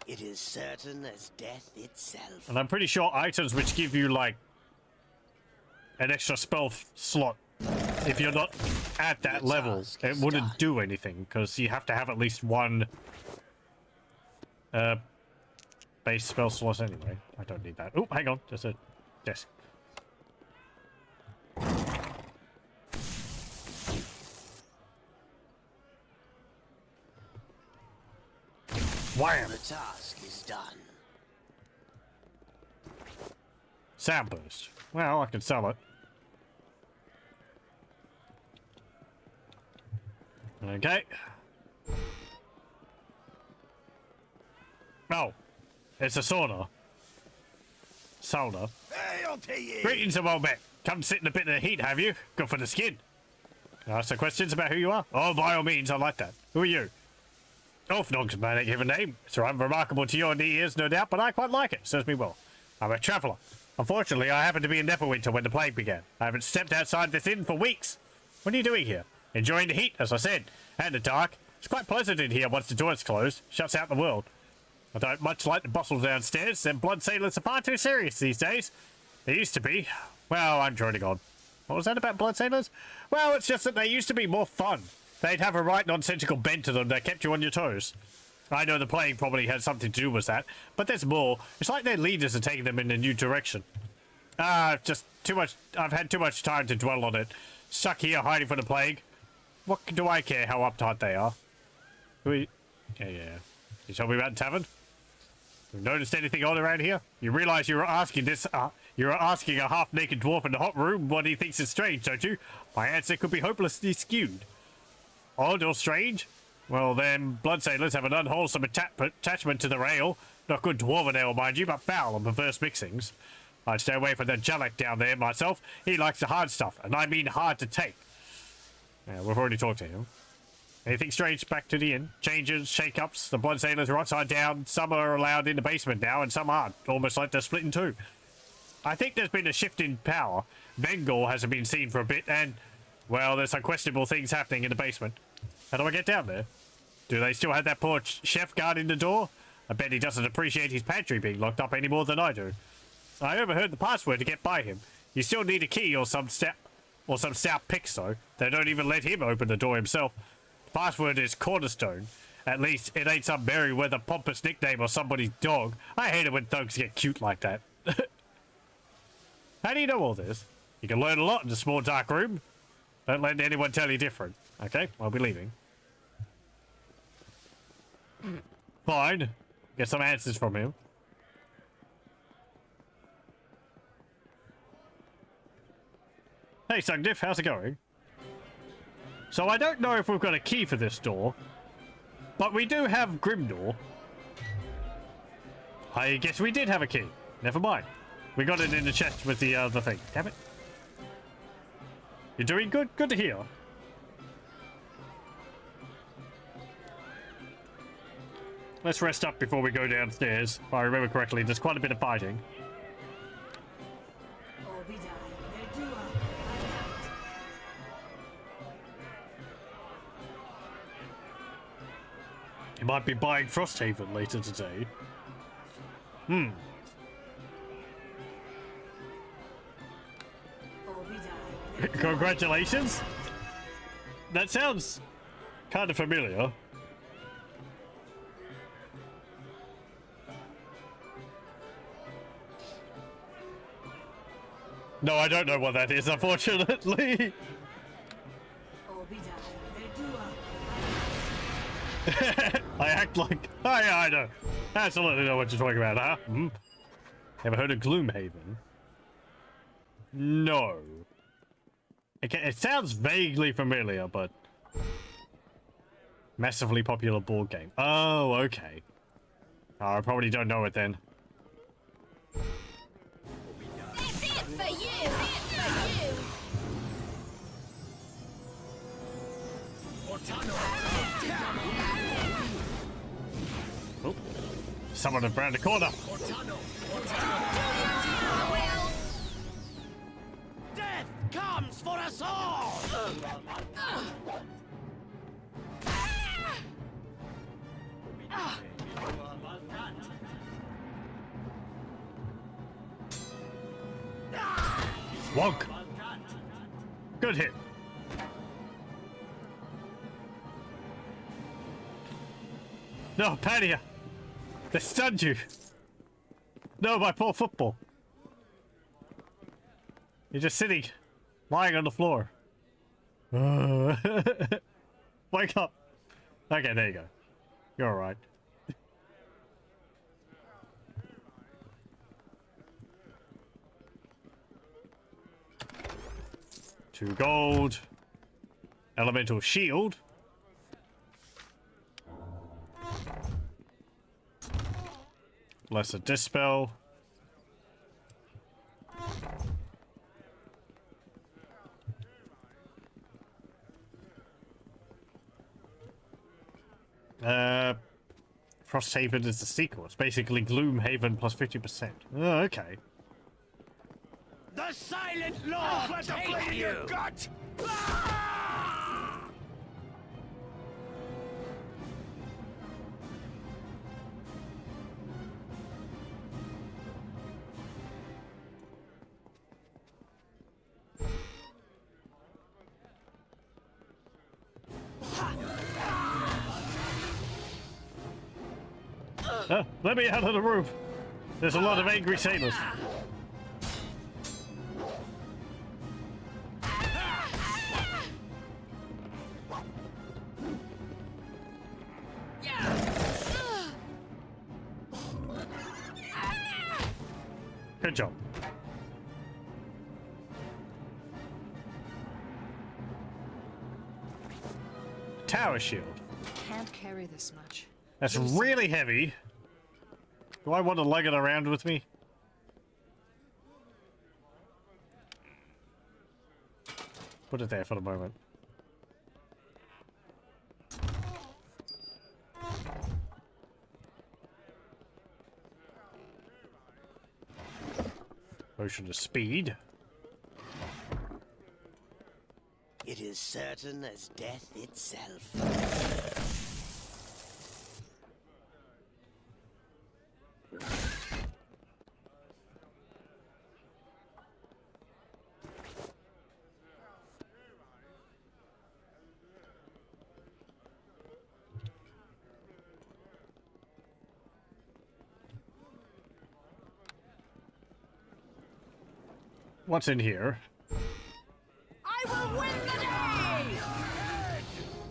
It is certain as death itself. And I'm pretty sure items which give you, like, an extra spell slot, if you're not at that level, it wouldn't do anything, because you have to have at least one base spell slot anyway. I don't need that. Oh, hang on. Just a desk. Wham! The task is done. Sound burst. Well, I can sell it. Okay. Oh. It's a sauna. Sauna. Greetings, old man. Come sit in a bit of the heat, have you? Good for the skin. Can I ask some questions about who you are? Oh, by all means, I like that. Who are you? Orphanog's my given name. It's unremarkable to your ears, no doubt, but I quite like it. Serves me well. I'm a traveller. Unfortunately, I happened to be in Neverwinter when the plague began. I haven't stepped outside this inn for weeks. What are you doing here? Enjoying the heat, as I said, and the dark. It's quite pleasant in here once the door's closed. Shuts out the world. I don't much like the bustle downstairs, and blood sailors are far too serious these days. They used to be. Well, I'm droning on. What was that about blood sailors? Well, it's just that they used to be more fun. They'd have a right nonsensical bent to them that kept you on your toes. I know the plague probably had something to do with that, but there's more. It's like their leaders are taking them in a new direction. Just too much. I've had too much time to dwell on it. Stuck here hiding from the plague. What do I care how uptight they are? Yeah. You told me about the tavern? You noticed anything odd around here? You realize you were asking this, you're asking a half-naked dwarf in the hot room what he thinks is strange, don't you? My answer could be hopelessly skewed. Odd or strange? Well then, blood sailors have an unwholesome attachment to their ale. Not good dwarven ale, mind you, but foul and perverse mixings. I'd stay away from the Jalek down there myself. He likes the hard stuff, and I mean hard to take. Yeah, we've already talked to him. Anything strange back to the inn? Changes, shake-ups, the blood sailors are upside down. Some are allowed in the basement now, and some aren't. Almost like they're split in two. I think there's been a shift in power. Bengal hasn't been seen for a bit, and, well, there's some questionable things happening in the basement. How do I get down there? Do they still have that poor chef guarding the door? I bet he doesn't appreciate his pantry being locked up any more than I do. I overheard the password to get by him. You still need a key or some stout picks, though. They don't even let him open the door himself. The password is Cornerstone. At least it ain't some Merryweather pompous nickname or somebody's dog. I hate it when thugs get cute like that. How do you know all this? You can learn a lot in a small dark room. Don't let anyone tell you different. Okay, I'll be leaving. Fine. Get some answers from him. Hey, Sungdiff, how's it going? So I don't know if we've got a key for this door, but we do have Grimdoor. I guess we did have a key. Never mind. We got it in the chest with the other thing. Damn it. You're doing good? Good to hear. Let's rest up before we go downstairs. If I remember correctly, there's quite a bit of fighting. You might be buying Frosthaven later today. Congratulations! That sounds kind of familiar. No, I don't know what that is, unfortunately. I act like... Oh yeah, I know. Absolutely know what you're talking about, huh? Ever heard of Gloomhaven? No. Okay, it sounds vaguely familiar, but... Massively popular board game. Oh, okay. Oh, I probably don't know it then. That's it for you! That's it for you! Oh, someone around the corner. Death comes for us all! Wonk. Good hit. No, Padia. They stunned you. No, my poor football. You're just sitting, lying on the floor. Wake up. Okay, there you go. You're alright. 2 gold. Elemental shield. Lesser dispel. Frosthaven is the sequel. It's basically Gloomhaven plus 50%. Oh, okay. The Silent Lord take you! Gut! Let me out of the room. There's a lot of angry sailors. Good job. Tower shield. Can't carry this much. That's really heavy. Do I want to lug it around with me? Put it there for the moment. Potion of speed. It is certain as death itself. What's in here? I will win the day!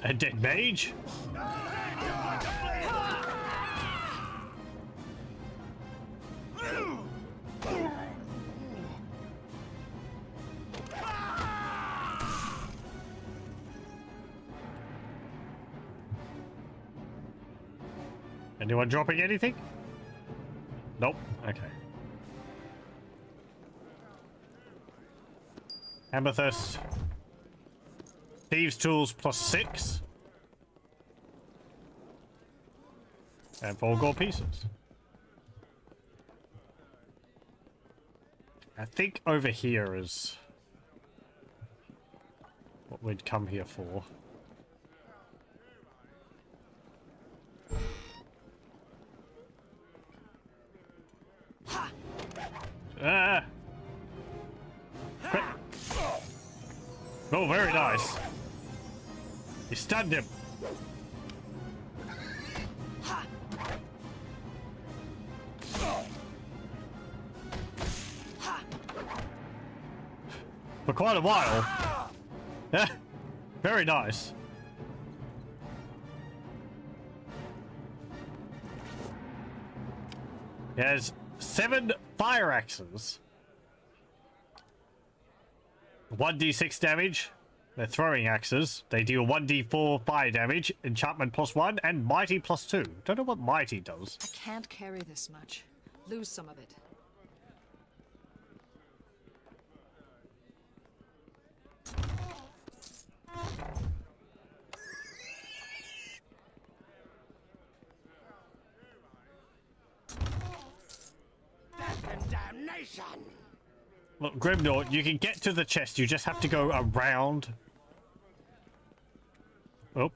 A dead mage? Anyone dropping anything? Nope. Okay. Amethyst. Thieves' tools +6. And 4 gold pieces. I think over here is what we'd come here for. Ah! Quick. Oh, very nice. You stunned him. For quite a while. Yeah, very nice. He has 7 fire axes. 1d6 damage. They're throwing axes. They deal 1d4 fire damage, enchantment +1, and mighty +2. Don't know what mighty does. I can't carry this much. Lose some of it. Death and damnation! Look, Grimnor, you can get to the chest. You just have to go around. Oh.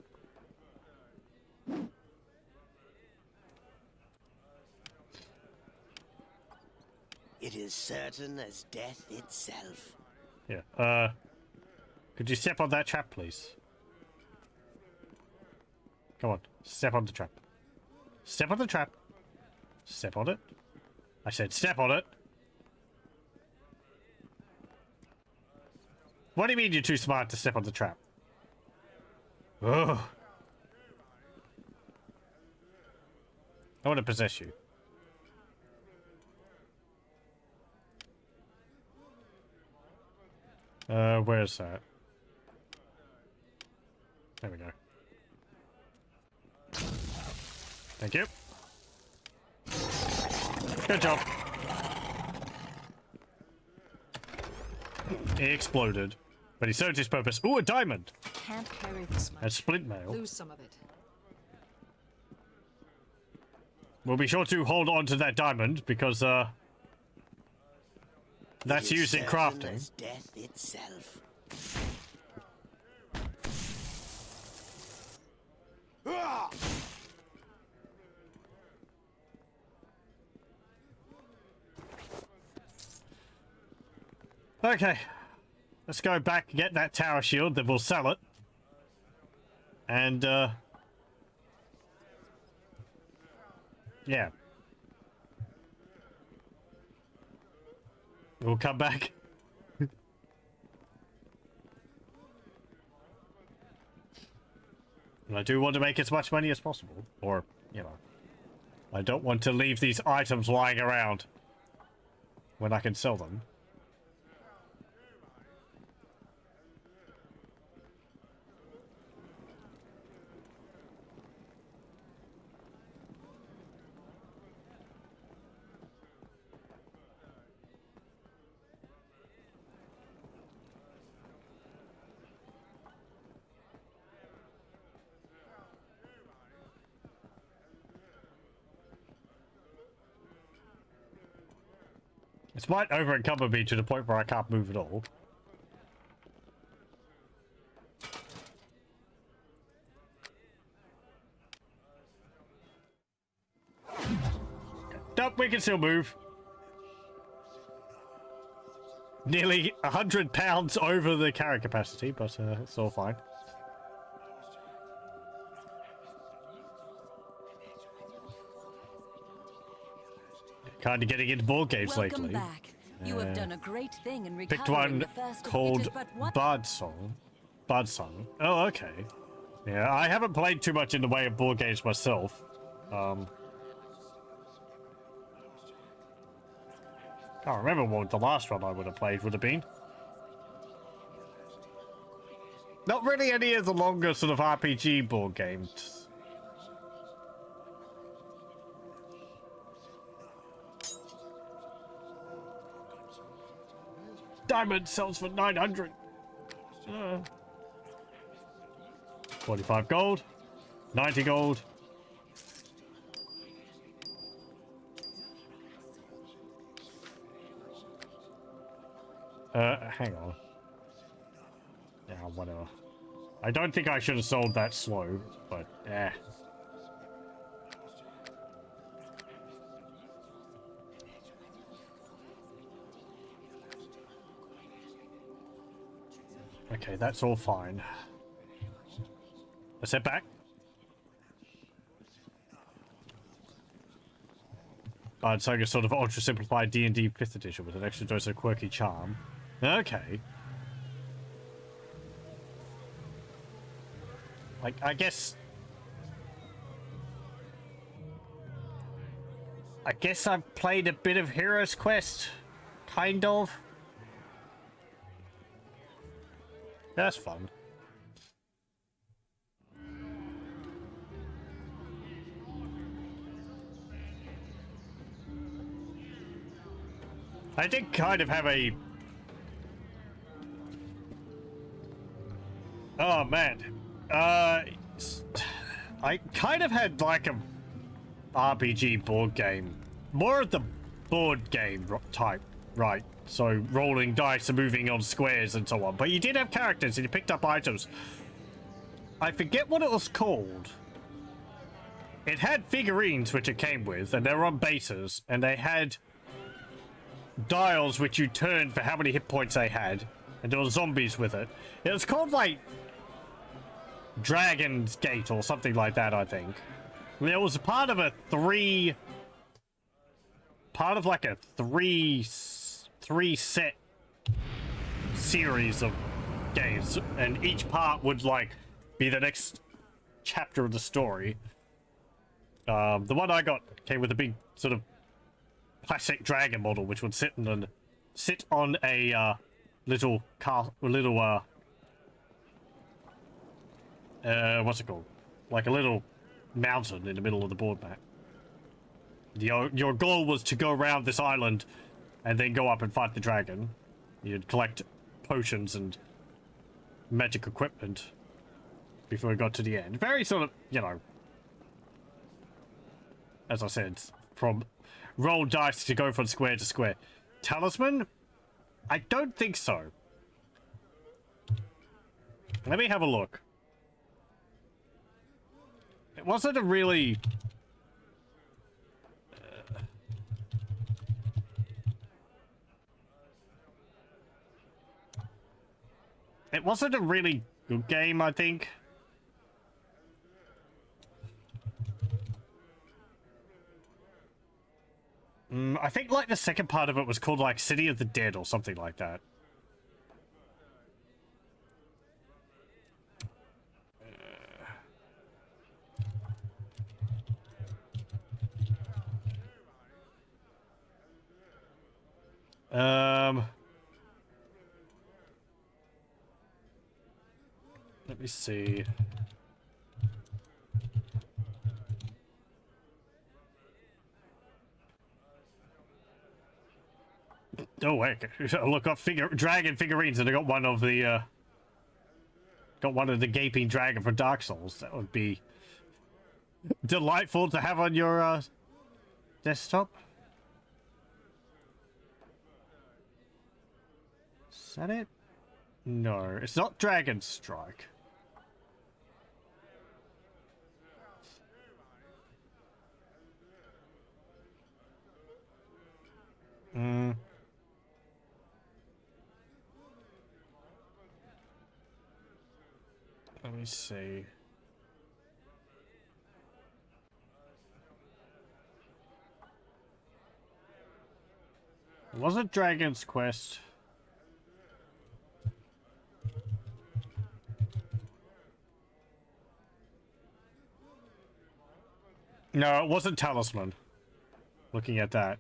It is certain as death itself. Yeah, could you step on that trap, please? Come on, step on the trap. Step on the trap. Step on it. I said step on it. What do you mean you're too smart to step on the trap? Ugh. I want to possess you. Where's that? There we go. Thank you. Good job. He exploded, but he served his purpose. Ooh, a diamond! Can't carry this much. And splint mail. Lose some of it. We'll be sure to hold on to that diamond because that's used in crafting. As death itself. Okay, let's go back and get that tower shield, then we'll sell it. And, yeah. We'll come back. And I do want to make as much money as possible. Or, you know, I don't want to leave these items lying around. when I can sell them. This might over-encumber me to the point where I can't move at all. Nope, we can still move. Nearly 100 pounds over the carrying capacity, but it's all fine. Kind of getting into board games Welcome lately. back. You have done a great thing in Picked recovering one the first. called Birdsong. Oh, okay. Yeah, I haven't played too much in the way of board games myself. Can't remember what the last one I would have played would have been. Not really any of the longer sort of RPG board games. Diamond sells for 900. 45 gold. 90 gold. Hang on. Yeah, whatever. I don't think I should have sold that slow, but eh. Okay, that's all fine. Let's head back. It's like a sort of ultra-simplified D&D 5th edition with an extra dose of quirky charm. Okay. Like, I guess I've played a bit of Hero's Quest. Kind of. That's fun. I did kind of have a... Oh, man. I kind of had like a RPG board game. More of the board game type, right? So rolling dice and moving on squares and so on. But you did have characters and you picked up items. I forget what it was called. It had figurines which it came with, and they were on bases, and they had dials which you turned for how many hit points they had, and there were zombies with it. It was called like Dragon's Gate or something like that, I think. It was part of a three set series of games, and each part would like be the next chapter of the story. The one I got came with a big sort of classic dragon model, which would sit on a little what's it called? Like a little mountain in the middle of the board map. Your goal was to go around this island and then go up and fight the dragon. You'd collect potions and magic equipment before we got to the end. Very sort of, you know, as I said, from roll dice to go from square to square. Talisman? I don't think so. Let me have a look. It wasn't a really... It wasn't a really good game, I think. I think like the second part of it was called like City of the Dead or something like that. Let me see. Oh wait, look up dragon figurines, and I got one of the gaping dragon for Dark Souls. That would be delightful to have on your desktop. Is that it? No, it's not Dragon Strike. Let me see. It wasn't Dragon's Quest. No, it wasn't Talisman. Looking at that.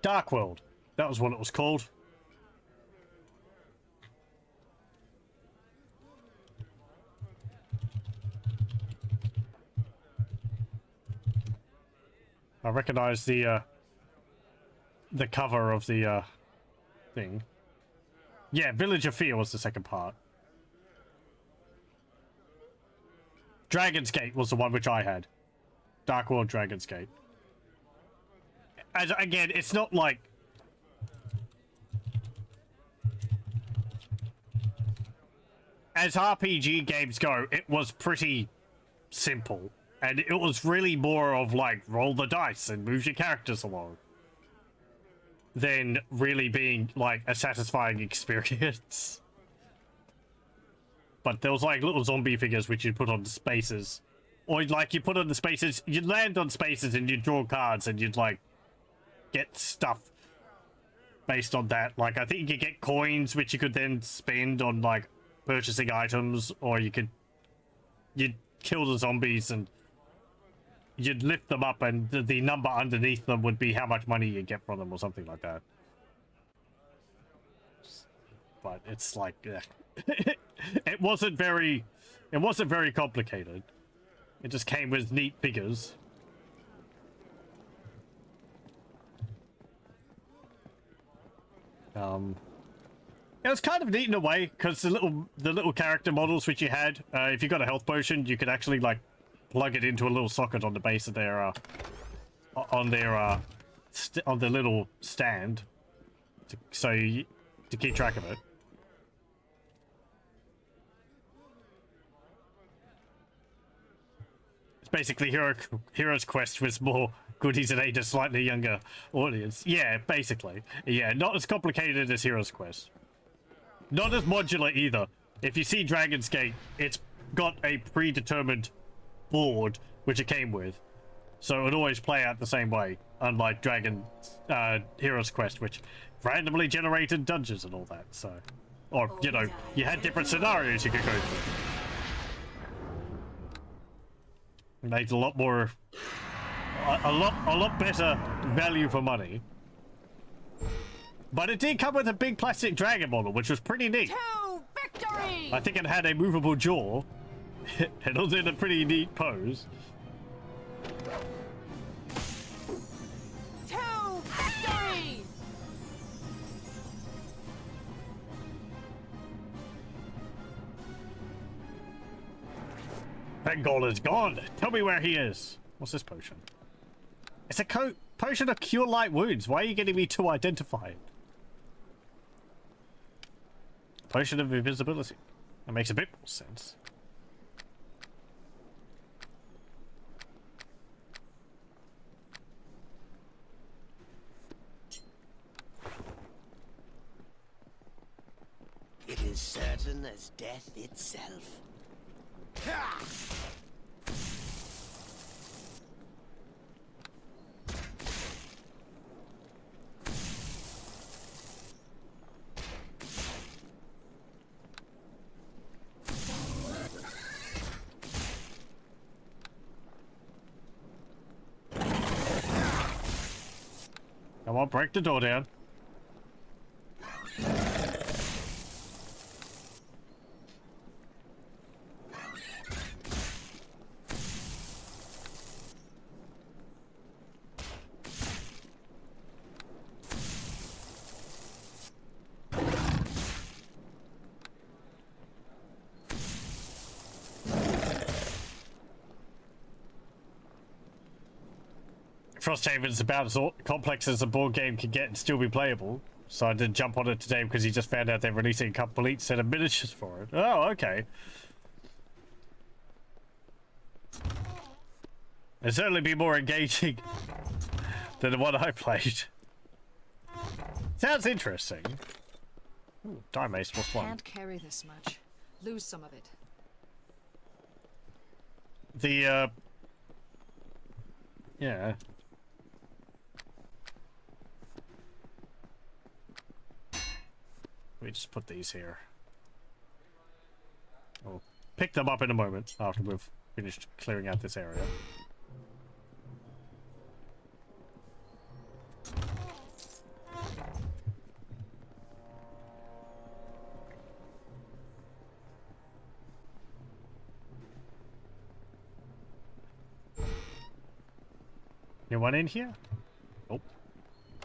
Dark World. That was what it was called. I recognize the cover of the thing. Yeah, Village of Fear was the second part. Dragon's Gate was the one which I had. Dark World Dragon's Gate. As again, it's not like as RPG games go, it was pretty simple, and it was really more of like roll the dice and move your characters along than really being like a satisfying experience. But there was like little zombie figures which you'd put on the spaces, or like you put on the spaces, you'd land on spaces and you'd draw cards and you'd like get stuff based on that. Like I think you could get coins which you could then spend on like purchasing items, or you'd kill the zombies and you'd lift them up, and the number underneath them would be how much money you get from them or something like that. But it's like it wasn't very complicated. It just came with neat figures. It was kind of neat in a way, because the little character models which you had, if you got a health potion, you could actually like plug it into a little socket on the base of their on the little stand, to keep track of it. It's basically Hero's Quest with more goodies and aimed at a slightly younger audience. Yeah, basically. Yeah, not as complicated as Hero's Quest. Not as modular either. If you see Dragon's Gate, it's got a predetermined board which it came with, so it would always play out the same way, unlike Hero's Quest, which randomly generated dungeons and all that. So, or you know, you had different scenarios you could go through. It made a lot more, a lot better value for money. But it did come with a big plastic dragon model, which was pretty neat. To victory! I think it had a movable jaw. It was in a pretty neat pose. To victory! Bengal is gone. Tell me where he is. What's this potion? It's a potion of cure light wounds. Why are you getting me to identify it? Potion of invisibility. That makes a bit more sense. certain as death itself. Come on, break the door down. Frosthaven's about as complex as a board game can get and still be playable. So I did jump on it today because he just found out they're releasing a complete set of miniatures for it. Oh, okay. It'll certainly be more engaging than the one I played. Sounds interesting. Ooh, Dime Ace +1. Can't carry this much. Lose some of it. The, yeah. Let me just put these here. I'll pick them up in a moment after we've finished clearing out this area. Anyone in here? Oh.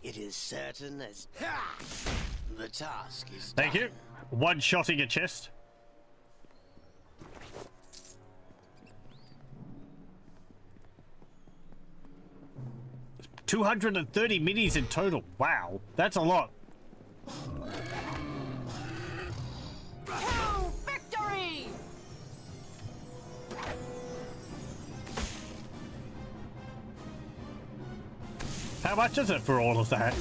It is certain as the task is Thank done. you. One-shotting a chest. There's 230 minis in total. Wow, that's a lot. To victory! How much is it for all of that?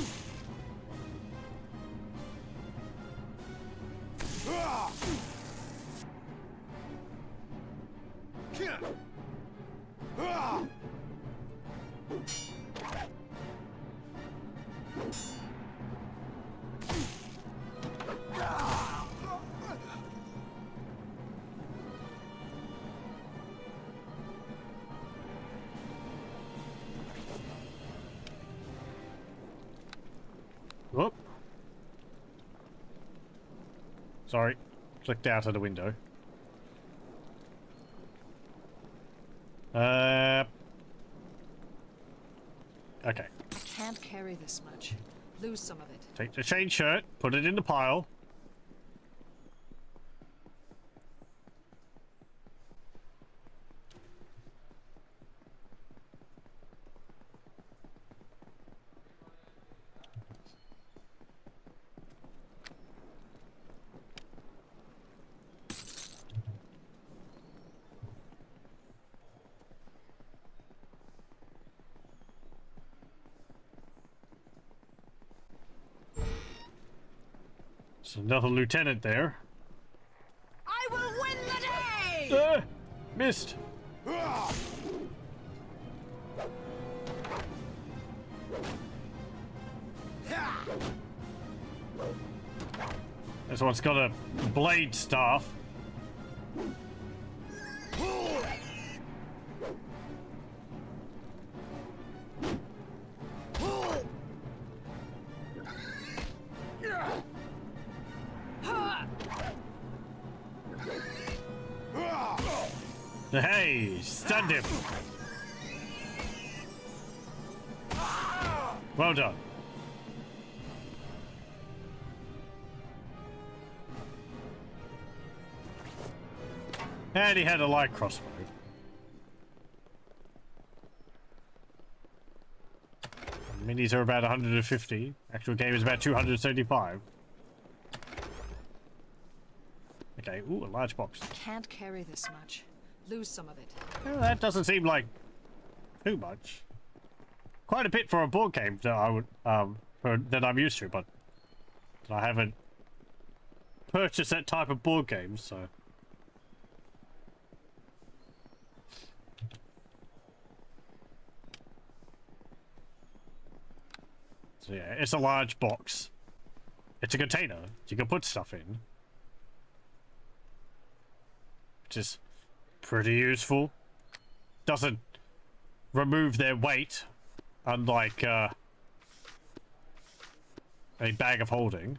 Whoop. Sorry. Clicked out of the window. Okay. Can't carry this much. Lose some of it. Take the chain shirt, put it in the pile. There's another lieutenant there. I will win the day! Missed. This one's got a blade staff. Hey, stunned him. Well done. And he had a light crossbow. Minis are about 150. Actual game is about 275. Okay, ooh, a large box. Can't carry this much. Lose some of it. Well, that doesn't seem like too much. Quite a bit for a board game that I would that I'm used to, but that I haven't purchase that type of board game, so. So yeah, it's a large box. It's a container you can put stuff in. Which is pretty useful. Doesn't remove their weight, unlike a bag of holding.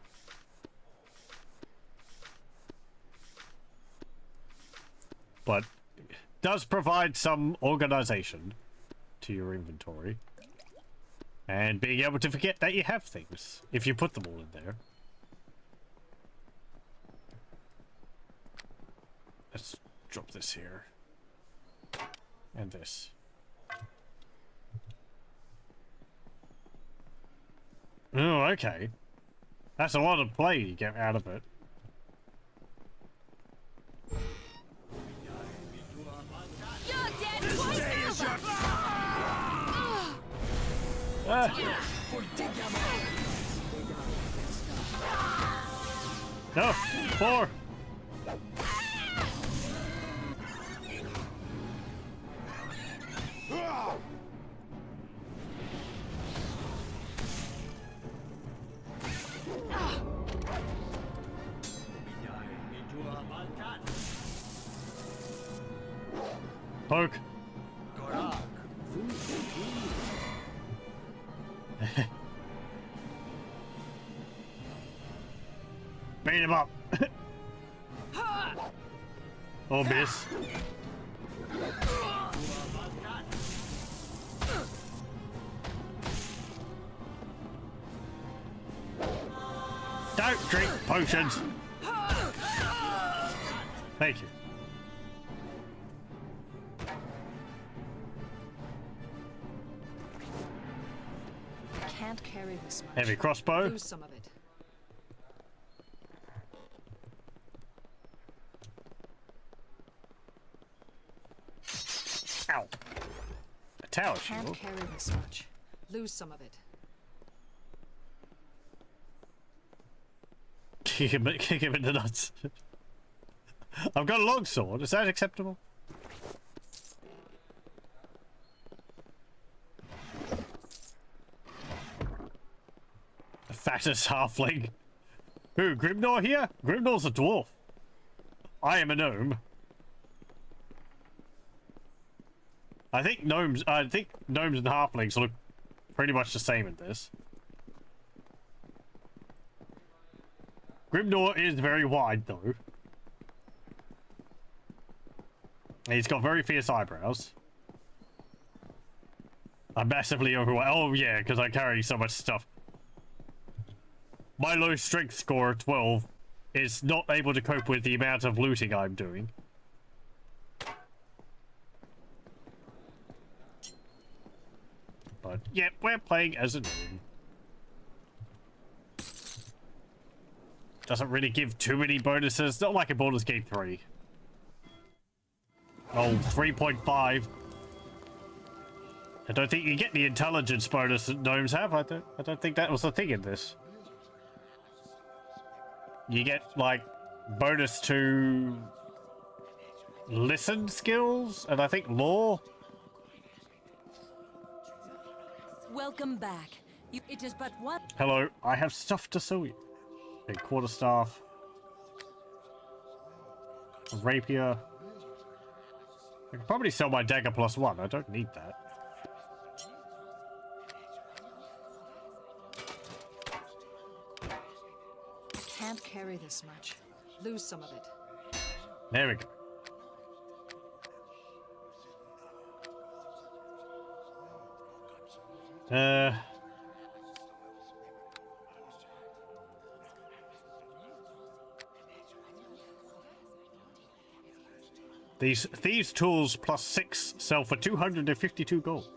But does provide some organization to your inventory. And being able to forget that you have things, if you put them all in there. Let's drop this here. And this. Oh, okay. That's a lot of play you get out of it. You're dead twice over! No! 4! Poke! Beat him up! Oh, miss. Don't drink potions! Thank you. Can't carry this much. Heavy crossbow. Lose some of it. Ow. A tower Can't shield. carry this much. Lose some of it. Kick him in the nuts. I've got a long sword. Is that acceptable? The fattest halfling. Who, Grimnor here? Grimnor's a dwarf. I am a gnome. I think gnomes and halflings look pretty much the same in this. Grimnor is very wide though. And he's got very fierce eyebrows. I'm massively overweight. Oh yeah, because I carry so much stuff. My low strength score, 12, is not able to cope with the amount of looting I'm doing. But yeah, we're playing as a gnome. Doesn't really give too many bonuses. Not like a Baldur's Gate 3. Oh, 3.5. I don't think you get the intelligence bonus that gnomes have. I don't think that was the thing in this. You get like bonus to listen skills and I think lore. Welcome back. It is but one. Hello, I have stuff to sell you. A quarterstaff. A rapier. I can probably sell my dagger +1. I don't need that. Can't carry this much. Lose some of it. There we go. These thieves' tools +6 sell for 252 gold.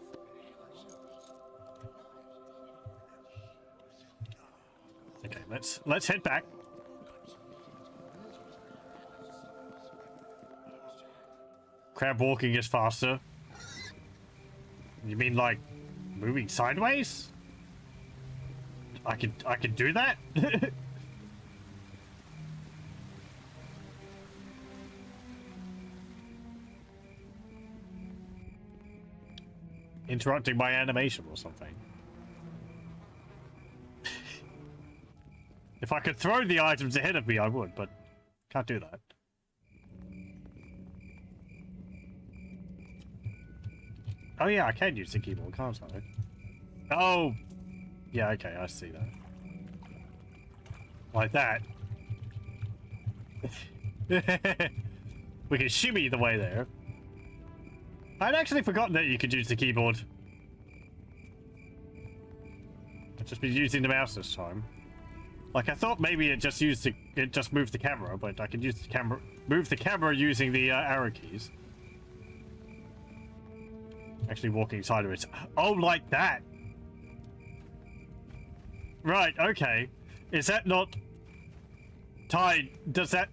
Okay, let's head back. Crab walking is faster. You mean like moving sideways? I could do that? interrupting my animation or something. If I could throw the items ahead of me, I would, but can't do that. Oh yeah, I can use the keyboard, can't I? Oh! Yeah, okay, I see that. Like that. We can shimmy the way there. I'd actually forgotten that you could use the keyboard. I've just been using the mouse this time. Like, I thought maybe it just moved the camera, but I could use the camera, move the camera using the arrow keys. Actually walking sideways. Oh, like that! Right, okay. Is that not tied? Does that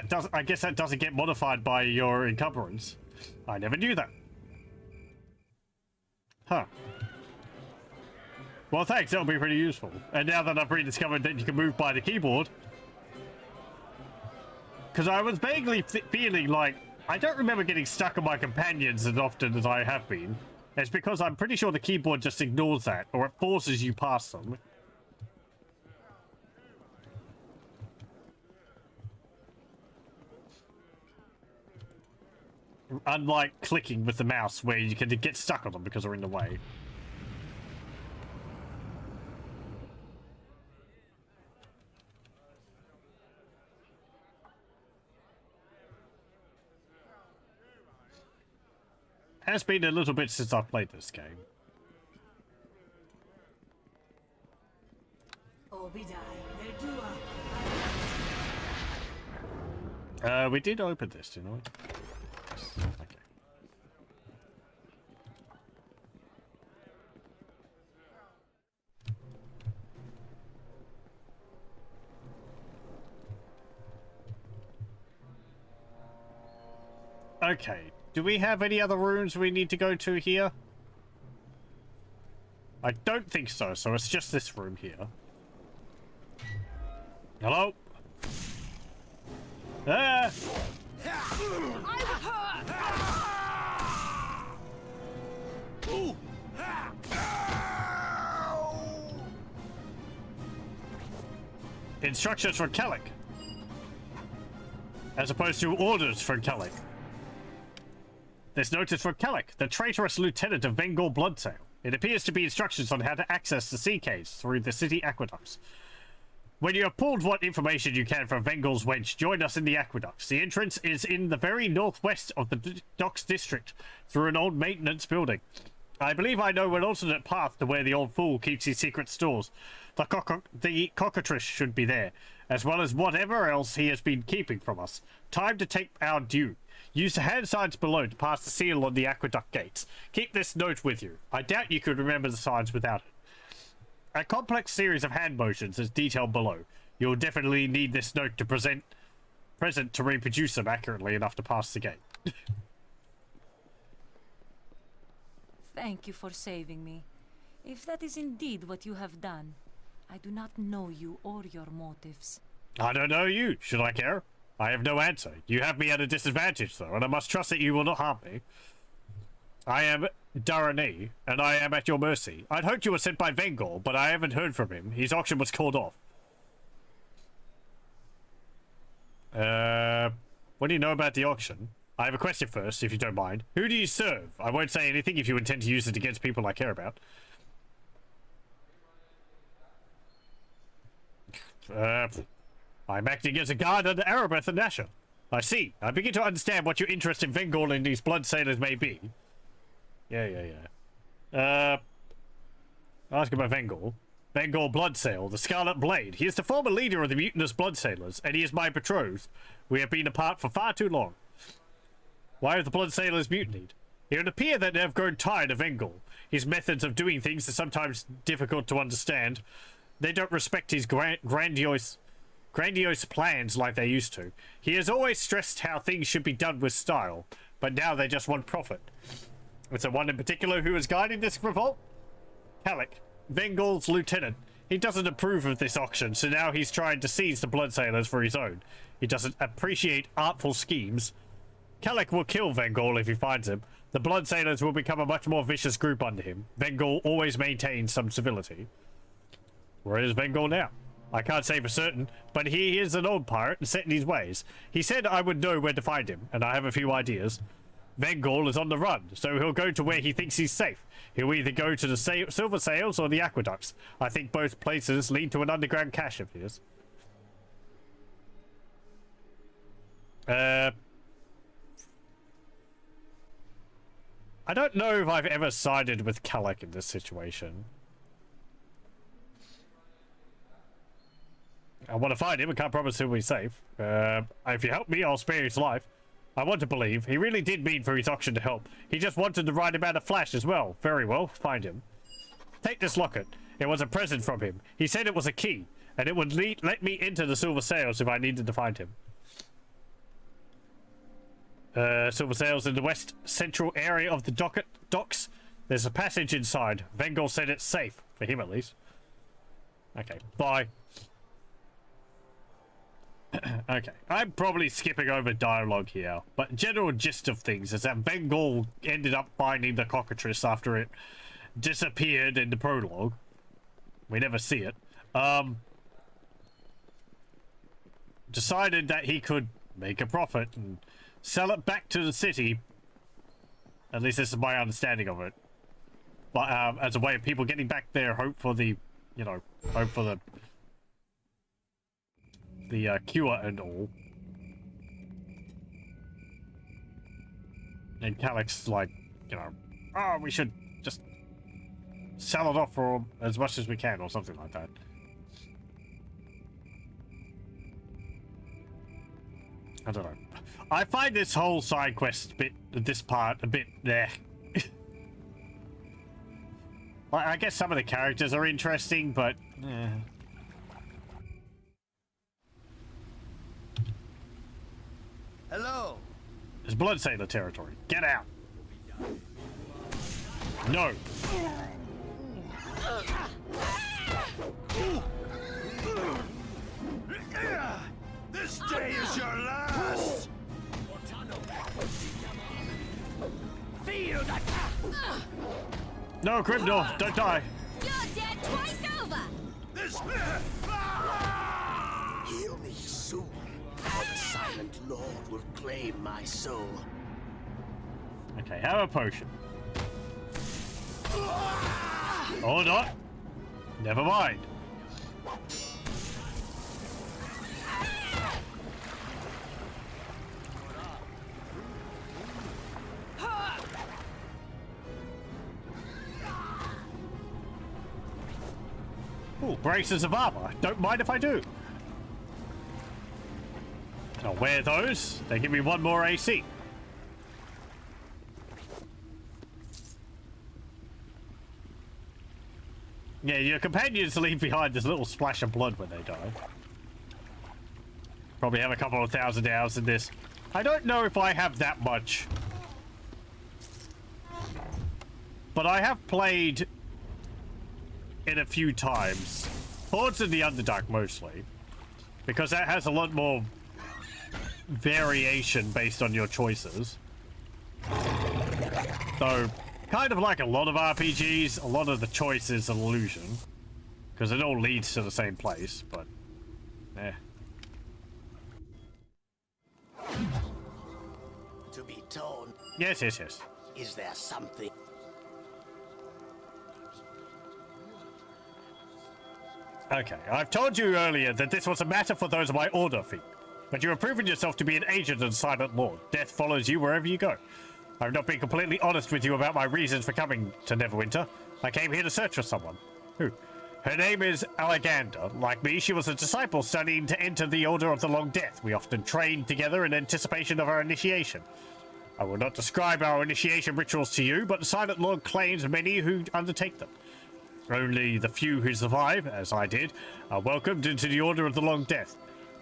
does, I guess that doesn't get modified by your encumbrance. I never knew that. Huh. Well, thanks, that'll be pretty useful. And now that I've rediscovered that you can move by the keyboard, because I was vaguely feeling like I don't remember getting stuck on my companions as often as I have been. It's because I'm pretty sure the keyboard just ignores that, or it forces you past them. Unlike clicking with the mouse, where you can get stuck on them because they're in the way. Has been a little bit since I've played this game. We did open this, didn't we? Yes. Okay. Okay. Do we have any other rooms we need to go to here? I don't think so, so it's just this room here. Hello? Ah! Instructions for Kellic. As opposed to orders for Kellic. This note is for Kellic, the traitorous lieutenant of Bengal Bloodsale. It appears to be instructions on how to access the sea caves through the city aqueducts. When you have pulled what information you can from Vengal's Wench, join us in the aqueducts. The entrance is in the very northwest of the docks district, through an old maintenance building. I believe I know an alternate path to where the old fool keeps his secret stores. The cockatrice should be there, as well as whatever else he has been keeping from us. Time to take our due. Use the hand signs below to pass the seal on the aqueduct gates. Keep this note with you. I doubt you could remember the signs without it. A complex series of hand motions is detailed below. You'll definitely need this note to present to reproduce them accurately enough to pass the gate. Thank you for saving me. If that is indeed what you have done, I do not know you or your motives. I don't know you. Should I care? I have no answer. You have me at a disadvantage, though, and I must trust that you will not harm me. I am Darani, and I am at your mercy. I'd hoped you were sent by Vengal, but I haven't heard from him. His auction was called off. What do you know about the auction? I have a question first, if you don't mind. Who do you serve? I won't say anything if you intend to use it against people I care about. I'm acting as a guard under Arabeth and Nasher. I see. I begin to understand what your interest in Vengal and these blood sailors may be. Yeah. Ask about Vengal. Vengal Bloodsail, the Scarlet Blade. He is the former leader of the mutinous blood sailors, and he is my betrothed. We have been apart for far too long. Why have the blood sailors mutinied? It would appear that they have grown tired of Vengal. His methods of doing things are sometimes difficult to understand. They don't respect his grandiose plans like they used to. He has always stressed how things should be done with style, but now they just want profit. Is there one in particular who is guiding this revolt? Kellic, Vengal's lieutenant. He doesn't approve of this auction, so now he's trying to seize the blood sailors for his own. He doesn't appreciate artful schemes. Kellic will kill Vengal if he finds him. The Blood Sailors will become a much more vicious group under him. Vengol always maintains some civility. Where is Vengol now? I can't say for certain, but he is an old pirate and set in his ways. He said I would know where to find him, and I have a few ideas. Vengol is on the run, so he'll go to where he thinks he's safe. He'll either go to the Silver Sails or the Aqueducts. I think both places lead to an underground cache of his. I don't know if I've ever sided with Kalak in this situation. I want to find him. I can't promise he'll be safe. If you help me, I'll spare his life. I want to believe. He really did mean for his auction to help. He just wanted to write about a flash as well. Very well. Find him. Take this locket. It was a present from him. He said it was a key, and it would let me into the Silver Sails if I needed to find him. Silver Sails in the west central area of the docks. There's a passage inside. Vengol said it's safe. For him, at least. Okay. Bye. Okay, I'm probably skipping over dialogue here, but general gist of things is that Vengol ended up finding the cockatrice after it disappeared in the prologue. We never see it. Decided that he could make a profit and sell it back to the city. At least this is my understanding of it. But as a way of people getting back their hope for the, you know, hope for the cure and all. And Kalak's like, you know, oh, we should just sell it off for as much as we can or something like that. I don't know. I find this whole side quest bit, this part, a bit there. I guess some of the characters are interesting, but Hello. It's Blood Sailor territory. Get out. No. This day is your last. Feel that. No, Grimdor, don't die. You're dead twice over! This. Heal me soon, or the Silent Lord will claim my soul. Okay, have a potion. Or not. Never mind. Ooh, braces of armor. Don't mind if I do. I'll wear those. They give me one more AC. Yeah, your companions leave behind this little splash of blood when they die. Probably have a couple of thousand hours in this. I don't know if I have that much. But I have played it a few times. Hordes in the Underdark mostly. Because that has a lot more variation based on your choices. So, kind of like a lot of RPGs, a lot of the choice is an illusion. Because it all leads to the same place, but To be torn. Yes, yes, yes. Is there something? Okay, I've told you earlier that this was a matter for those of my order feet. But you have proven yourself to be an agent of the Silent Lord. Death follows you wherever you go. I've not been completely honest with you about my reasons for coming to Neverwinter. I came here to search for someone. Who? Her name is Alexander. Like me, she was a disciple studying to enter the Order of the Long Death. We often trained together in anticipation of our initiation. I will not describe our initiation rituals to you, but the Silent Lord claims many who undertake them. Only the few who survive, as I did, are welcomed into the Order of the Long Death.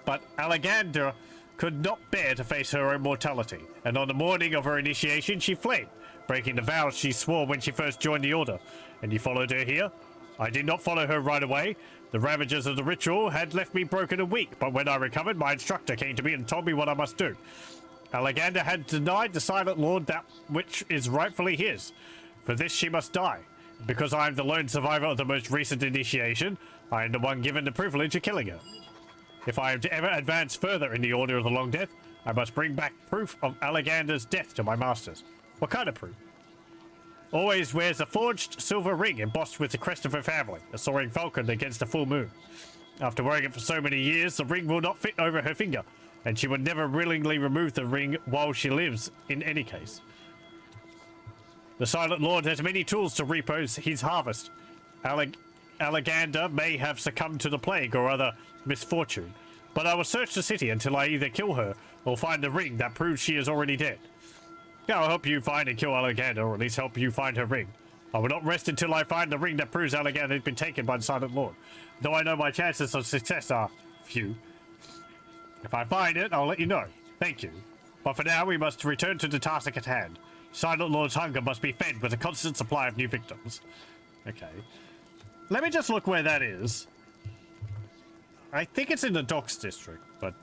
But Alexander could not bear to face her own mortality, and on the morning of her initiation she fled, breaking the vows she swore when she first joined the Order. And you followed her here? I did not follow her right away. The ravages of the ritual had left me broken and weak, but when I recovered, my instructor came to me and told me what I must do. Alexander had denied the Silent Lord that which is rightfully his. For this she must die. Because I am the lone survivor of the most recent initiation, I am the one given the privilege of killing her. If I am to ever advance further in the Order of the Long Death, I must bring back proof of Alexander's death to my masters. What kind of proof? Always wears a forged silver ring embossed with the crest of her family, a soaring falcon against a full moon. After wearing it for so many years, the ring will not fit over her finger, and she would never willingly remove the ring while she lives, in any case. The Silent Lord has many tools to reap his harvest. Alexander may have succumbed to the plague or other misfortune, but I will search the city until I either kill her or find the ring that proves she is already dead. I'll help you find and kill Alexander, or at least help you find her ring. I will not rest until I find the ring that proves Alexander has been taken by the Silent Lord, though I know my chances of success are few. If I find it, I'll let you know. Thank you. But for now, we must return to the task at hand. Silent Lord's hunger must be fed with a constant supply of new victims. Okay. Let me just look where that is. I think it's in the Docks District, but...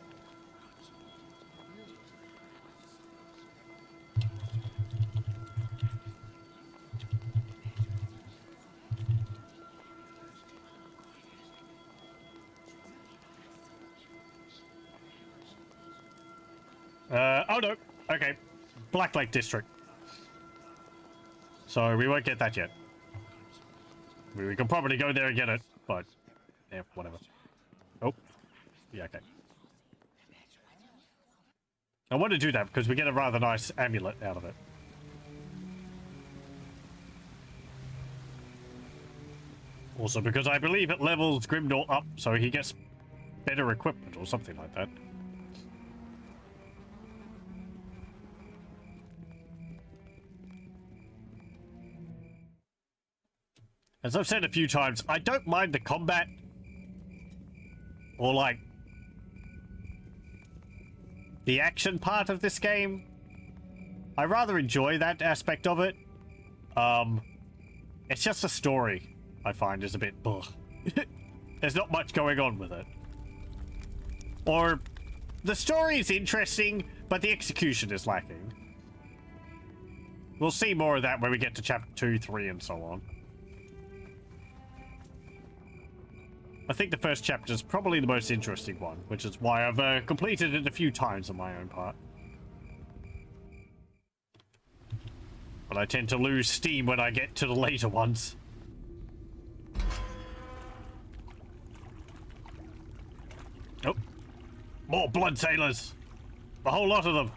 oh no. Okay. Black Lake District. So we won't get that yet. We can probably go there and get it, but... yeah, whatever. Oh. Yeah, okay. I want to do that because we get a rather nice amulet out of it. Also because I believe it levels Grimnor up so he gets better equipment or something like that. As I've said a few times, I don't mind the combat or like the action part of this game. I rather enjoy that aspect of it. It's just the story I find is a bit ugh. There's not much going on with it. Or the story is interesting, but the execution is lacking. We'll see more of that when we get to chapter 2, 3, and so on. I think the first chapter is probably the most interesting one, which is why I've completed it a few times on my own part. But I tend to lose steam when I get to the later ones. Oh. More blood sailors! A whole lot of them!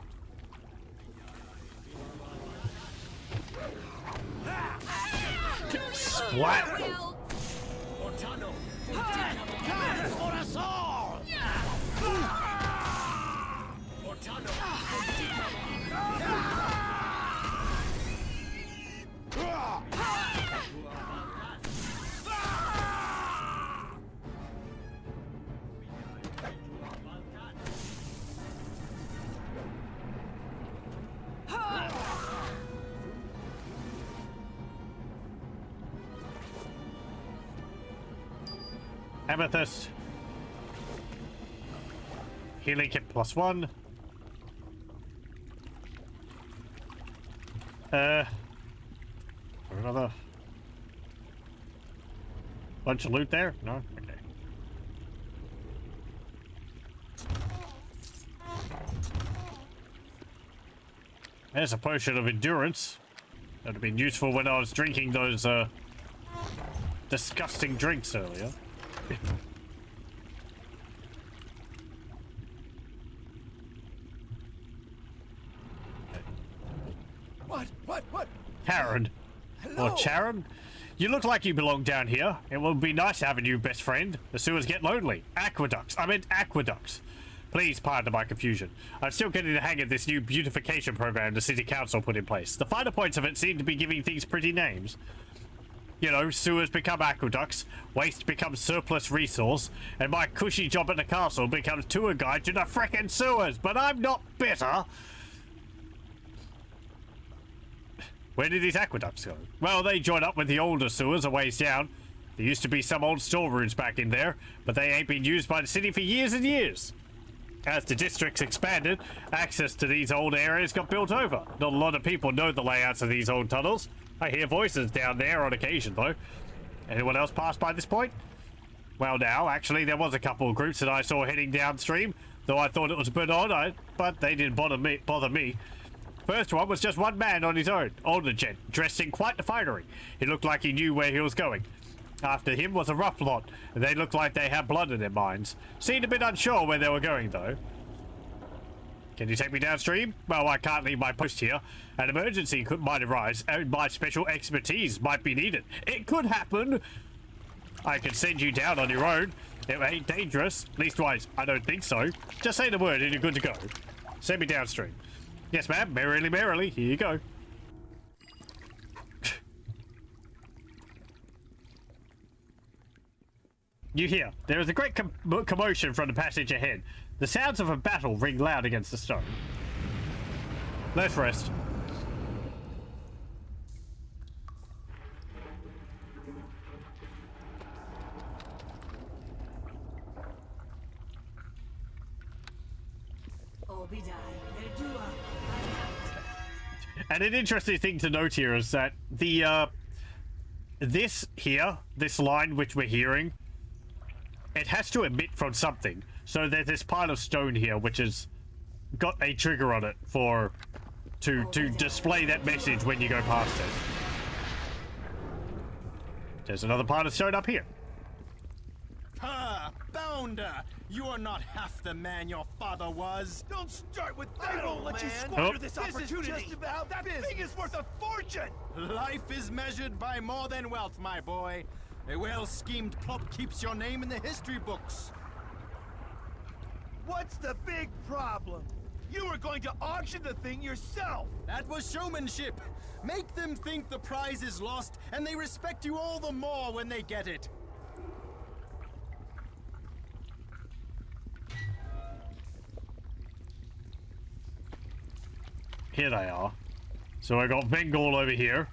Splat! For us all! Amethyst. Healing kit +1. Another bunch of loot there? No? Okay. There's a potion of endurance. That would have been useful when I was drinking those disgusting drinks earlier. What? Karen. Or Charon? You look like you belong down here. It would be nice having you, best friend. The sewers get lonely. Aqueducts. I meant aqueducts. Please pardon my confusion. I'm still getting the hang of this new beautification program the city council put in place. The finer points of it seem to be giving things pretty names. You know, sewers become aqueducts, waste becomes surplus resource, and my cushy job at the castle becomes tour guide to the frickin' sewers, but I'm not bitter! Where did these aqueducts go? Well, they join up with the older sewers a ways down. There used to be some old storerooms back in there, but they ain't been used by the city for years and years. As the districts expanded, access to these old areas got built over. Not a lot of people know the layouts of these old tunnels. I hear voices down there on occasion, though. Anyone else pass by this point? Well, now, actually, there was a couple of groups that I saw heading downstream, though I thought it was a bit odd, but they didn't bother me. First one was just one man on his own, older gent, dressed in quite the finery. He looked like he knew where he was going. After him was a rough lot, and they looked like they had blood in their minds. Seemed a bit unsure where they were going, though. Can you take me downstream? Well, I can't leave my post here. An emergency might arise, and my special expertise might be needed. It could happen. I can send you down on your own. It ain't dangerous. Leastwise, I don't think so. Just say the word and you're good to go. Send me downstream. Yes, ma'am. Merrily, merrily. Here you go. You hear, there is a great commotion from the passage ahead. The sounds of a battle ring loud against the stone. Let's rest. And an interesting thing to note here is that the this line which we're hearing, it has to emit from something. So there's this pile of stone here which has got a trigger on it to display that message when you go past it. There's another pile of stone up here. Ha! Bounder! You are not half the man your father was. Don't start with that, I won't let you squander this opportunity. This is just about that thing is worth a fortune. Life is measured by more than wealth, my boy. A well-schemed plot keeps your name in the history books. What's the big problem? You were going to auction the thing yourself. That was showmanship. Make them think the prize is lost, and they respect you all the more when they get it. Here they are. So I got Bengal over here,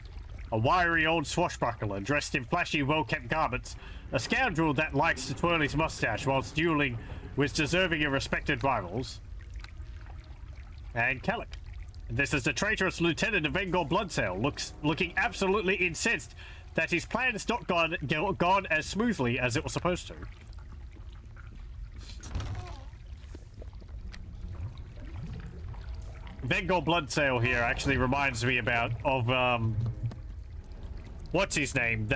a wiry old swashbuckler dressed in flashy, well-kept garments, a scoundrel that likes to twirl his mustache whilst dueling with deserving and respected rivals, and Kellic. This is the traitorous lieutenant of Bengal Bloodsale, looking absolutely incensed that his plan has not gone as smoothly as it was supposed to. Bengal Bloodsale here actually reminds me of what's his name?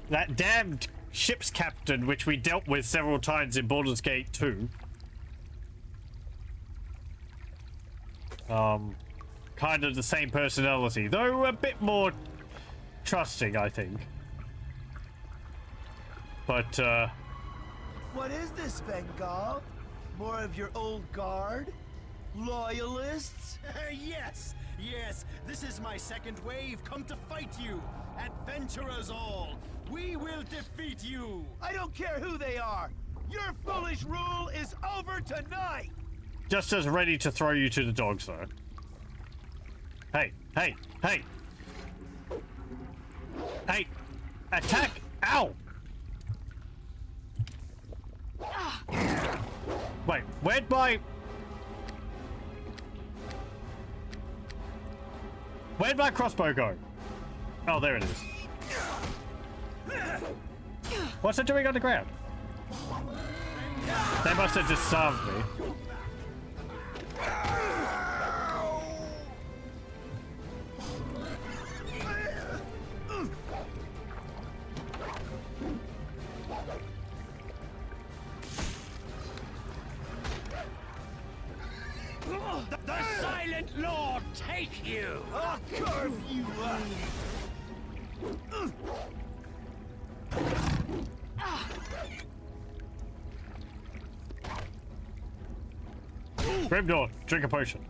That damned ship's captain which we dealt with several times in Baldur's Gate 2. Kind of the same personality, though a bit more trusting, I think. But what is this, Bengal? More of your old guard? Loyalists? Yes, yes. This is my second wave, come to fight you. Adventurers all. We will defeat you. I don't care who they are. Your foolish rule is over tonight. Just as ready to throw you to the dogs, though. Hey, hey, hey. Hey, attack. Ow. Wait, where'd my crossbow go? Oh, there it is. What's it doing on the ground? They must have disarmed me. The Silent Lord take you! I'll carve you up! Grimdor, drink a potion.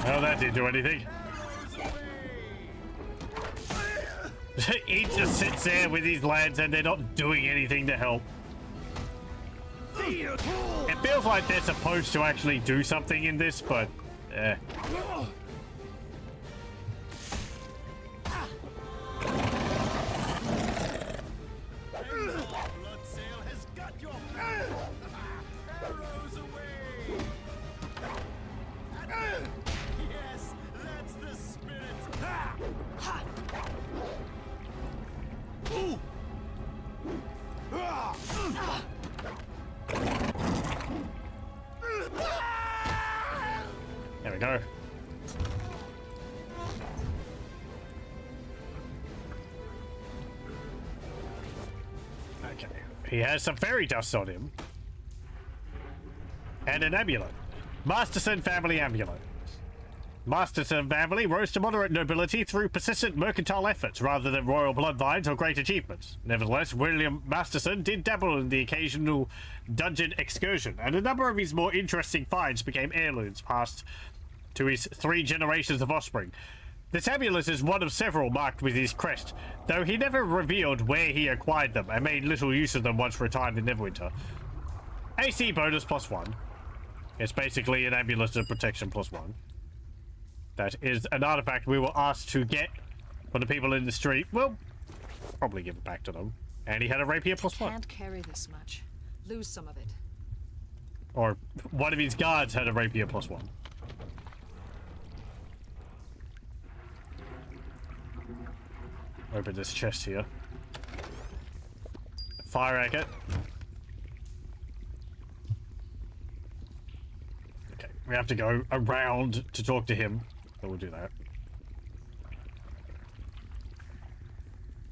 Well, that didn't do anything. He just sits there with his lads and they're not doing anything to help. It feels like they're supposed to actually do something in this, but Bloodsail has got your arrows away. Yes, that's the spirit. Ooh. there we go. Okay, he has some fairy dust on him. And an amulet. Masterson family amulet. Masterson family rose to moderate nobility through persistent mercantile efforts rather than royal bloodlines or great achievements. Nevertheless, William Masterson did dabble in the occasional dungeon excursion, and a number of his more interesting finds became heirlooms passed to his 3 generations of offspring. This amulet is one of several marked with his crest, though he never revealed where he acquired them and made little use of them once retired in Neverwinter. AC bonus +1. It's basically an amulet of protection +1. That is an artifact we were asked to get from the people in the street. We'll probably give it back to them. And he had a rapier +1. Can't carry this much. Lose some of it. Or one of his guards had a rapier +1. Open this chest here. Fire agate. Okay, we have to go around to talk to him. So we'll do that.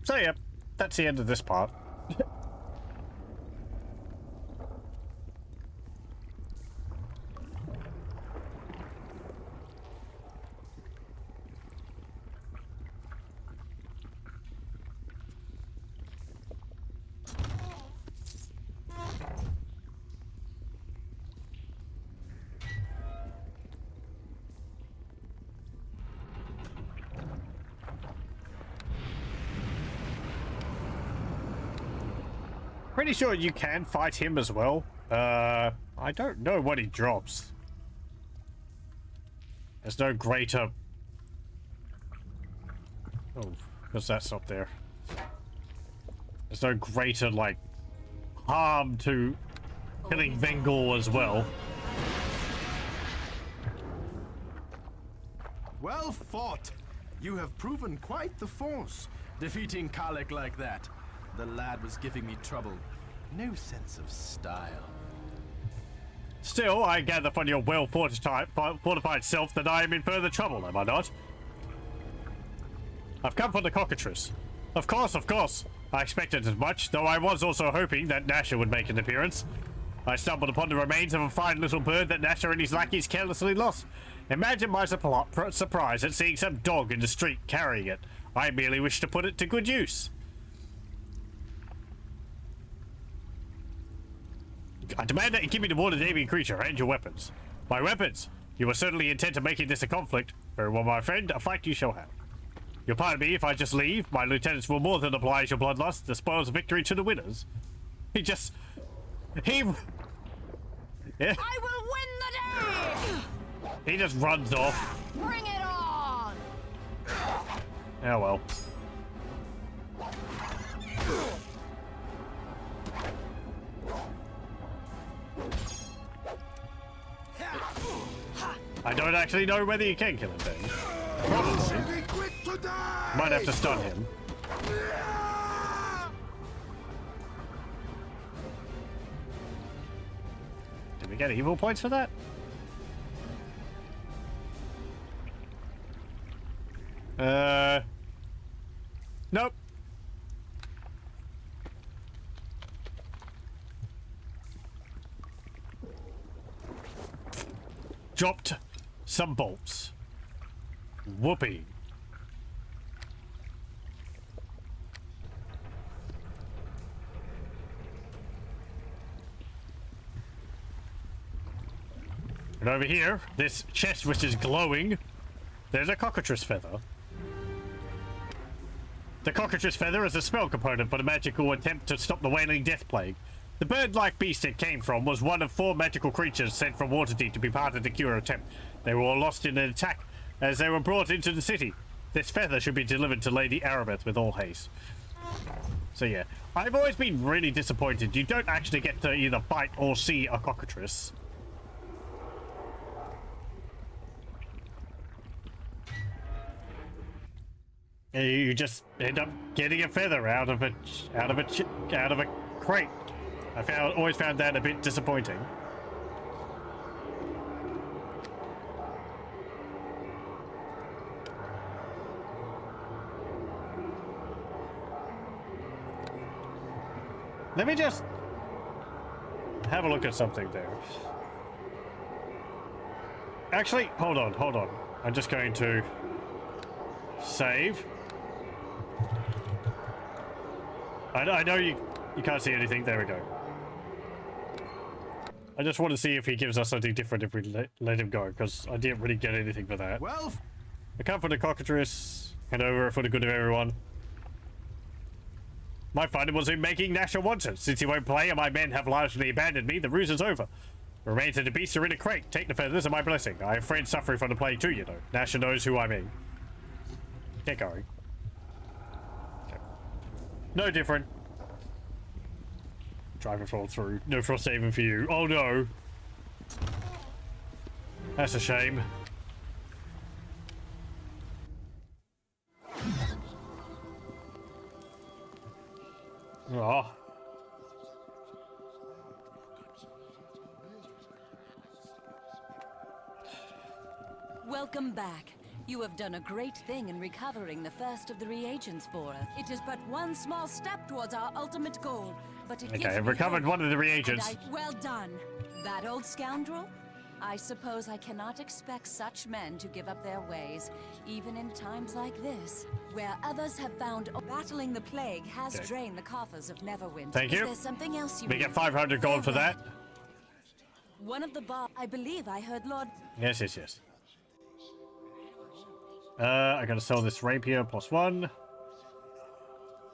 So yeah, that's the end of this part. Pretty sure you can fight him as well. I don't know what he drops. There's no greater... Oh, because that's up there. There's no greater, like, harm to killing Bengal as well. Well fought. You have proven quite the force, defeating Kalik like that. The lad was giving me trouble. No sense of style. Still, I gather from your well-fortified self that I am in further trouble, am I not? I've come for the cockatrice. Of course, of course. I expected as much, though I was also hoping that Nasher would make an appearance. I stumbled upon the remains of a fine little bird that Nasher and his lackeys carelessly lost. Imagine my surprise at seeing some dog in the street carrying it. I merely wish to put it to good use. I demand that you give me the wounded alien creature and your weapons. My weapons! You were certainly intent on making this a conflict. Very well, my friend, a fight you shall have. You'll pardon me if I just leave. My lieutenants will more than oblige your bloodlust. The spoils of victory to the winners. He just... He... Yeah. I will win the day! He just runs off. Bring it on! Oh well. I don't actually know whether you can kill him then. Probably. Might have to stun him. Did we get evil points for that? Nope. Dropped some bolts. Whoopee. And over here, this chest which is glowing, there's a cockatrice feather. The cockatrice feather is a spell component for the magical attempt to stop the wailing death plague. The bird-like beast it came from was one of 4 magical creatures sent from Waterdeep to be part of the cure attempt. They were all lost in an attack as they were brought into the city. This feather should be delivered to Lady Arabeth with all haste. So yeah, I've always been really disappointed. You don't actually get to either fight or see a cockatrice. You just end up getting a feather out of a crate. Always found that a bit disappointing. Let me just have a look at something there. Actually, hold on. I'm just going to save. I know you can't see anything. There we go. I just want to see if he gives us something different if we let him go, because I didn't really get anything for that. Well, I come for the cockatrice, and over for the good of everyone. My finding was in making Nasher wanted. Since he won't play and my men have largely abandoned me, the ruse is over. The remains of the beast are in a crate. Take the feathers and my blessing. I have friends suffering from the plague too, you know. Nasher knows who I mean. Get going. Okay. No different. Driver fall through. No frost saving for you. Oh no. That's a shame. Oh. Welcome back. You have done a great thing in recovering the first of the reagents for us. It is but one small step towards our ultimate goal, but it gives Okay, I've me recovered hope. one of the reagents. Well done. That old scoundrel? I suppose I cannot expect such men to give up their ways, even in times like this, where others have found battling the plague has drained the coffers of Neverwinter. Thank you. Is there something else you We get 500 gold for that. One of the I believe I heard Lord... Yes. I gotta sell this rapier +1.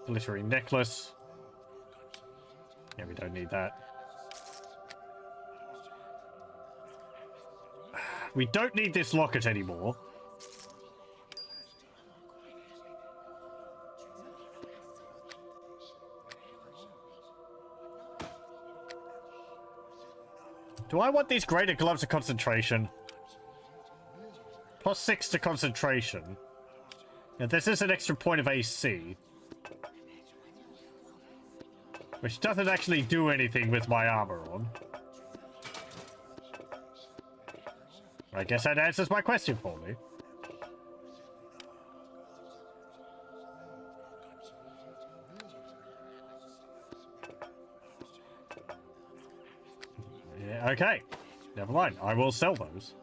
Glittering necklace. Yeah, we don't need that. We don't need this locket anymore. Do I want these greater gloves of concentration? +6 to concentration. Now, this is an extra point of AC. Which doesn't actually do anything with my armor on. I guess that answers my question for me. Yeah, okay. Never mind. I will sell those.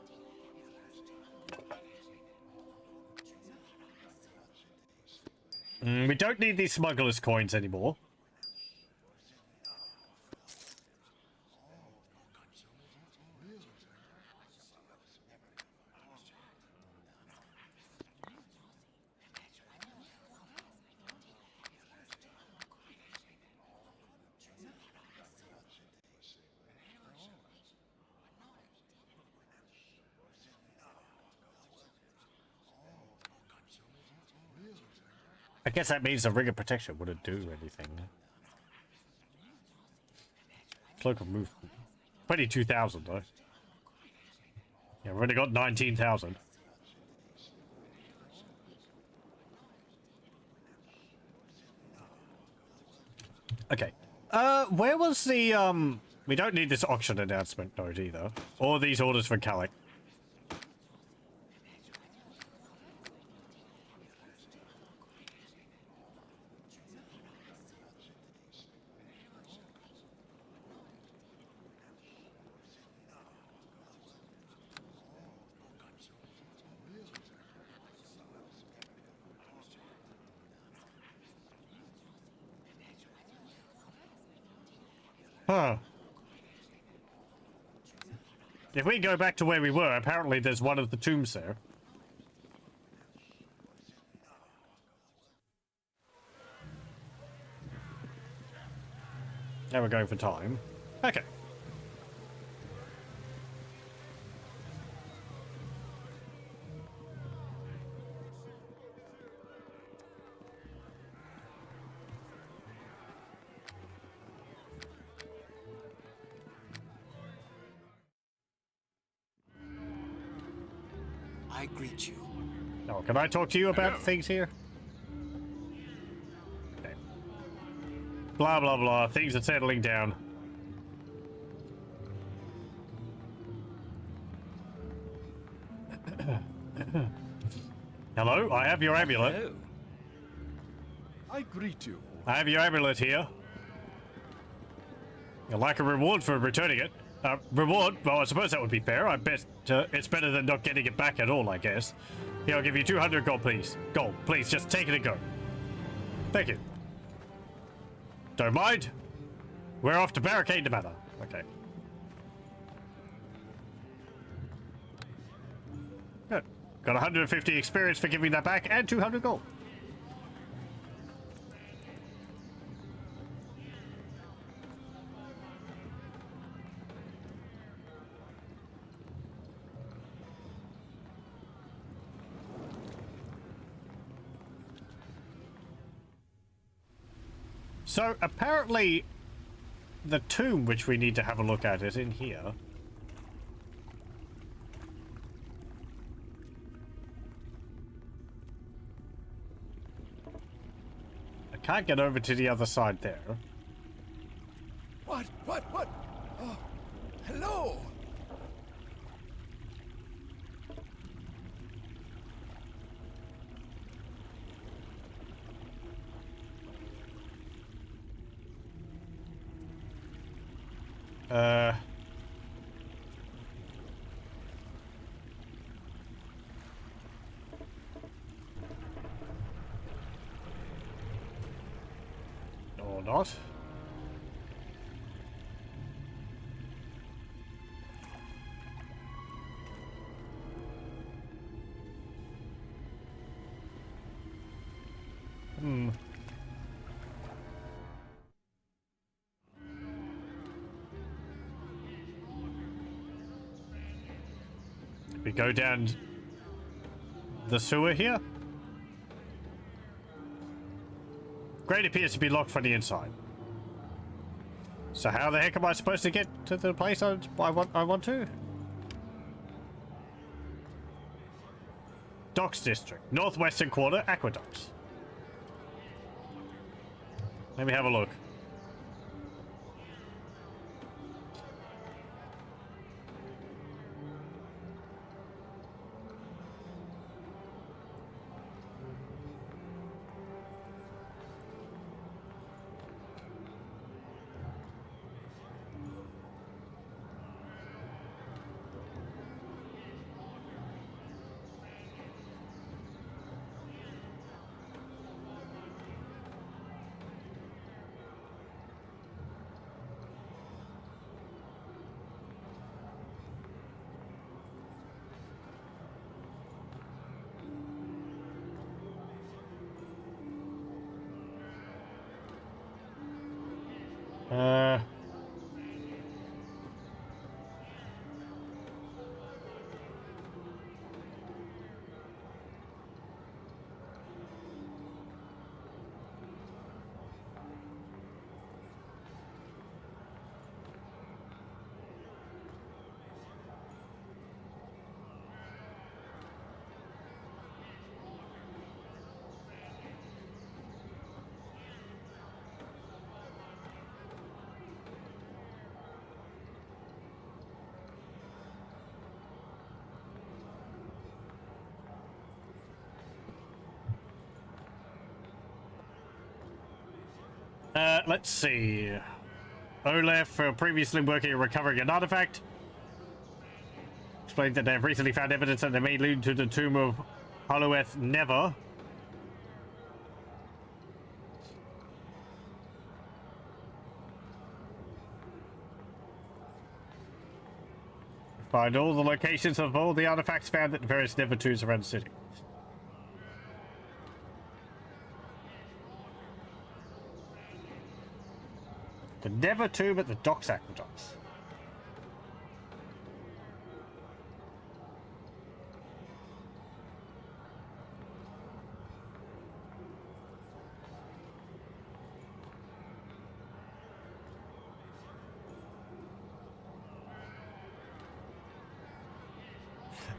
We don't need these smuggler's coins anymore. I guess that means the ring of protection wouldn't do anything. Cloak of movement. 22,000 though. Yeah, we've already got 19,000. Okay. Where was the, we don't need this auction announcement note either. Or these orders for Calic. Huh. If we go back to where we were, apparently there's one of the tombs there. Now we're going for time. Okay. I greet you. Oh, can I talk to you about things here? Okay. Blah, blah, blah. Things are settling down. Hello, I have your amulet. Hello. I greet you. I have your amulet here. You'd like a reward for returning it. Reward? Well, I suppose that would be fair. I bet it's better than not getting it back at all, I guess. Here, I'll give you 200 gold, please. Gold, please, just take it and go. Thank you. Don't mind. We're off to barricade the manor. Okay. Good. Got 150 experience for giving that back and 200 gold. So, apparently, the tomb which we need to have a look at is in here. I can't get over to the other side there. What? Oh, hello. Or not. We go down the sewer here. Grate appears to be locked from the inside. So how the heck am I supposed to get to the place I want to? Docks District, Northwestern Quarter, Aqueducts. Let me have a look. Let's see. Olaf, previously working on recovering an artifact, explained that they have recently found evidence that they may lead to the tomb of Holoeth Never. Find all the locations of all the artifacts found at various Never tombs around the city. The Never Tomb at the Docks Aqueducts.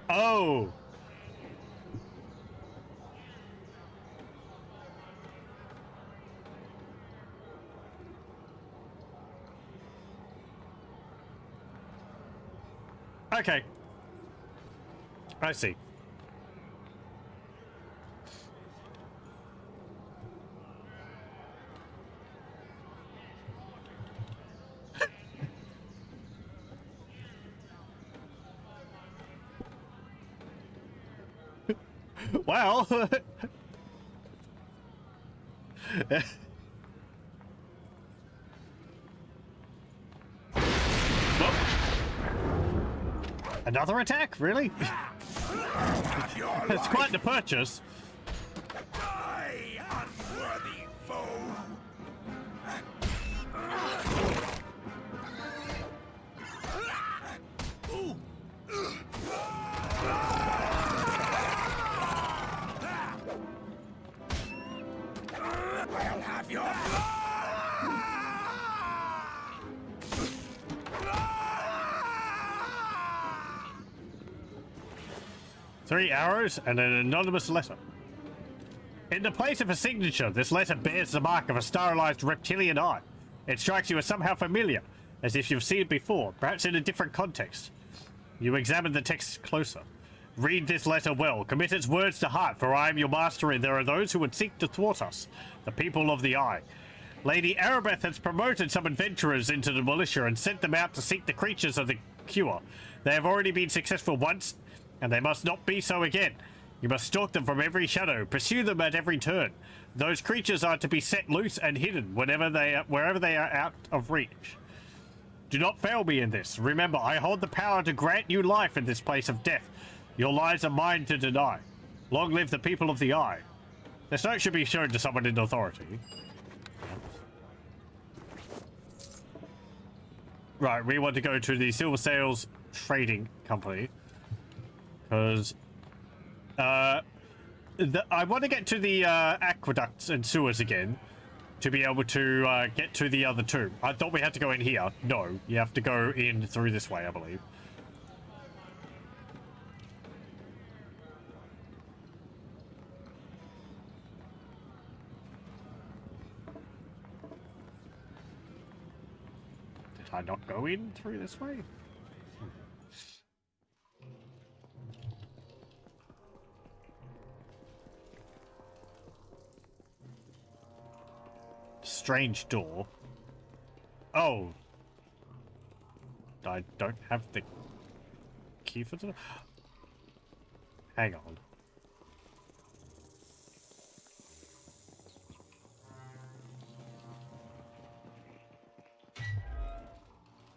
Oh! Okay. I see. Well. Another attack? Really? It's quite the purchase. Die, unworthy foe! I'll have your 3 arrows and an anonymous letter. In the place of a signature, this letter bears the mark of a sterilized reptilian eye. It strikes you as somehow familiar, as if you've seen it before, perhaps in a different context. You examine the text closer. Read this letter well. Commit its words to heart, for I am your master, and there are those who would seek to thwart us, the people of the Eye. Lady Arabeth has promoted some adventurers into the militia and sent them out to seek the creatures of the cure. They have already been successful once, and they must not be so again. You must stalk them from every shadow, pursue them at every turn. Those creatures are to be set loose and hidden wherever they are out of reach. Do not fail me in this. Remember, I hold the power to grant you life in this place of death. Your lives are mine to deny. Long live the people of the Eye. This note should be shown to someone in authority. Right, we want to go to the Silver Sails Trading Company. Because I want to get to the aqueducts and sewers again to be able to get to the other tomb. I thought we had to go in here. No, you have to go in through this way, I believe. Did I not go in through this way? Strange door. Oh. I don't have the key for the... Hang on.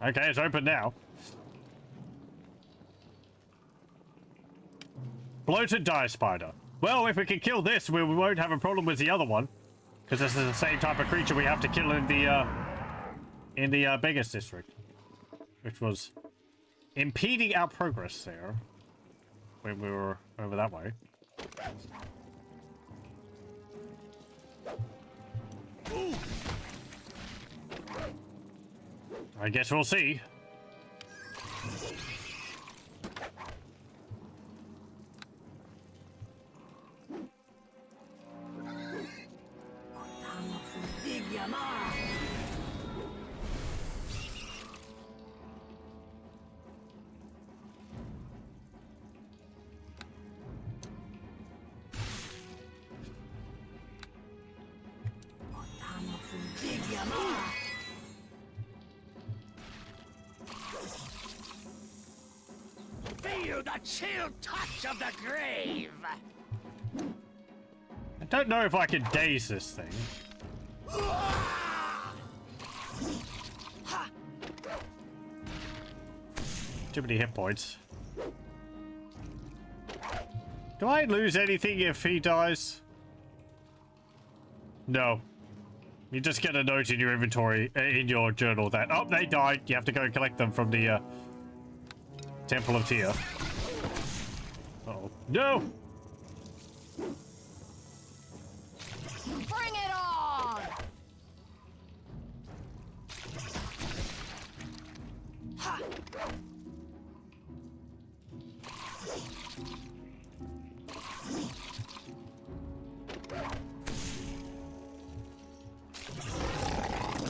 Okay, it's open now. Bloated dye spider. Well, if we can kill this, we won't have a problem with the other one. Because this is the same type of creature we have to kill in the Beggars District. Which was impeding our progress there. When we were over that way. I guess we'll see. Feel the chill touch of the grave. I don't know if I can daze this thing. Too many hit points. Do I lose anything if he dies? No. You just get a note in your inventory, in your journal that, oh, they died. You have to go and collect them from the Temple of Tyr. Uh-oh. No! Bring it on! Ha!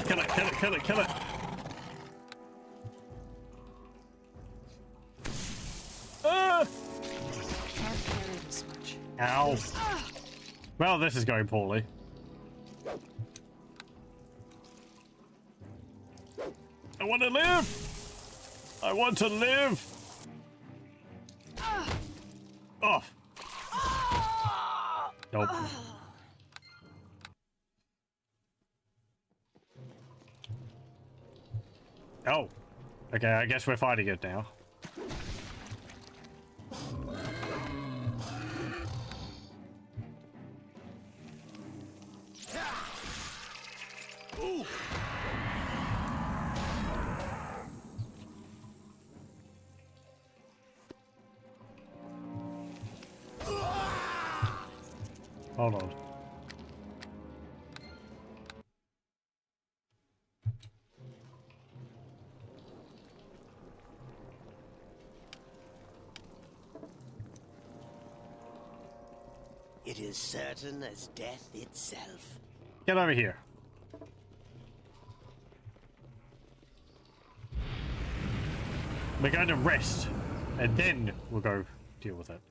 Kill it, kill it, kill it, kill it! Can't carry this much. Ow. Well, this is going poorly. I want to live! I want to live! Off! Nope. Oh. Okay, I guess we're fighting it now. Hold on. It is certain as death itself. Get over here. We're going to rest, and then we'll go deal with it.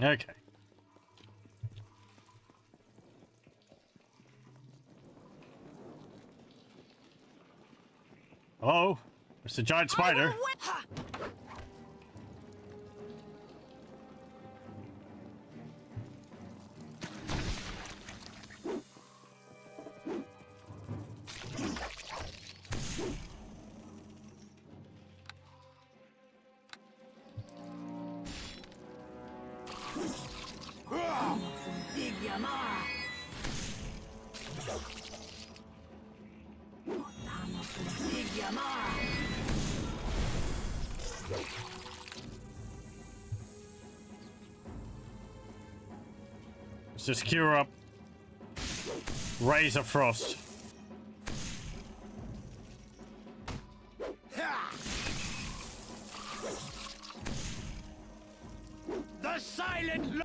Okay. Hello? It's a giant spider. Let's just cure up. Rays of Frost. The silent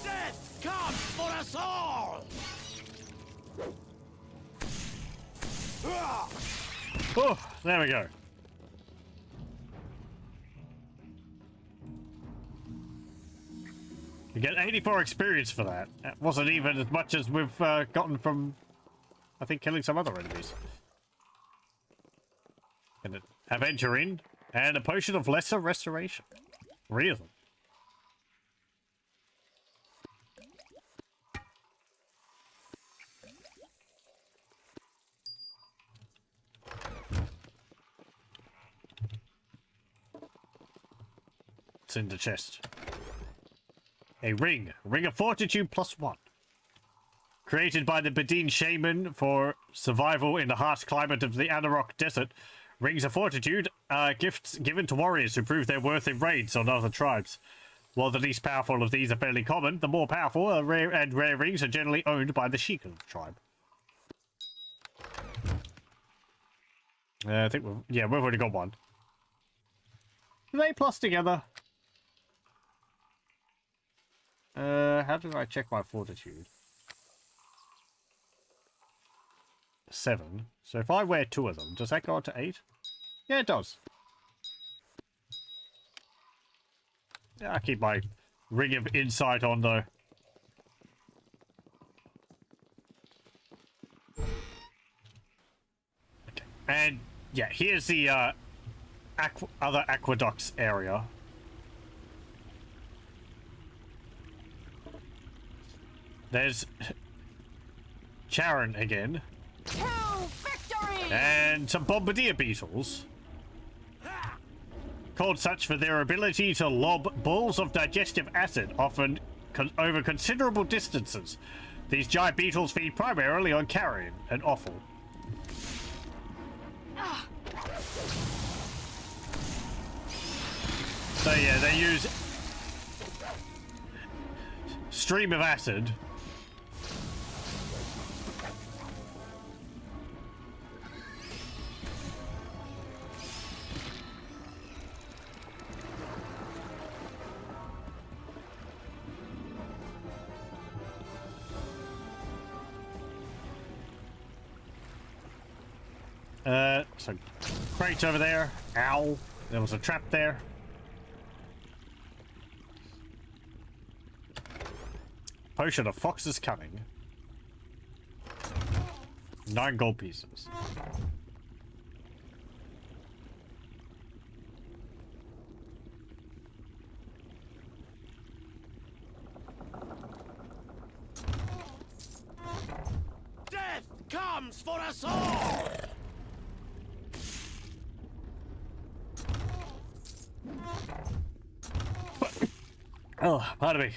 Death comes for us all! Oh, there we go. You get 84 experience for that. That wasn't even as much as we've gotten from, I think, killing some other enemies. And an Adventuring and a potion of lesser restoration. 3 of them. It's in the chest. A ring. Ring of Fortitude +1. Created by the Bedin Shaman for survival in the harsh climate of the Anarok Desert. Rings of Fortitude are gifts given to warriors who prove their worth in raids on other tribes. While the least powerful of these are fairly common, the more powerful rare rings are generally owned by the Sheikah tribe. I think we've already got one. Do they plus together? How do I check my fortitude? 7. So if I wear 2 of them, does that go up to 8? Yeah, it does. Yeah, I keep my ring of insight on though. Okay. And yeah, here's the other aqueducts area. There's Charon again. To victory! And some bombardier beetles. Called such for their ability to lob balls of digestive acid, often over considerable distances. These giant beetles feed primarily on carrion and offal. So yeah, they use stream of acid. So crates over there. Ow. There was a trap there. Potion of Fox's Cunning. 9 gold pieces. Death comes for us all! Oh, pardon me.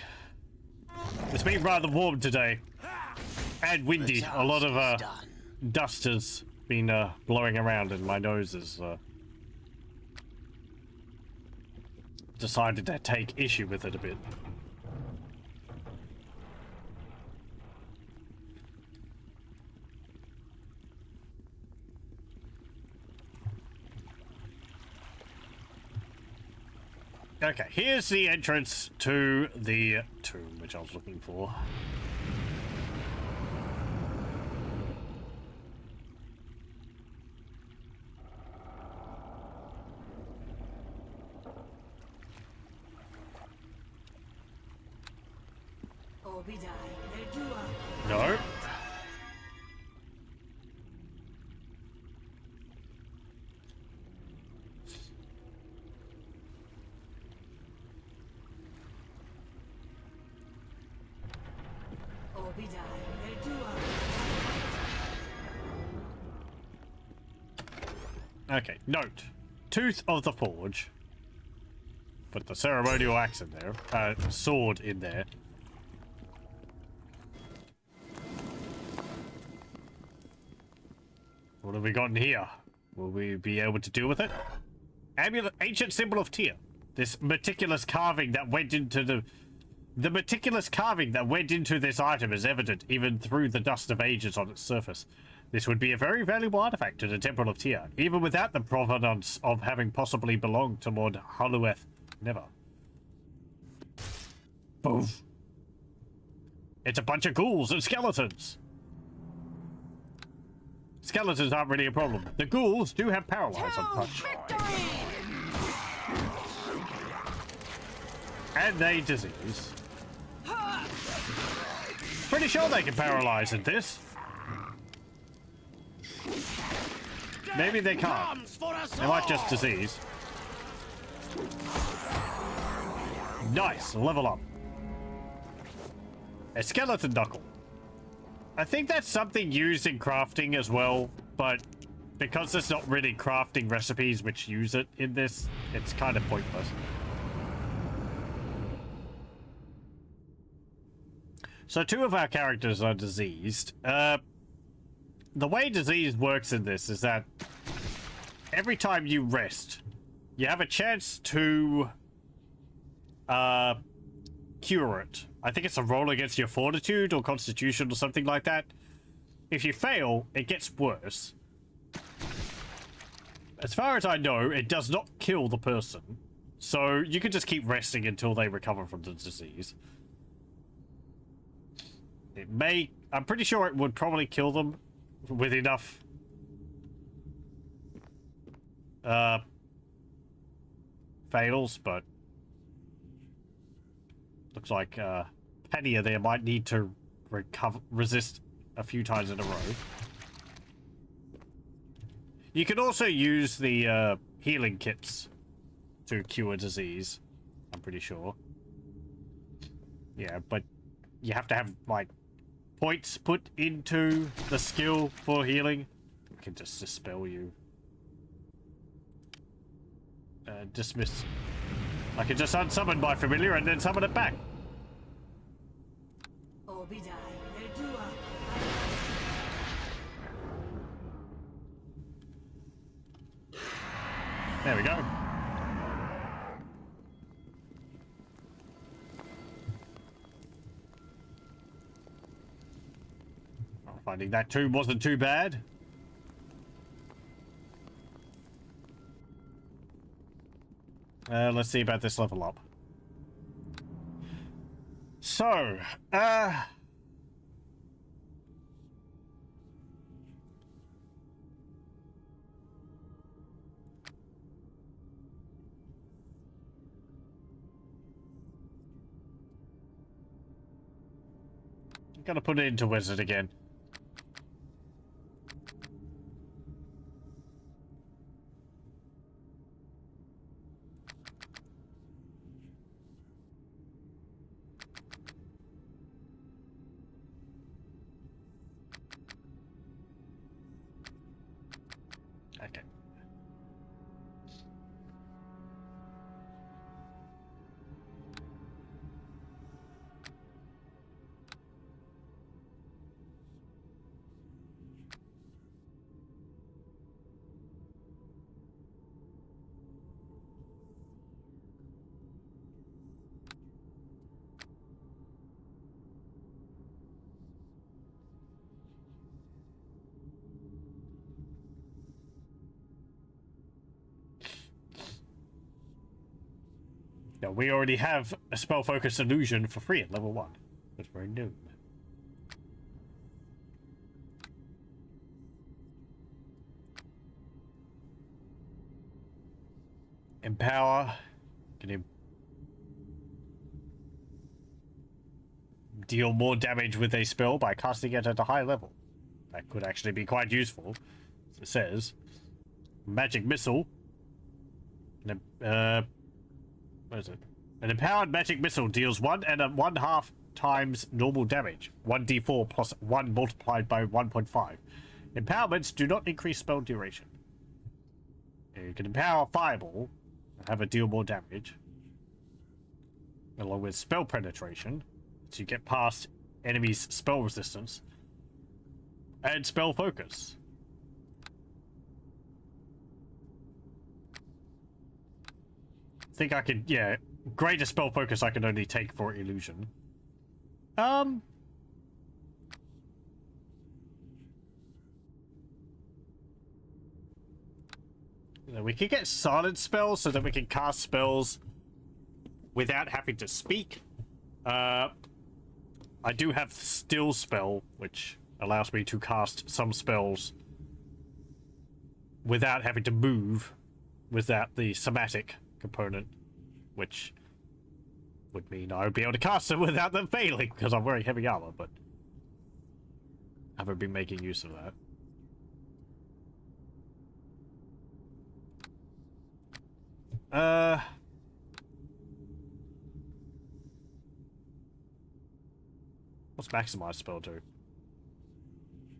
It's been rather warm today. And windy. A lot of dust has been blowing around and my nose has decided to take issue with it a bit. Okay, here's the entrance to the tomb, which I was looking for. No. Okay, note. Tooth of the Forge. Put the ceremonial axe in there. Sword in there. What have we got in here? Will we be able to deal with it? Amulet, ancient symbol of Tyr. This meticulous carving that went into the meticulous carving that went into this item is evident even through the dust of ages on its surface. This would be a very valuable artifact to the Temple of Tyr, even without the provenance of having possibly belonged to Lord Halueth. Never. Boof. It's a bunch of ghouls and skeletons. Skeletons aren't really a problem. The ghouls do have paralyze on touch. And they disease. Pretty sure they can paralyze in this. Maybe they can't. They might just disease. Nice, level up. A skeleton knuckle. I think that's something used in crafting as well, but because there's not really crafting recipes which use it in this, it's kind of pointless. So 2 of our characters are diseased. The way disease works in this is that every time you rest, you have a chance to cure it. I think it's a roll against your fortitude or constitution or something like that. If you fail, it gets worse. As far as I know, it does not kill the person. So you can just keep resting until they recover from the disease. It may... I'm pretty sure it would probably kill them with enough fails, but looks like Pennia there might need to resist a few times in a row. You can also use the healing kits to cure disease, I'm pretty sure. Yeah, but you have to have, like, points put into the skill for healing. I can just dispel you. Dismiss. I can just unsummon my familiar and then summon it back. There we go. Finding that too wasn't too bad. Let's see about this level up. So, gotta put it into wizard again. Okay. Yeah, we already have a spell focus illusion for free at level 1. That's very new. Empower. Can deal more damage with a spell by casting it at a high level. That could actually be quite useful, as it says. Magic missile. What is it? An empowered magic missile deals 1 and 1/2 times normal damage. 1d4 plus 1 multiplied by 1.5. Empowerments do not increase spell duration. You can empower Fireball and have it deal more damage, along with spell penetration, so you get past enemies' spell resistance, and spell focus. I think I can, yeah, greater spell focus I can only take for illusion. We can get silent spells so that we can cast spells without having to speak. I do have still spell, which allows me to cast some spells without having to move, without the somatic component, which would mean I would be able to cast them without them failing, because I'm wearing heavy armor, but I haven't been making use of that. What's maximize spell do?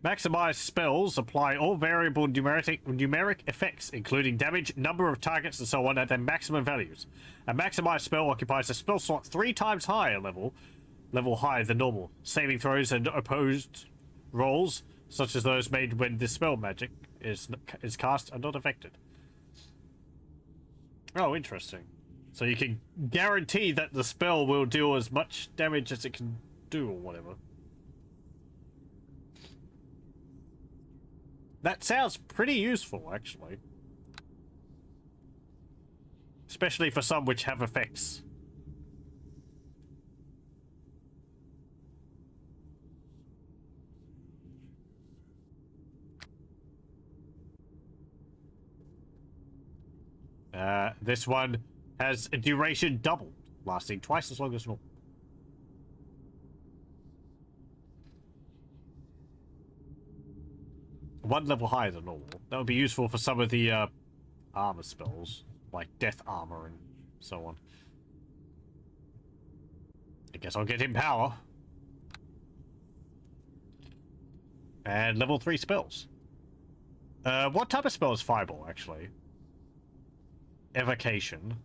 Maximize spells apply all variable numeric effects, including damage, number of targets, and so on, at their maximum values. A maximize spell occupies a spell slot 3 times higher level higher than normal. Saving throws and opposed rolls, such as those made when this spell magic is cast, are not affected. Oh, interesting. So you can guarantee that the spell will deal as much damage as it can do, or whatever. That sounds pretty useful, actually. Especially for some which have effects. This one has a duration doubled, lasting twice as long as normal. One level higher than normal. That would be useful for some of the armor spells, like death armor and so on. I guess I'll get him power. And level 3 spells. What type of spell is Fireball, actually? Evocation.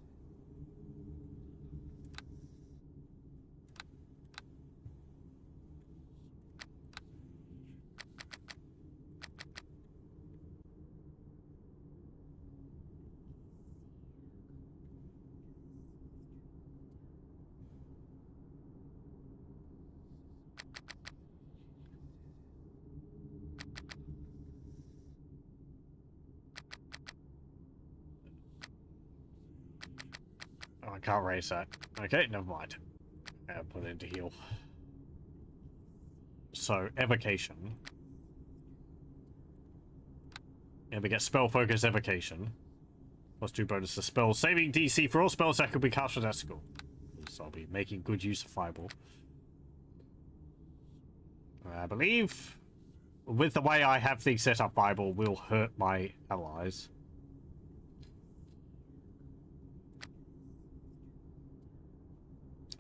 Oh, I can't raise that. Okay, never mind. I'll put it into heal. So, evocation. And we get spell focus evocation. Plus 2 bonus to spell saving DC for all spells that could be cast with that skill. So I'll be making good use of Fireball. I believe with the way I have things set up, Fireball will hurt my allies.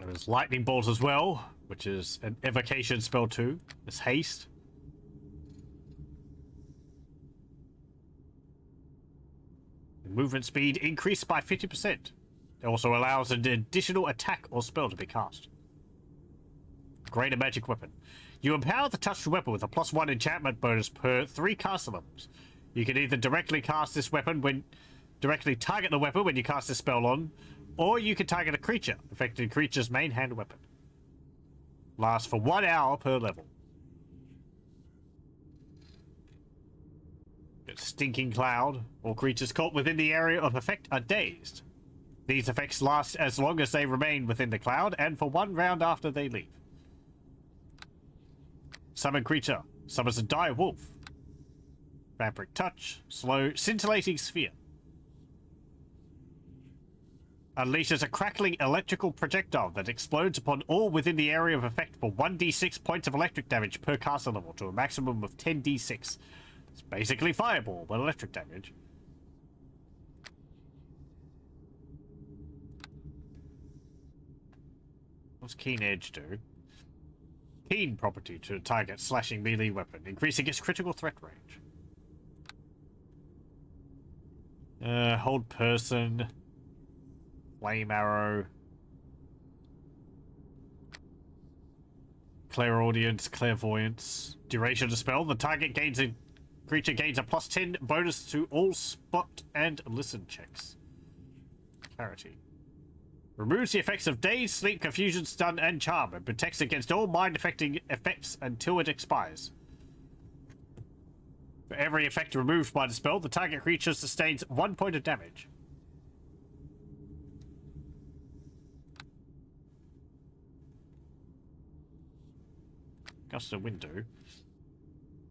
There's Lightning Bolt as well, which is an evocation spell too. It's haste. Movement speed increased by 50%. It also allows an additional attack or spell to be cast. Greater magic weapon. You empower the touched weapon with a +1 enchantment bonus per 3 caster levels. You can either directly cast this weapon when directly target the weapon when you cast this spell on, or you can target a creature, affecting the creature's main hand weapon. Lasts for 1 hour per level. Stinking Cloud. All creatures caught within the area of effect are dazed. These effects last as long as they remain within the cloud, and for 1 round after they leave. Summon creature. Summons a dire wolf. Vampiric touch. Slow scintillating sphere. Unleashes a crackling electrical projectile that explodes upon all within the area of effect for 1d6 points of electric damage per caster level to a maximum of 10d6. It's basically Fireball, but electric damage. What's Keen Edge do? Keen property to target slashing melee weapon, increasing its critical threat range. Hold person. Flame arrow. Clairaudience, clairvoyance. Duration of the spell. The target gains a creature gains a +10 bonus to all spot and listen checks. Clarity. Removes the effects of daze, sleep, confusion, stun, and charm, and protects against all mind-affecting effects until it expires. For every effect removed by the spell, the target creature sustains 1 point of damage. Gust of Wind do.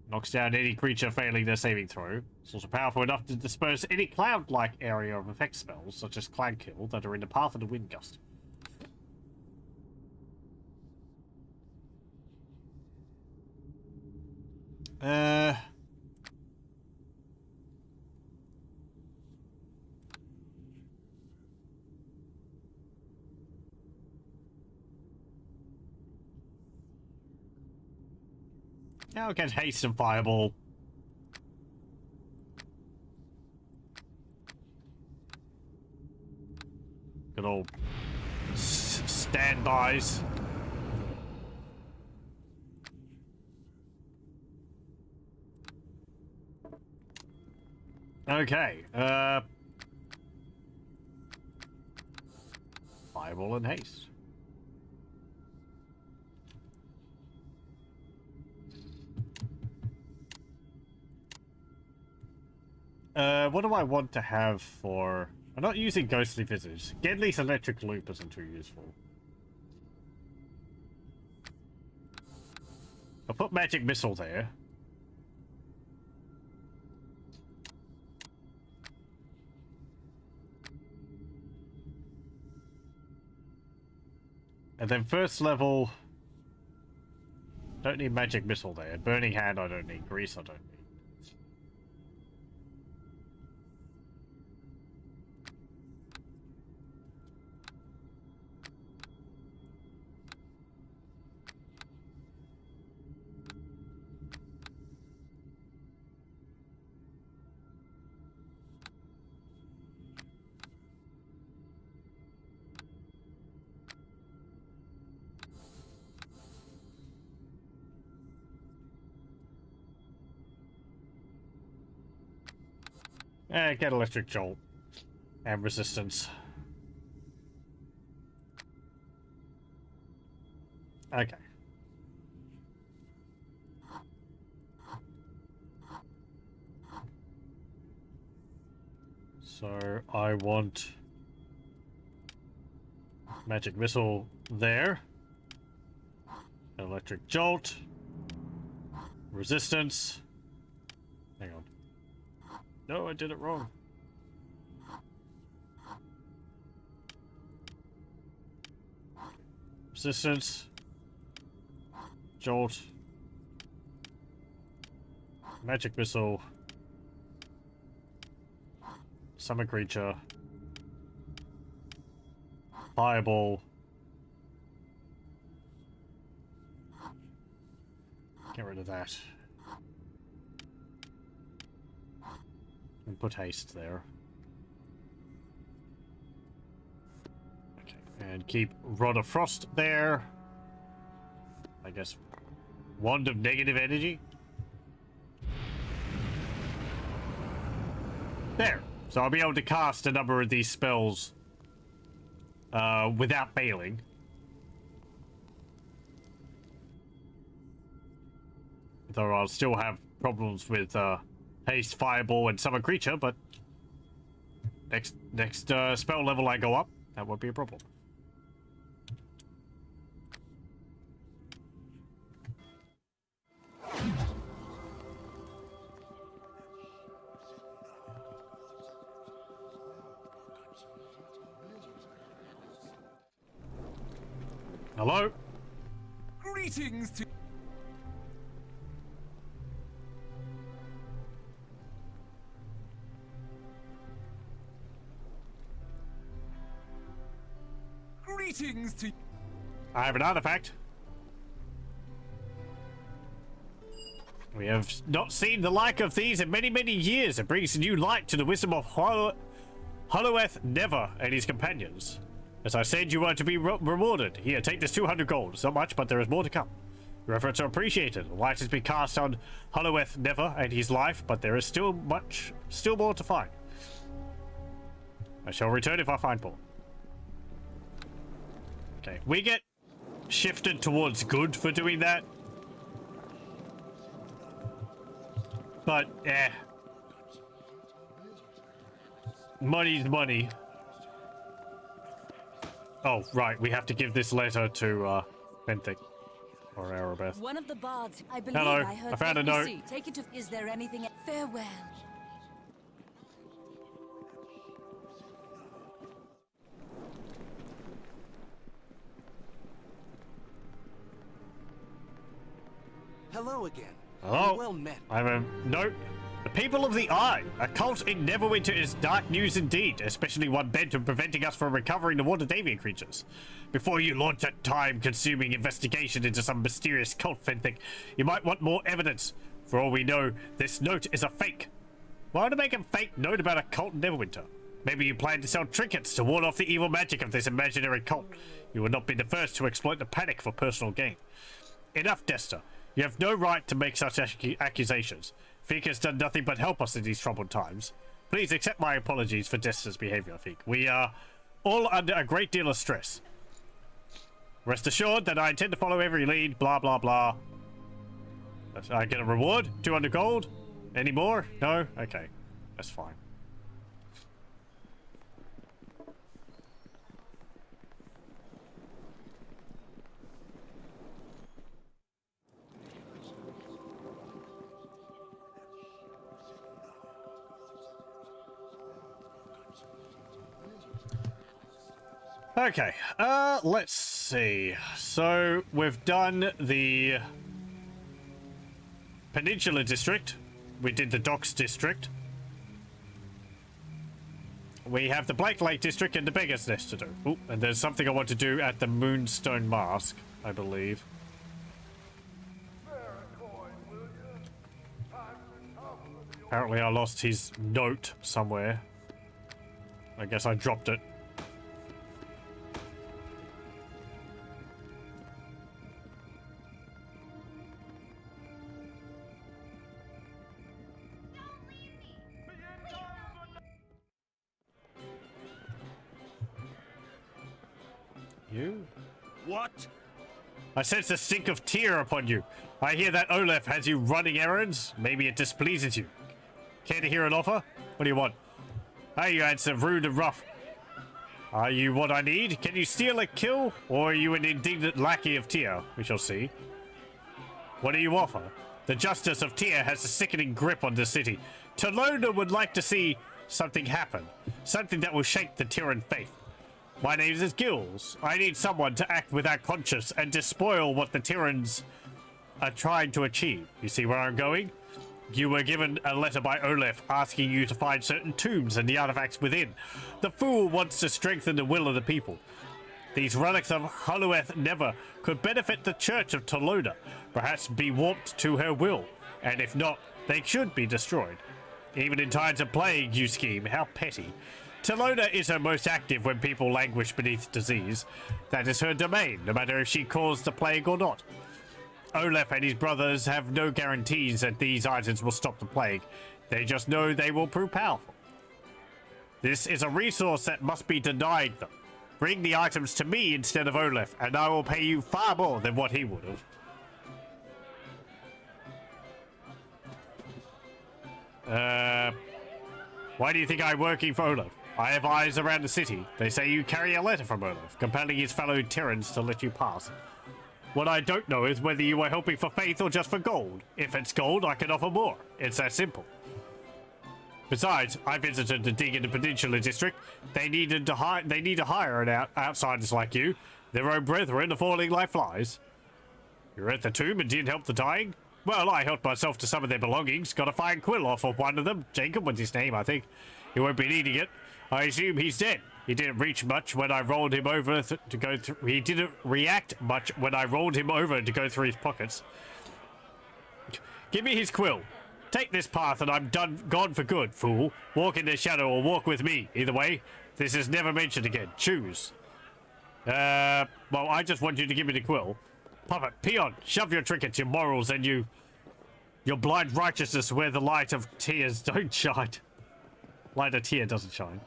Knocks down any creature failing their saving throw. It's also powerful enough to disperse any cloud-like area of effect spells, such as Clan Kill, that are in the path of the wind gust. Now get haste and Fireball. Good old standbys. Okay, Fireball and haste. What do I want to have for... I'm not using Ghostly Visage. Gedley's Electric Loop isn't too useful. I'll put Magic Missile there. And then first level... Don't need magic missile there. Burning hand I don't need. Grease I don't need. Get electric jolt and resistance. Okay. So I want magic missile there. Electric jolt. Resistance. Hang on. No, I did it wrong. Resistance. Jolt. Magic missile. Summon creature. Fireball. Get rid of that. And put haste there. Okay, and keep Rod of Frost there. I guess Wand of Negative Energy. There. So I'll be able to cast a number of these spells without failing. Though I'll still have problems with haste, fireball, and summon creature, but next spell level I go up, that won't be a problem. Hello? Greetings to... Greetings to... I have an artifact. We have not seen the like of these in many, many years. It brings new light to the wisdom of Holloweth Never and his companions. As I said, you are to be rewarded. Here, take this 200 gold. It's not much, but there is more to come. Your efforts are appreciated. The light has been cast on Holloweth Never and his life, but there is still more to find. I shall return if I find more. Okay, we get shifted towards good for doing that. But, money's money. Oh, right, we have to give this letter to, Benthic. Or Arabeth. One of the bards, I believe. Hello, I heard I found a note. Take it to... Is there anything... Farewell. Hello again. Hello. Well met. I have a note. The people of the Eye. A cult in Neverwinter is dark news indeed, especially one bent on preventing us from recovering the water Davian creatures. Before you launch a time-consuming investigation into some mysterious cult, Fenthic, you might want more evidence. For all we know, this note is a fake. Why would I make a fake note about a cult in Neverwinter? Maybe you plan to sell trinkets to ward off the evil magic of this imaginary cult. You would not be the first to exploit the panic for personal gain. Enough, Desta. You have no right to make such accusations. Feek has done nothing but help us in these troubled times. Please accept my apologies for Desta's behavior, Feek. We are all under a great deal of stress. Rest assured that I intend to follow every lead, blah, blah, blah. I get a reward? 200 gold? Any more? No? Okay. That's fine. Okay, let's see. So, we've done the Peninsula District. We did the Docks District. We have the Black Lake District and the Beggar's Nest to do. Ooh, and there's something I want to do at the Moonstone Mask, I believe. Apparently I lost his note somewhere. I guess I dropped it. You? What? I sense a stink of tear upon you. I hear that Olaf has you running errands. Maybe it displeases you. Care to hear an offer? What do you want? Hey, you handsome, rude and rough. Are you what I need? Can you steal a kill? Or are you an indignant lackey of Tyr? We shall see. What do you offer? The justice of Tyr has a sickening grip on the city. Tolona would like to see something happen. Something that will shake the Tyran faith. My name is Gills. I need someone to act without conscience and despoil what the Tyrans are trying to achieve. You see where I'm going? You were given a letter by Olaf asking you to find certain tombs and the artifacts within. The fool wants to strengthen the will of the people. These relics of Hulueth Never could benefit the Church of Tolona, perhaps be warped to her will, and if not, they should be destroyed. Even in times of plague, you scheme. How petty. Tolona is her most active when people languish beneath disease. That is her domain, no matter if she caused the plague or not. Olaf and his brothers have no guarantees that these items will stop the plague. They just know they will prove powerful. This is a resource that must be denied them. Bring the items to me instead of Olaf, and I will pay you far more than what he would have. Why do you think I'm working for Olaf? I have eyes around the city. They say you carry a letter from Olaf, compelling his fellow Tyrans to let you pass. What I don't know is whether you are helping for faith or just for gold. If it's gold, I can offer more. It's that simple. Besides, I visited the dig in the Peninsula District. They need to hire an outsiders like you. Their own brethren are falling like flies. You're at the tomb and didn't help the dying? Well, I helped myself to some of their belongings. Got a fine quill off of one of them. Jacob was his name, I think. He won't be needing it. I assume he's dead. He didn't reach much when I rolled him over to go through. He didn't react much when I rolled him over to go through his pockets. Give me his quill. Take this path and I'm gone for good, fool. Walk in the shadow or walk with me. Either way, this is never mentioned again. Choose. Well, I just want you to give me the quill. Puppet, peon, shove your trinkets, your morals, and your blind righteousness where the light of tears don't shine. Light of tear doesn't shine.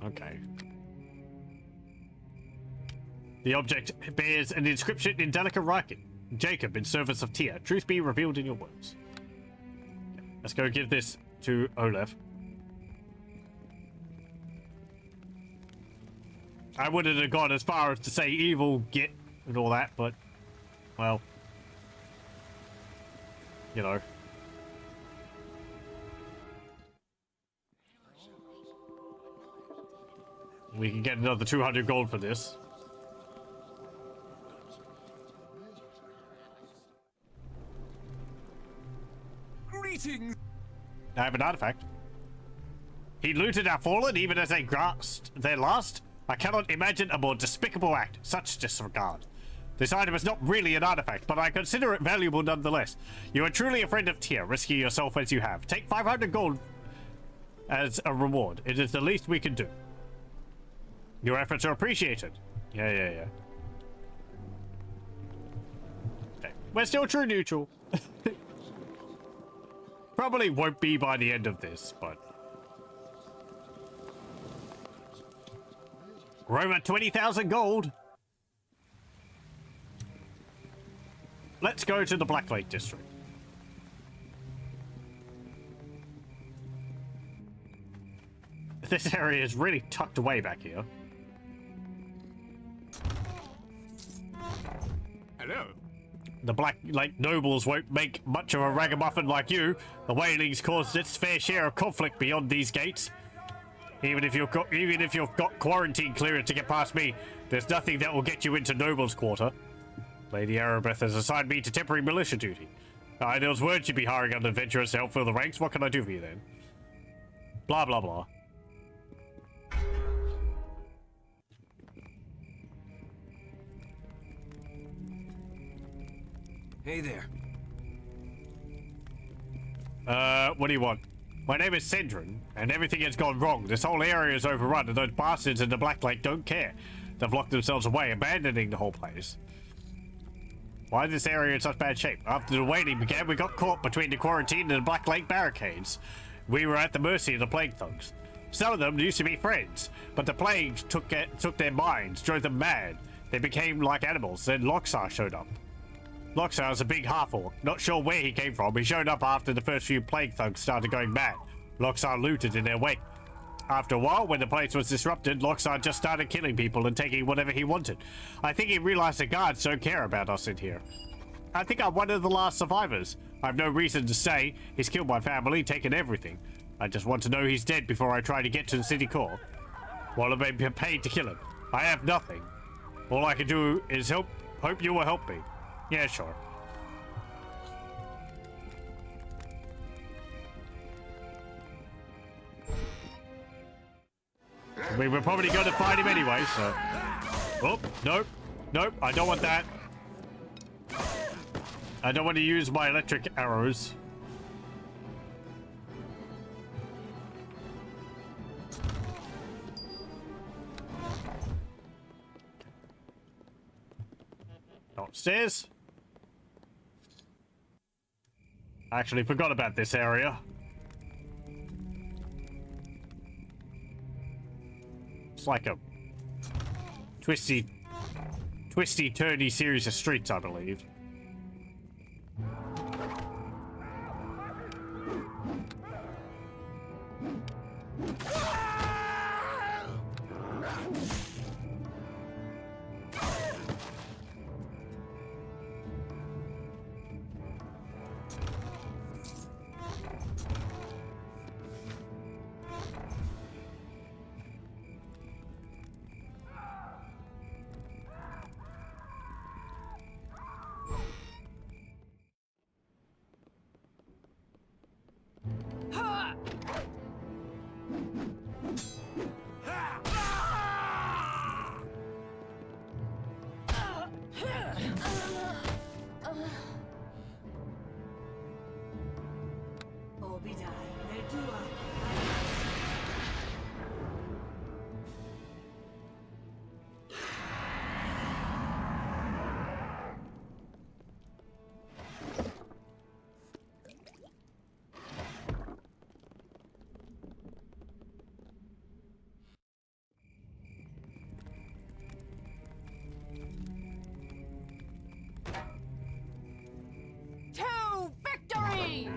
Okay. The object bears an inscription in delicate writing. Jacob, in service of Tyr. Truth be revealed in your words. Let's go give this to Olaf. I wouldn't have gone as far as to say evil git and all that, but, well, you know. We can get another 200 gold for this. Greetings. I have an artifact. He looted our fallen even as they grasped their last. I cannot imagine a more despicable act. Such disregard. This item is not really an artifact, but I consider it valuable nonetheless. You are truly a friend of Tyr, risking yourself as you have. Take 500 gold as a reward. It is the least we can do. Your efforts are appreciated. Yeah. Okay. We're still true neutral. Probably won't be by the end of this, but... We're over 20,000 gold. Let's go to the Black Lake District. This area is really tucked away back here. Hello. The Black Lake nobles won't make much of a ragamuffin like you. The Whalings caused its fair share of conflict beyond these gates. Even if you've got quarantine clearance to get past me, there's nothing that will get you into Noble's Quarter. Lady Arabeth has assigned me to temporary militia duty. Idle's word you'd be hiring other adventurers to help fill the ranks. What can I do for you then? Blah, blah, blah. Hey there. What do you want? My name is Sendrin, and everything has gone wrong. This whole area is overrun, and those bastards in the Black Lake don't care. They've locked themselves away, abandoning the whole place. Why is this area in such bad shape? After the waiting began, we got caught between the quarantine and the Black Lake barricades. We were at the mercy of the plague thugs. Some of them used to be friends, but the plague took their minds, drove them mad. They became like animals. Then Loxar showed up. Loxar is a big half-orc. Not sure where he came from. He showed up after the first few plague thugs started going mad. Loxar looted in their wake. After a while, when the place was disrupted, Loxar just started killing people and taking whatever he wanted. I think he realized the guards don't care about us in here. I think I'm one of the last survivors. I have no reason to say. He's killed my family, taken everything. I just want to know he's dead before I try to get to the city core. Well, I've been paid to kill him. I have nothing. All I can do is hope you will help me. Yeah, sure. We were probably going to fight him anyway, so... Oh, nope. Nope, I don't want that. I don't want to use my electric arrows. Upstairs. I actually forgot about this area. It's like a twisty, turny series of streets, I believe. To victory!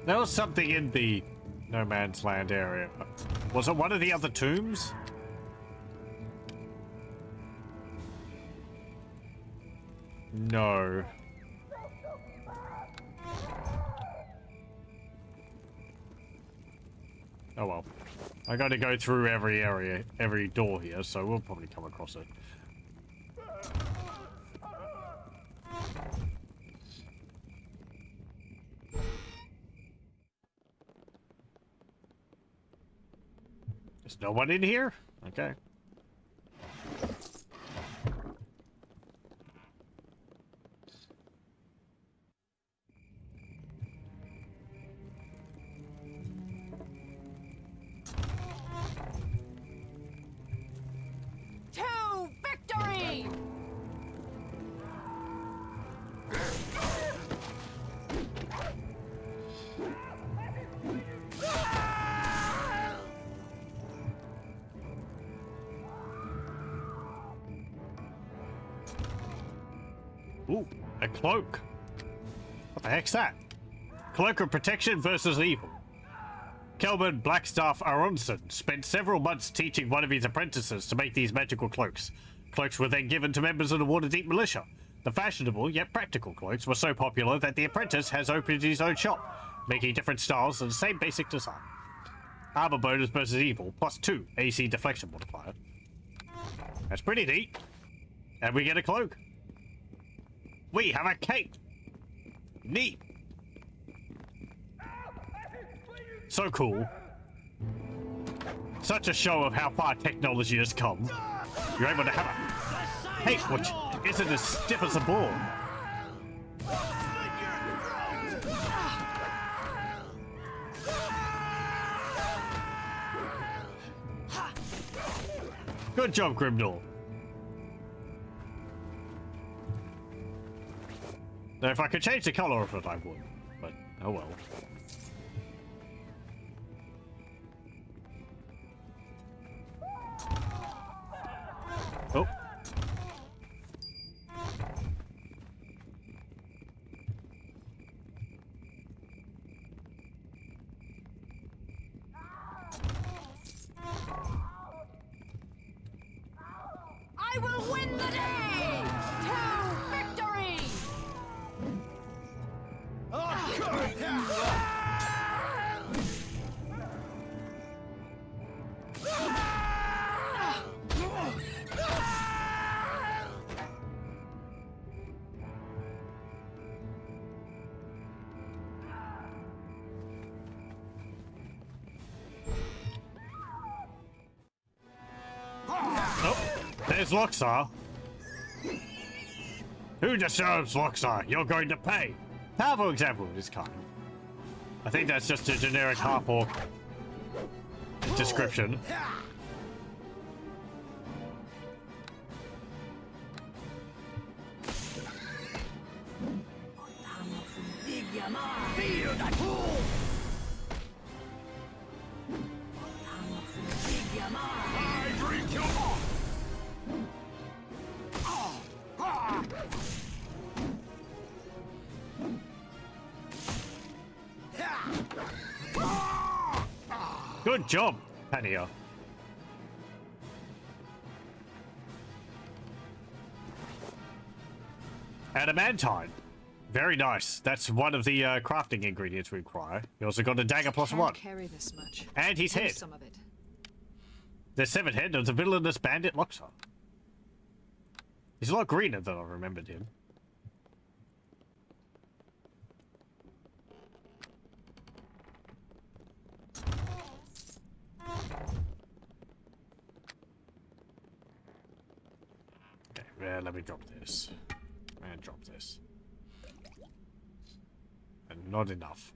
There was something in the No Man's Land area. Was it one of the other tombs? No. Oh well. I gotta go through every area, every door here, so we'll probably come across it. There's no one in here? Okay. Ooh, a cloak. What the heck's that? Cloak of protection versus evil. Kelman Blackstaff Aronson spent several months teaching one of his apprentices to make these magical cloaks. Cloaks were then given to members of the Waterdeep militia. The fashionable yet practical cloaks were so popular that the apprentice has opened his own shop, making different styles of the same basic design. Armor bonus versus evil, +2 AC deflection modifier. That's pretty neat. And we get a cloak. We have a cape. Neat. So cool. Such a show of how far technology has come. You're able to have a cape which isn't as stiff as a board. Good job, Grimnor. Now, if I could change the color of it, I would. But, oh well. Oh. I will win the day! To victory! There's Loxar. Who disturbs Loxar? You're going to pay. Powerful example of this kind. I think that's just a generic half-orc description. Good job, Pania. Adamantine. Very nice. That's one of the crafting ingredients we require. You also got a dagger +1. Carry this much. And his head. Some of it. The severed head of the villainous bandit Loxar. He's a lot greener than I remembered him. Okay, let me drop this. And drop this. And not enough.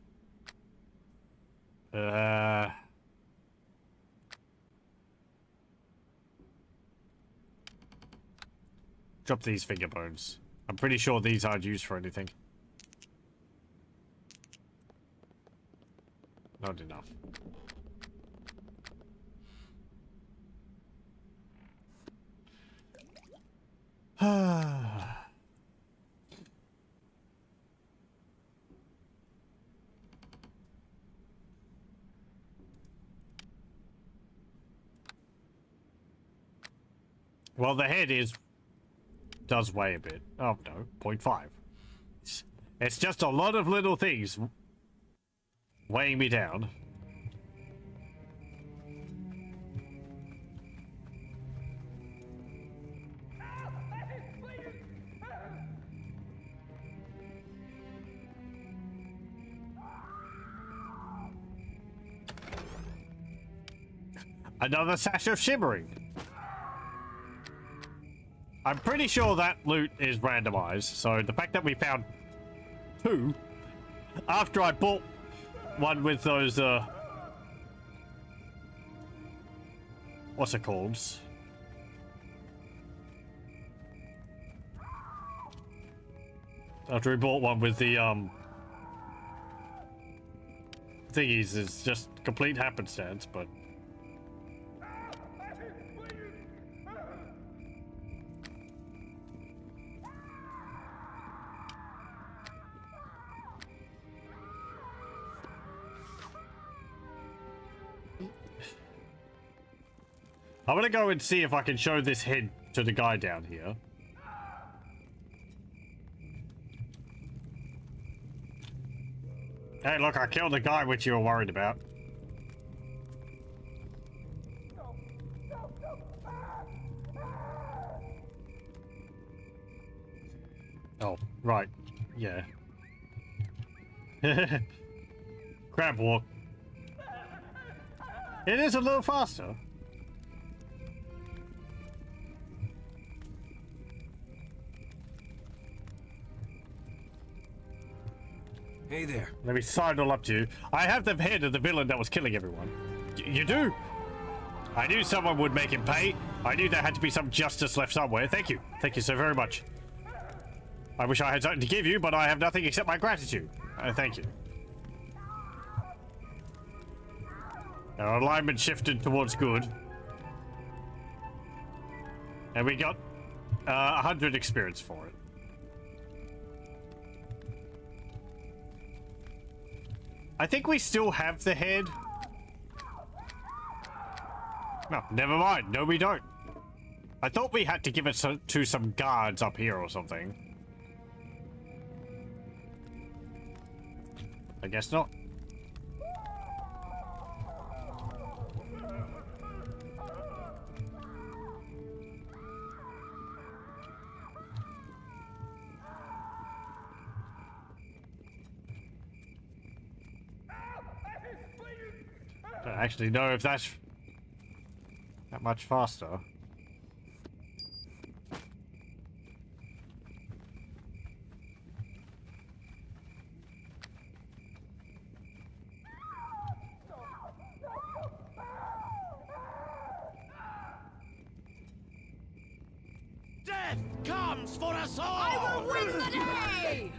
Drop these finger bones. I'm pretty sure these aren't used for anything. Not enough. Well, the head does weigh a bit. Oh, no, 0.5. It's just a lot of little things weighing me down. Another sash of shimmering. I'm pretty sure that loot is randomized, so the fact that we found 2 after I bought one with those what's it called? After we bought one with the thingies is just complete happenstance, but I'm gonna go and see if I can show this head to the guy down here. Hey, look, I killed the guy which you were worried about. Oh, right. Yeah. Crab walk. It is a little faster. Hey there. Let me sidle up to you. I have the head of the villain that was killing everyone. You do? I knew someone would make him pay. I knew there had to be some justice left somewhere. Thank you. Thank you so very much. I wish I had something to give you, but I have nothing except my gratitude. Thank you. Our alignment shifted towards good. And we got 100 experience for it. I think we still have the head. No, never mind. No, we don't. I thought we had to give it to some guards up here or something. I guess not. I don't actually know if that's that much faster. Death comes for us all! I will win the day!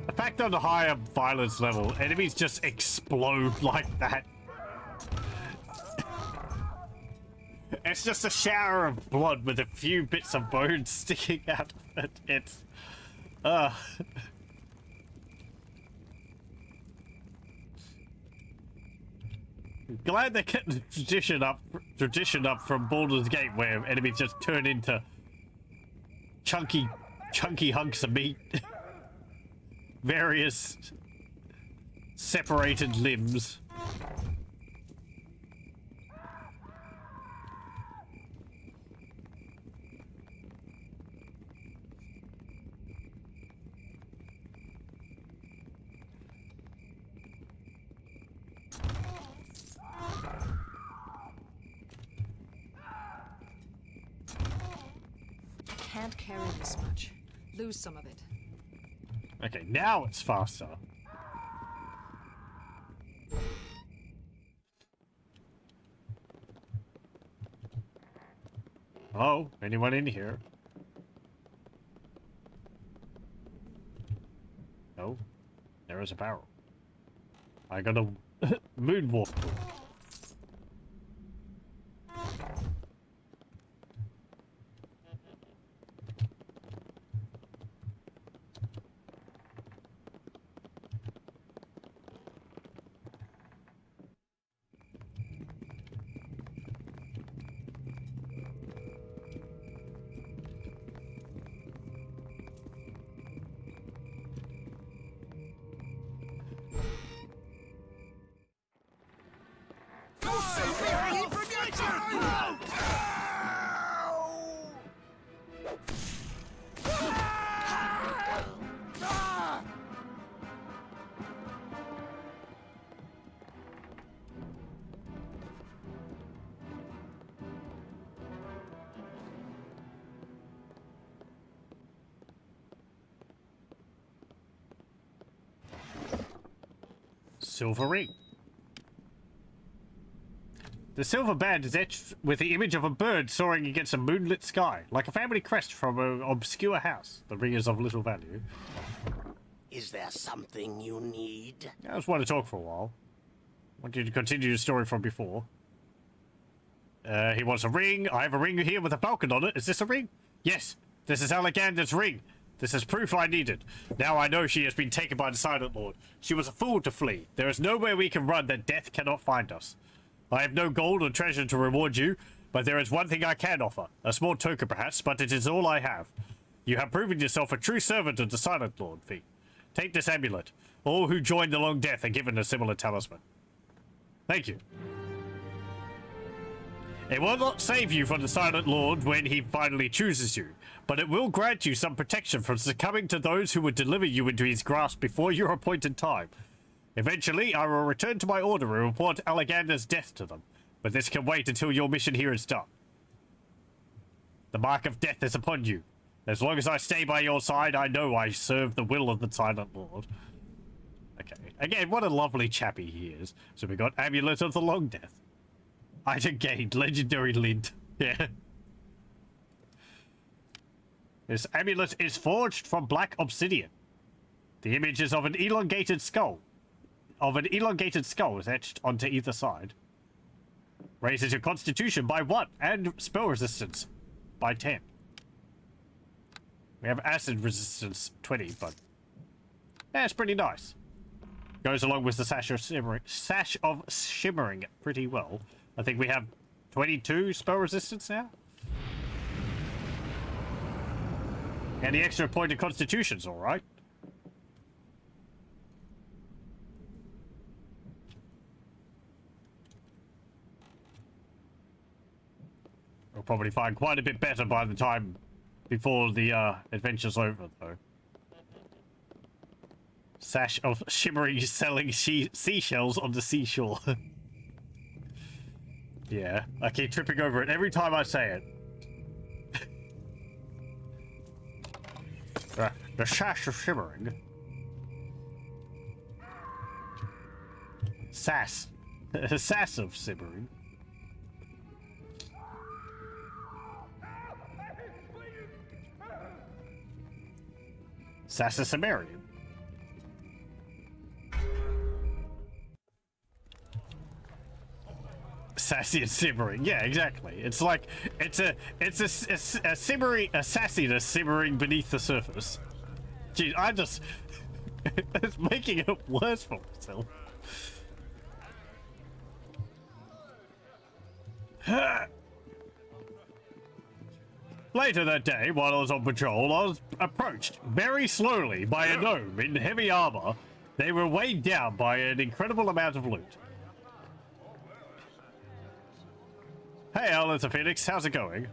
The fact on the higher violence level, enemies just explode like that. It's just a shower of blood with a few bits of bone sticking out of it. It's... Glad they kept the tradition up from Baldur's Gate, where enemies just turn into chunky hunks of meat. Various separated limbs. Can't carry this much. Lose some of it. Okay, now it's faster. Oh, anyone in here? No, there is a barrel. I got a moonwalk. Silver ring. The silver band is etched with the image of a bird soaring against a moonlit sky, like a family crest from an obscure house. The ring is of little value. Is there something you need? I just want to talk for a while. I want you to continue your story from before. He wants a ring. I have a ring here with a falcon on it. Is this a ring? Yes, this is Alexander's ring. This is proof I needed. Now I know she has been taken by the Silent Lord. She was a fool to flee. There is nowhere we can run that death cannot find us. I have no gold or treasure to reward you, but there is one thing I can offer. A small token perhaps, but it is all I have. You have proven yourself a true servant of the Silent Lord, Fee. Take this amulet. All who join the Long Death are given a similar talisman. Thank you. It will not save you from the Silent Lord when he finally chooses you, but it will grant you some protection from succumbing to those who would deliver you into his grasp before your appointed time. Eventually, I will return to my order and report Allegander's death to them, but this can wait until your mission here is done. The mark of death is upon you. As long as I stay by your side, I know I serve the will of the Silent Lord. Okay, again, what a lovely chappy he is. So we got Amulet of the Long Death. Item gained, legendary lint. Yeah. This amulet is forged from black obsidian. The image is of an elongated skull. Is etched onto either side. Raises your constitution by 1 and spell resistance by 10. We have acid resistance 20, but yeah, it's pretty nice. Goes along with the sash of shimmering pretty well. I think we have 22 spell resistance now. And the extra point of constitution's alright. We'll probably find quite a bit better by the time before the adventure's over, though. Sash of shimmering selling seashells on the seashore. Yeah, I keep tripping over it every time I say it. The sash of shimmering. Sass. Sass of shimmering. Sass of Cimmerian. Sassy and simmering, yeah, exactly. It's like it's a simmering, a sassiness simmering beneath the surface. Jeez, I just it's making it worse for myself. Later that day, while I was on patrol, I was approached very slowly by a gnome in heavy armor. They were weighed down by an incredible amount of loot. Hey, Al, it's a Phoenix. How's it going?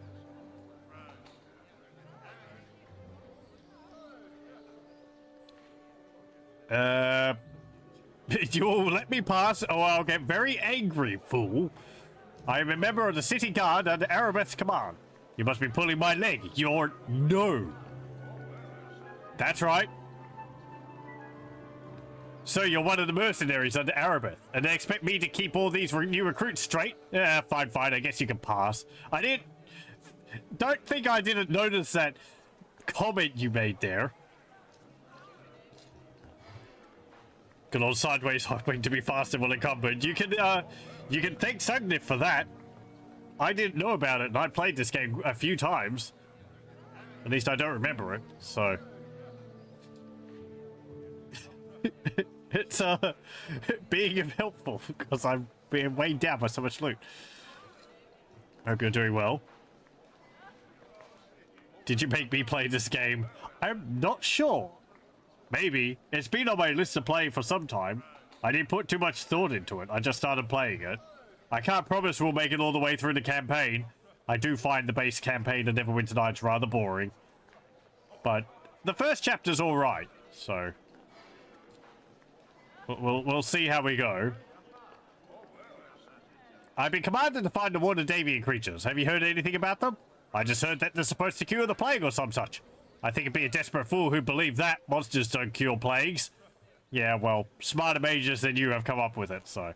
You'll let me pass, or I'll get very angry, fool. I am a member of the city guard under Arabeth's command. You must be pulling my leg. You're... No. That's right. So you're one of the mercenaries under Arabeth, and they expect me to keep all these new recruits straight? Yeah, fine, I guess you can pass. I didn't... Don't think I didn't notice that comment you made there. Good old sideways hopping to be faster when encumbered. You can thank Sugnif for that. I didn't know about it, and I played this game a few times. At least I don't remember it, so... It's being helpful because I'm being weighed down by so much loot. Hope you're doing well. Did you make me play this game? I'm not sure. Maybe. It's been on my list to play for some time. I didn't put too much thought into it. I just started playing it. I can't promise we'll make it all the way through the campaign. I do find the base campaign of Neverwinter Nights rather boring. But the first chapter's alright, so... We'll see how we go. I've been commanded to find the Wardavian creatures. Have you heard anything about them? I just heard that they're supposed to cure the plague or some such. I think it'd be a desperate fool who'd believe that monsters don't cure plagues. Yeah, well, smarter mages than you have come up with it, so...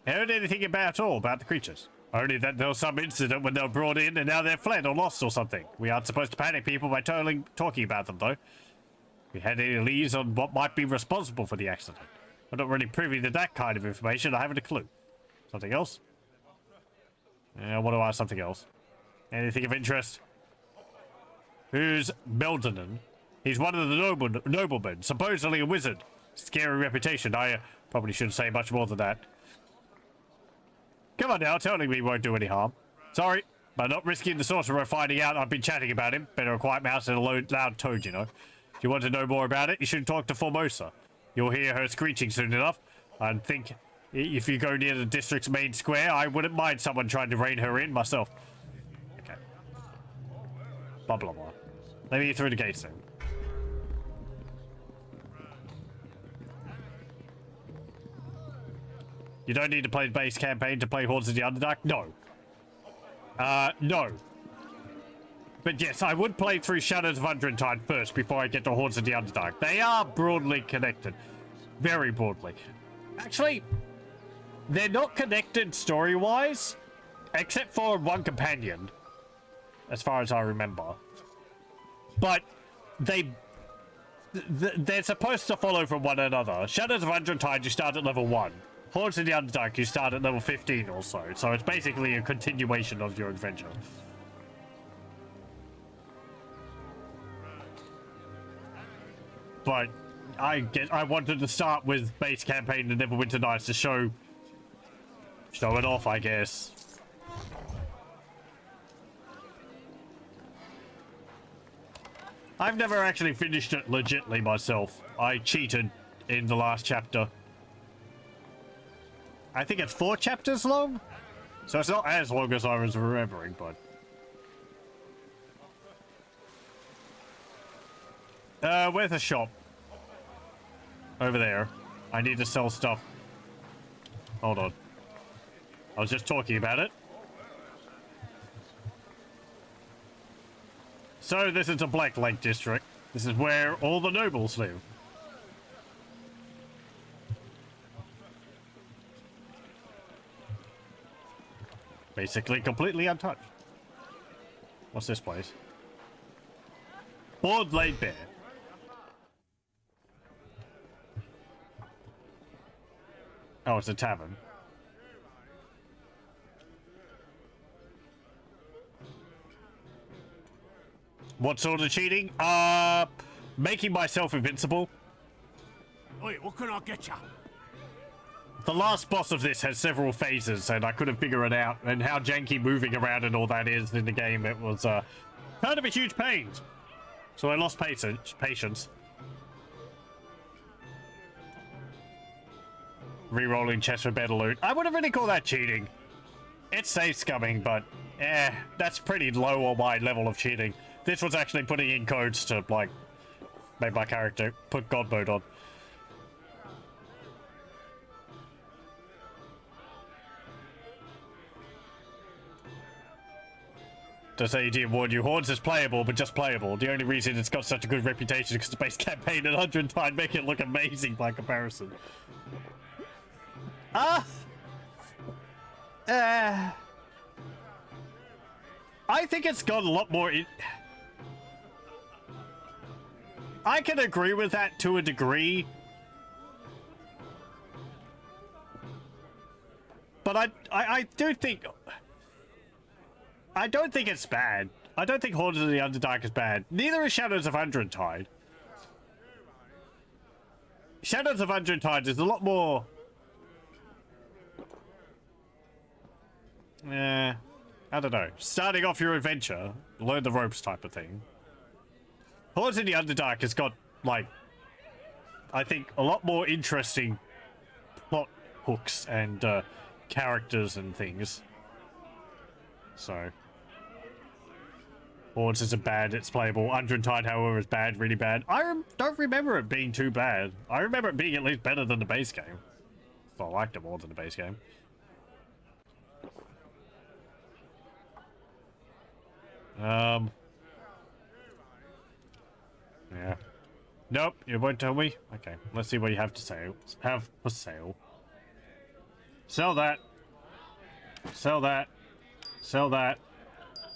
Heard anything about the creatures? Only that there was some incident when they were brought in and now they're fled or lost or something. We aren't supposed to panic people by talking about them, though. We had any leads on what might be responsible for the accident. I'm not really privy to that kind of information. I haven't a clue. Something else? I want to ask something else. Anything of interest? who's Beldenon. He's one of the noblemen, supposedly a wizard. Scary reputation. I probably shouldn't say much more than that. Come on now, telling me won't do any harm. Sorry, but not risking the sorcerer finding out I've been chatting about him. Better a quiet mouse than a loud toad, you know. If you want to know more about it, you should talk to Formosa. You'll hear her screeching soon enough. I think if you go near the district's main square, I wouldn't mind someone trying to rein her in myself. Okay. Blah, blah, blah. Let me get through the gates then. You don't need to play the base campaign to play Hordes of the Underdark? No. No. But yes, I would play through Shadows of Undrentide first before I get to Hordes of the Underdark. They are broadly connected. Very broadly. Actually, they're not connected story-wise, except for one companion, as far as I remember. But they're supposed to follow from one another. Shadows of Undrentide, you start at level 1. Hordes of the Underdark, you start at level 15 or so. So it's basically a continuation of your adventure. But I wanted to start with base campaign and Neverwinter Nights to show it off, I guess. I've never actually finished it legitly myself. I cheated in the last chapter. I think it's 4 chapters long, so it's not as long as I was remembering, but... where's the shop? Over there. I need to sell stuff. Hold on. I was just talking about it. So this is the Black Lake district. This is where all the nobles live. Basically completely untouched. What's this place? Board Laid Bare. Oh, it's a tavern. What sort of cheating? Making myself invincible. Wait, what can I get ya? The last boss of this has several phases, and I couldn't figure it out. And how janky moving around and all that is in the game, it was kind of a huge pain. So I lost patience. Rerolling chests for better loot. I wouldn't really call that cheating. It's safe scumming, but that's pretty low on my level of cheating. This was actually putting in codes to, like, make my character put God mode on. To say you warn you, Hordes is playable, but just playable. The only reason it's got such a good reputation is because the base campaign and 100 make it look amazing by comparison. I think it's got a lot more... I can agree with that to a degree. But I do think... I don't think it's bad. I don't think Hordes of the Underdark is bad. Neither is Shadows of Undrentide. Shadows of Undrentide is a lot more... I don't know. Starting off your adventure, learn the ropes type of thing. Hordes in the Underdark has got, like, I think a lot more interesting plot hooks and characters and things. So, Hordes isn't bad, it's playable. Undrentide, however, is bad, really bad. I don't remember it being too bad. I remember it being at least better than the base game. So I liked it more than the base game. Yeah. Nope, you won't tell me? Okay, let's see what you have to say. Have for sale. Sell that. Sell that. Sell that.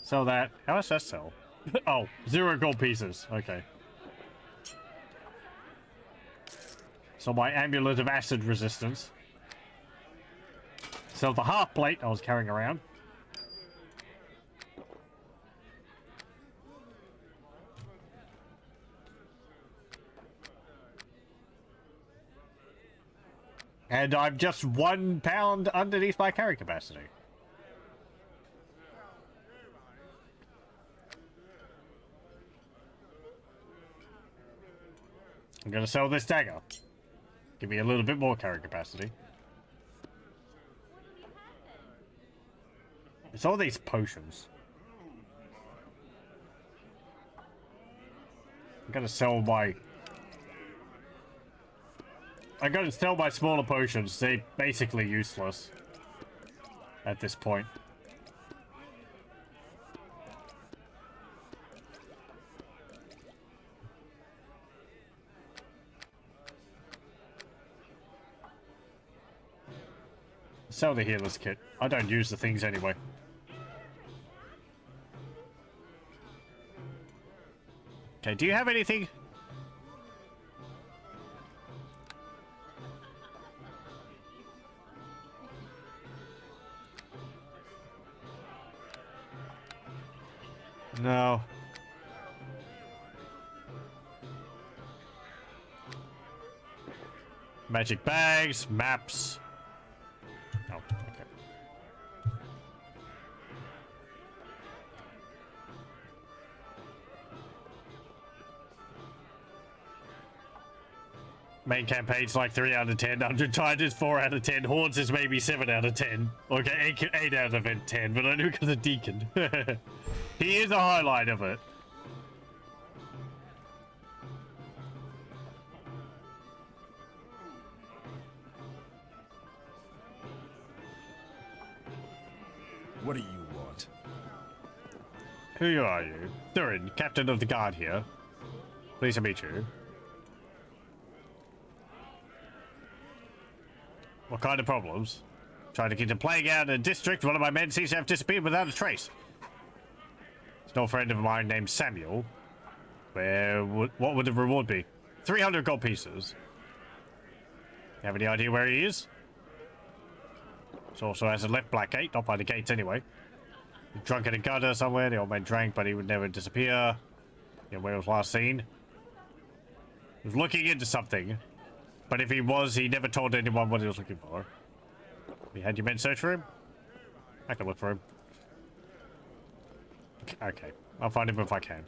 Sell that. How much does that sell? Oh, 0 gold pieces. Okay. So my amulet of acid resistance. Sell the half plate I was carrying around. And I'm just 1 pound underneath my carrying capacity. I'm gonna sell this dagger. Give me a little bit more carrying capacity. It's all these potions. I'm gonna sell my smaller potions. They're basically useless at this point. Sell the healer's kit. I don't use the things anyway. Okay, do you have anything? No. Magic bags, maps. Oh, okay. Main campaign's like 3 out of 10. 100 Titans 4 out of 10. Hordes is maybe 7 out of 10. Okay, 8 out of 10, but I knew because of Deacon. He is a highlight of it. What do you want? Who are you? Thurin, captain of the guard here. Pleased to meet you. What kind of problems? Trying to get a plague out in a district. One of my men seems to have disappeared without a trace. It's no friend of mine named Samuel. What would the reward be? 300 gold pieces. You have any idea where he is? He also has a left black gate, not by the gates anyway. He's drunk in a gutter somewhere. The old man drank, but he would never disappear. Yeah, where was last seen? He was looking into something. But if he was, he never told anyone what he was looking for. You had your men search for him? I can look for him. Okay, I'll find him if I can.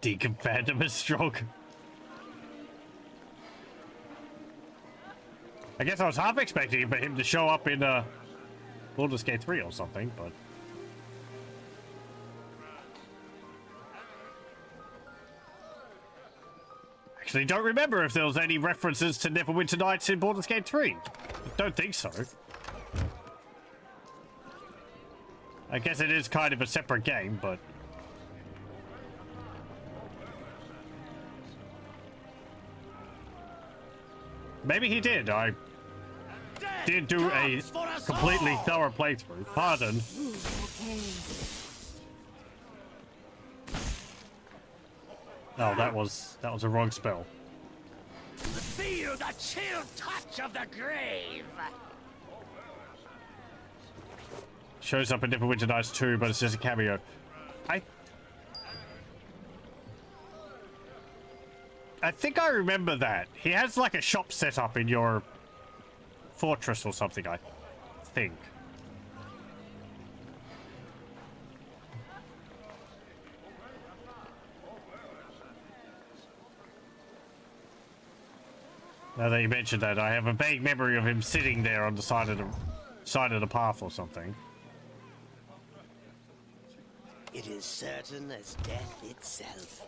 Deacon Phantom is strong. I guess I was half expecting for him to show up in Baldur's Gate 3 or something, but... Actually, don't remember if there was any references to Neverwinter Nights in Baldur's Gate 3. I don't think so. I guess it is kind of a separate game, but... Maybe he did. I did do a completely thorough playthrough. Pardon. Oh, that was a wrong spell. Feel the chill touch of the grave. Shows up in Neverwinter Nights 2, but it's just a cameo. I think I remember that. He has like a shop set up in your fortress or something, I think. Now that you mentioned that, I have a vague memory of him sitting there on the side of the path or something. It is certain as death itself.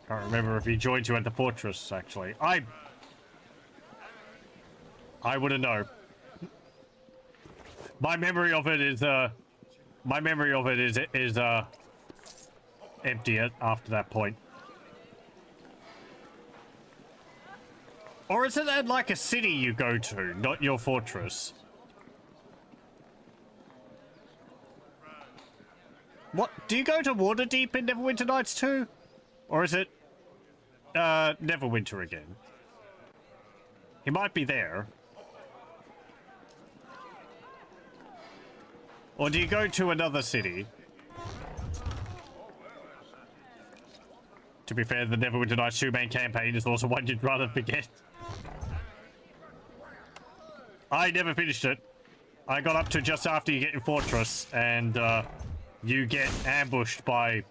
Can't remember if he joined you at the fortress, actually. I wouldn't know. My memory of it is empty after that point. Or is it at like a city you go to, not your fortress? What? Do you go to Waterdeep in Neverwinter Nights 2? Or is it Neverwinter again? He might be there. Or do you go to another city? To be fair, the Neverwinter Nights 2 main campaign is also one you'd rather forget. I never finished it. I got up to just after you get your fortress, and you get ambushed by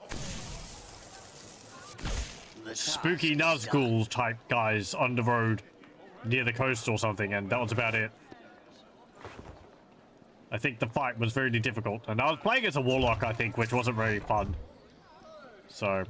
spooky Nazgul type guys on the road near the coast or something, and that was about it. I think the fight was very difficult, and I was playing as a warlock, I think, which wasn't very fun. So...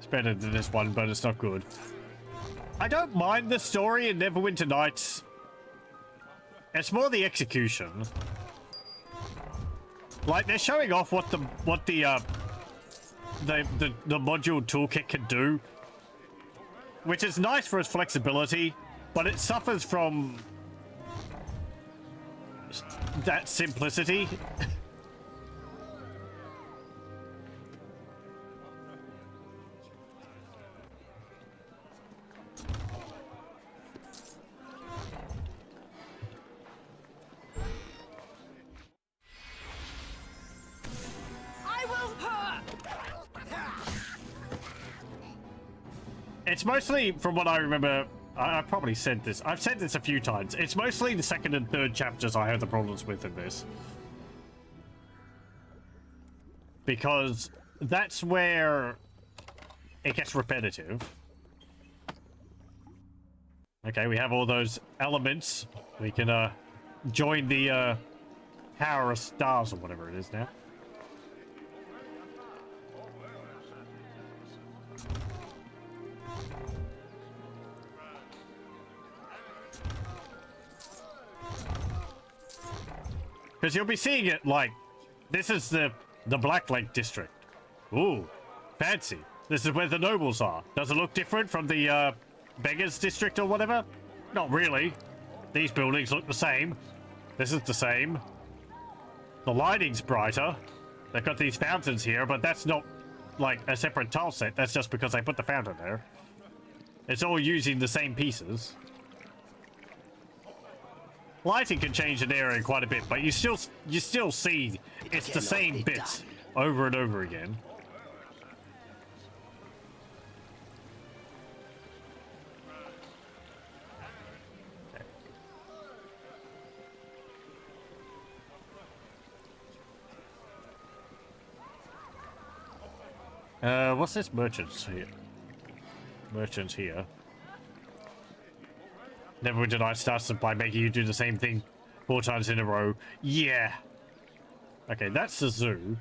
better than this one, but it's not good. I don't mind the story in Neverwinter Nights. It's more the execution. Like, they're showing off what the module toolkit can do, which is nice for its flexibility, but it suffers from that simplicity. It's mostly, from what I remember, I probably said this. I've said this a few times. It's mostly the second and third chapters I have the problems with in this. Because that's where it gets repetitive. Okay, we have all those elements. We can join the Tower of Stars or whatever it is now. Because you'll be seeing it like, this is the Black Lake district. Ooh, fancy. This is where the nobles are. Does it look different from the beggars district or whatever? Not really. These buildings look the same. This is the same. The lighting's brighter. They've got these fountains here, but that's not like a separate tile set. That's just because I put the fountain there. It's all using the same pieces. Lighting can change an area quite a bit, but you still see it's the same bits over and over again. What's this merchants here? Merchants here. Neverwinter Nights starts by making you do the same thing 4 times in a row. Yeah. Okay, that's the zoo.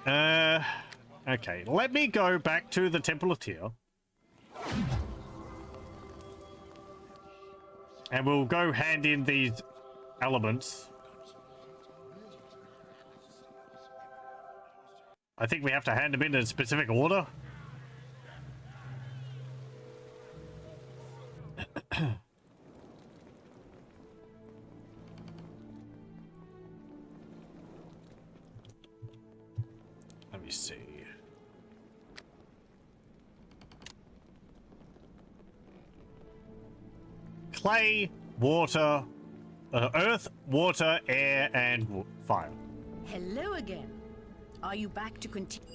Okay, let me go back to the Temple of Tyr. And we'll go hand in these elements. I think we have to hand them in a specific order. Let me see. Clay, water, earth, water, air, and fire. Hello again. Are you back to continue?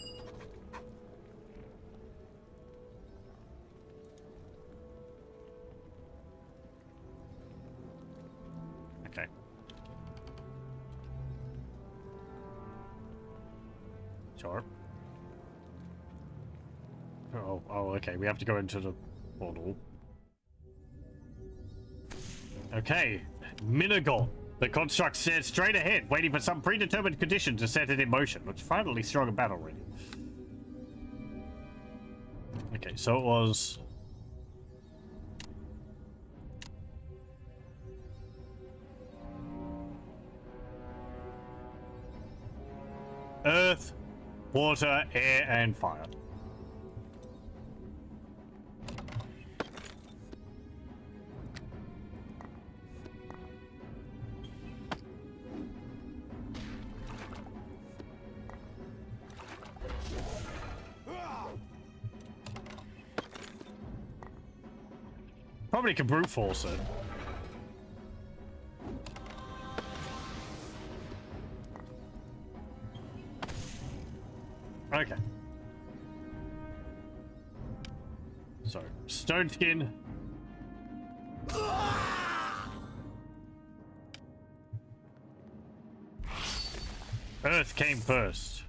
Okay. Sure. Oh, okay. We have to go into the portal. Okay. Minagon. The construct stared straight ahead, waiting for some predetermined condition to set it in motion. Looks finally strong in battle already. Okay, so it was... earth, water, air, and fire. Probably can brute force it. Okay. So, stone skin. Earth came first.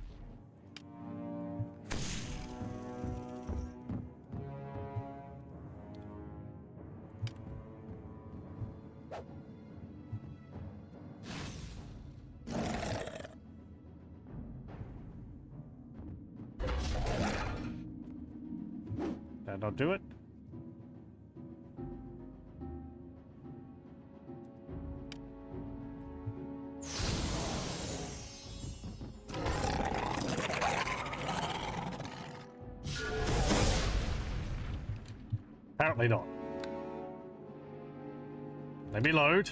That'll do it. Apparently not. Let me load.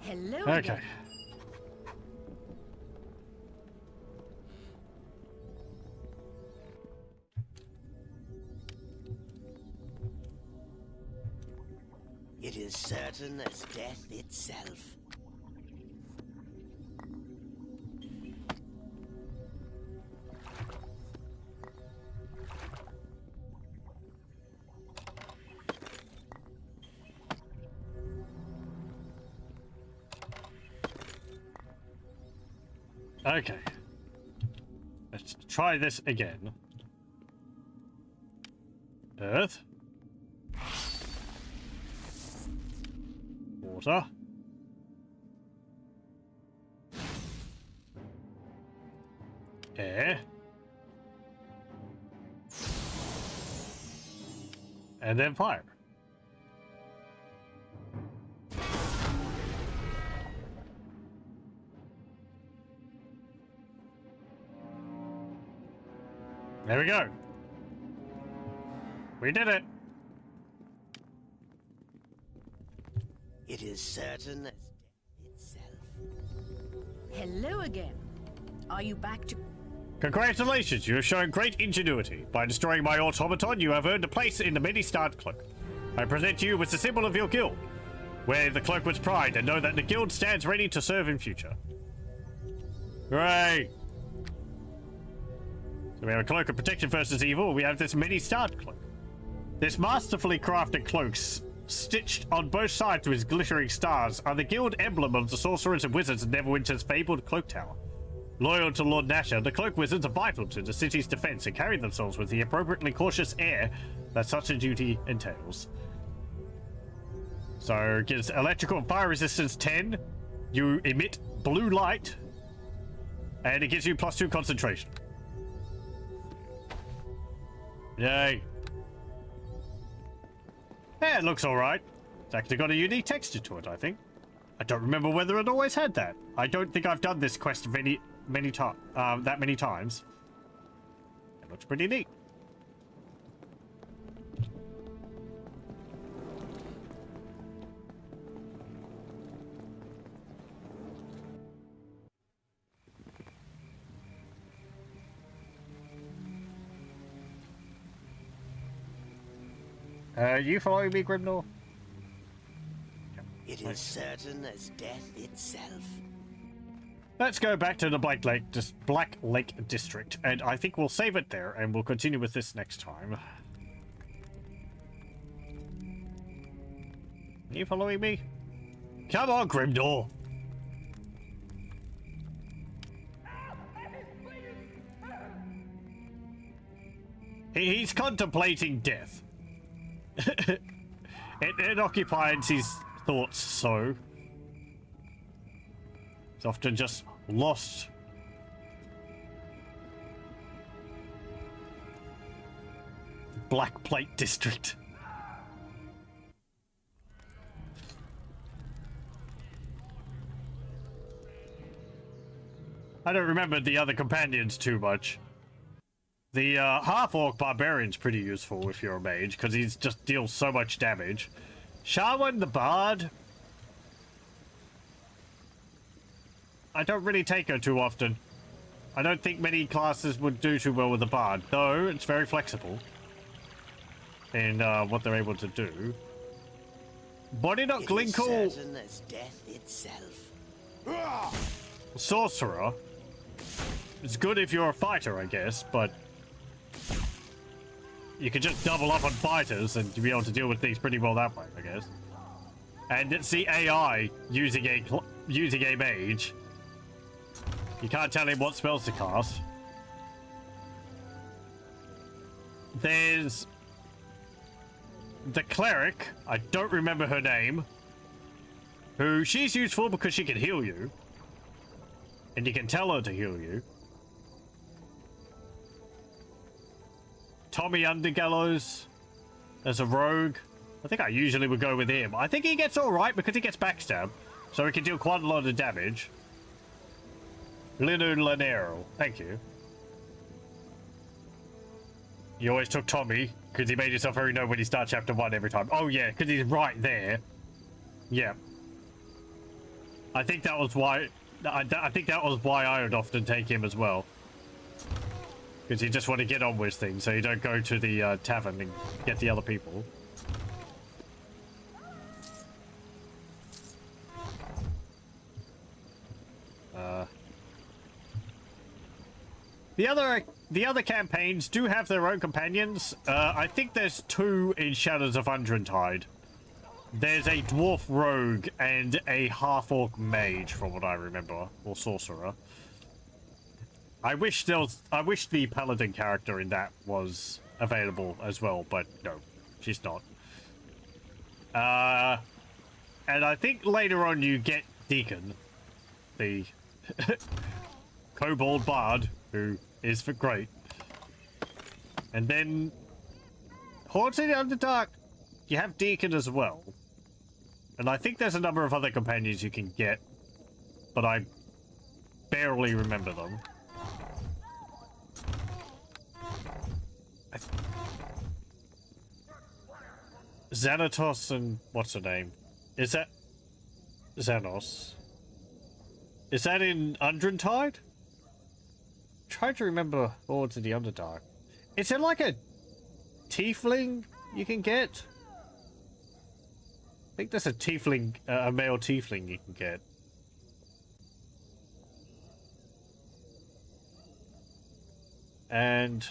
Hello Okay. again. It is certain as death itself. Okay. Let's try this again. Earth. Water. Air. And then fire. There we go. We did it. It is certain as death itself. Hello again. Are you back to... Congratulations, you have shown great ingenuity. By destroying my automaton, you have earned a place in the many-starred cloak. I present you with the symbol of your guild. Wear the cloak with pride and know that the guild stands ready to serve in future. Great. So we have a cloak of protection versus evil. We have this many-starred cloak. This masterfully crafted cloak, stitched on both sides with glittering stars, are the guild emblem of the sorcerers and wizards of Neverwinter's fabled cloak tower. Loyal to Lord Nasher, the cloak wizards are vital to the city's defense and carry themselves with the appropriately cautious air that such a duty entails. So it gives electrical and fire resistance 10. You emit blue light, and it gives you +2 concentration. Yay. Yeah, it looks alright. It's actually got a unique texture to it, I think. I don't remember whether it always had that. I don't think I've done this quest that many times. It looks pretty neat. You following me, Grimnor? It is certain as death itself. Let's go back to the Black Lake District, and I think we'll save it there, and we'll continue with this next time. You following me? Come on, Grimnor! He's contemplating death. it occupies his thoughts, so it's often just Lost. Black Plate District. I don't remember the other companions too much. The half-orc barbarian's pretty useful if you're a mage, because he just deals so much damage. Sharwan the bard. I don't really take her too often. I don't think many classes would do too well with the bard, though it's very flexible in what they're able to do. Body not Glinkle. Certain as death itself. Sorcerer. It's good if you're a fighter, I guess, but you can just double up on fighters and be able to deal with things pretty well that way, I guess. And it's the AI using a mage. You can't tell him what spells to cast. There's the cleric. I don't remember her name. Who she's useful because she can heal you. And you can tell her to heal you. Tommy Undergallows as a rogue. I think I usually would go with him. I think he gets alright because he gets backstab. So he can deal quite a lot of damage. Linu Lanero. Thank you. You always took Tommy because he made himself very known when he starts chapter 1 every time. Oh yeah, because he's right there. Yeah. I think that was why... I think that was why I would often take him as well. Because you just want to get on with things, so you don't go to the tavern and get the other people. The other campaigns do have their own companions. I think there's 2 in Shadows of Undrentide. There's a dwarf rogue and a half-orc mage, from what I remember, or sorcerer. I wish the paladin character in that was available as well, but no, she's not. And I think later on you get Deacon, the kobold bard, who is great. And then Hordes in the Underdark, you have Deacon as well. And I think there's a number of other companions you can get, but I barely remember them. Xanatos and what's her name? Is that Xanos? Is that in Undrentide? Trying to remember Hordes in the Underdark. Is it like a tiefling you can get? I think there's a tiefling, a male tiefling you can get. And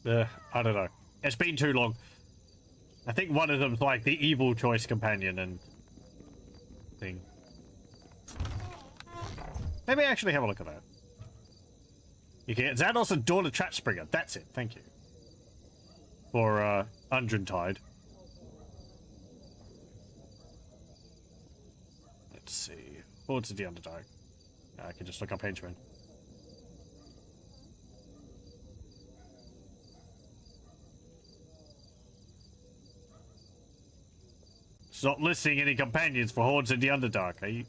I don't know. It's been too long. I think one of them's like the evil choice companion and thing. Let me actually have a look at that. You can get Xanos and Dawn of Trapspringer. That's it. Thank you. For Undrentide. Let's see. Hordes of the Underdark. I can just look up henchmen. It's not listing any companions for Hordes in the Underdark. Are you?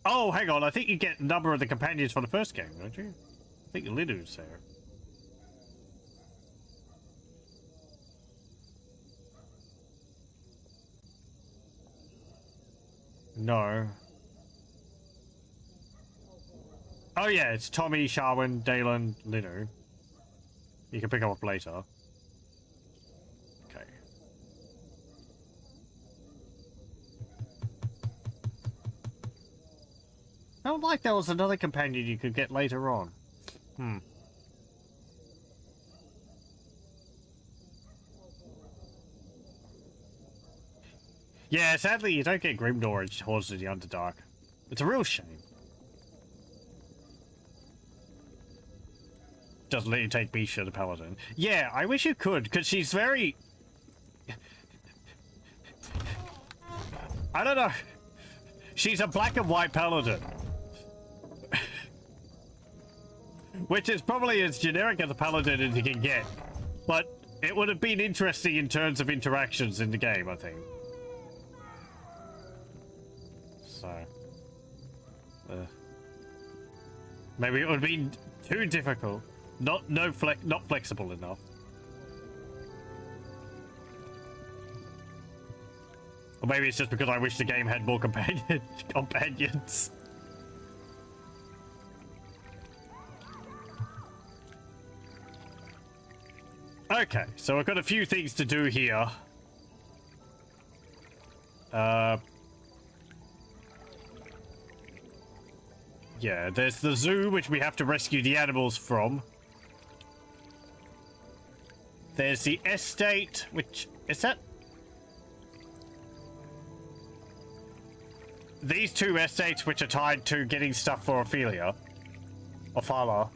Oh, hang on. I think you get a number of the companions for the first game, don't you? I think Linu's there. No. Oh yeah, it's Tommy, Sharwan, Dalen, Linu. You can pick them up later. Okay. I don't like there was another companion you could get later on. Yeah, sadly you don't get Grimnor in Hordes of the Underdark. It's a real shame. doesn't let you take Bisha the paladin. Yeah, I wish you could, because she's very... I don't know. She's a black and white paladin. Which is probably as generic as a paladin as you can get. But it would have been interesting in terms of interactions in the game, I think. So... maybe it would have been too difficult. Not flexible enough. Or maybe it's just because I wish the game had more companions. Okay, so I've got a few things to do here. Yeah, there's the zoo, which we have to rescue the animals from. There's the estate, which... is that... these two estates, which are tied to getting stuff for Ophelia. Ophala.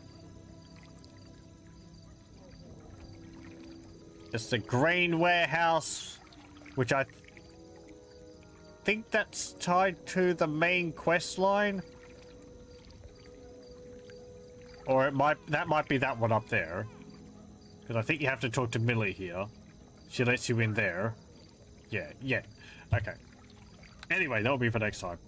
There's the grain warehouse, which I think that's tied to the main quest line. Or it might, that might be that one up there. Because I think you have to talk to Millie here. She lets you in there. Yeah. Okay. Anyway, that'll be for next time.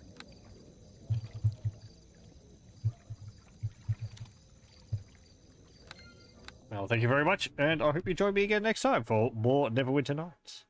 Well, thank you very much, and I hope you join me again next time for more Neverwinter Nights.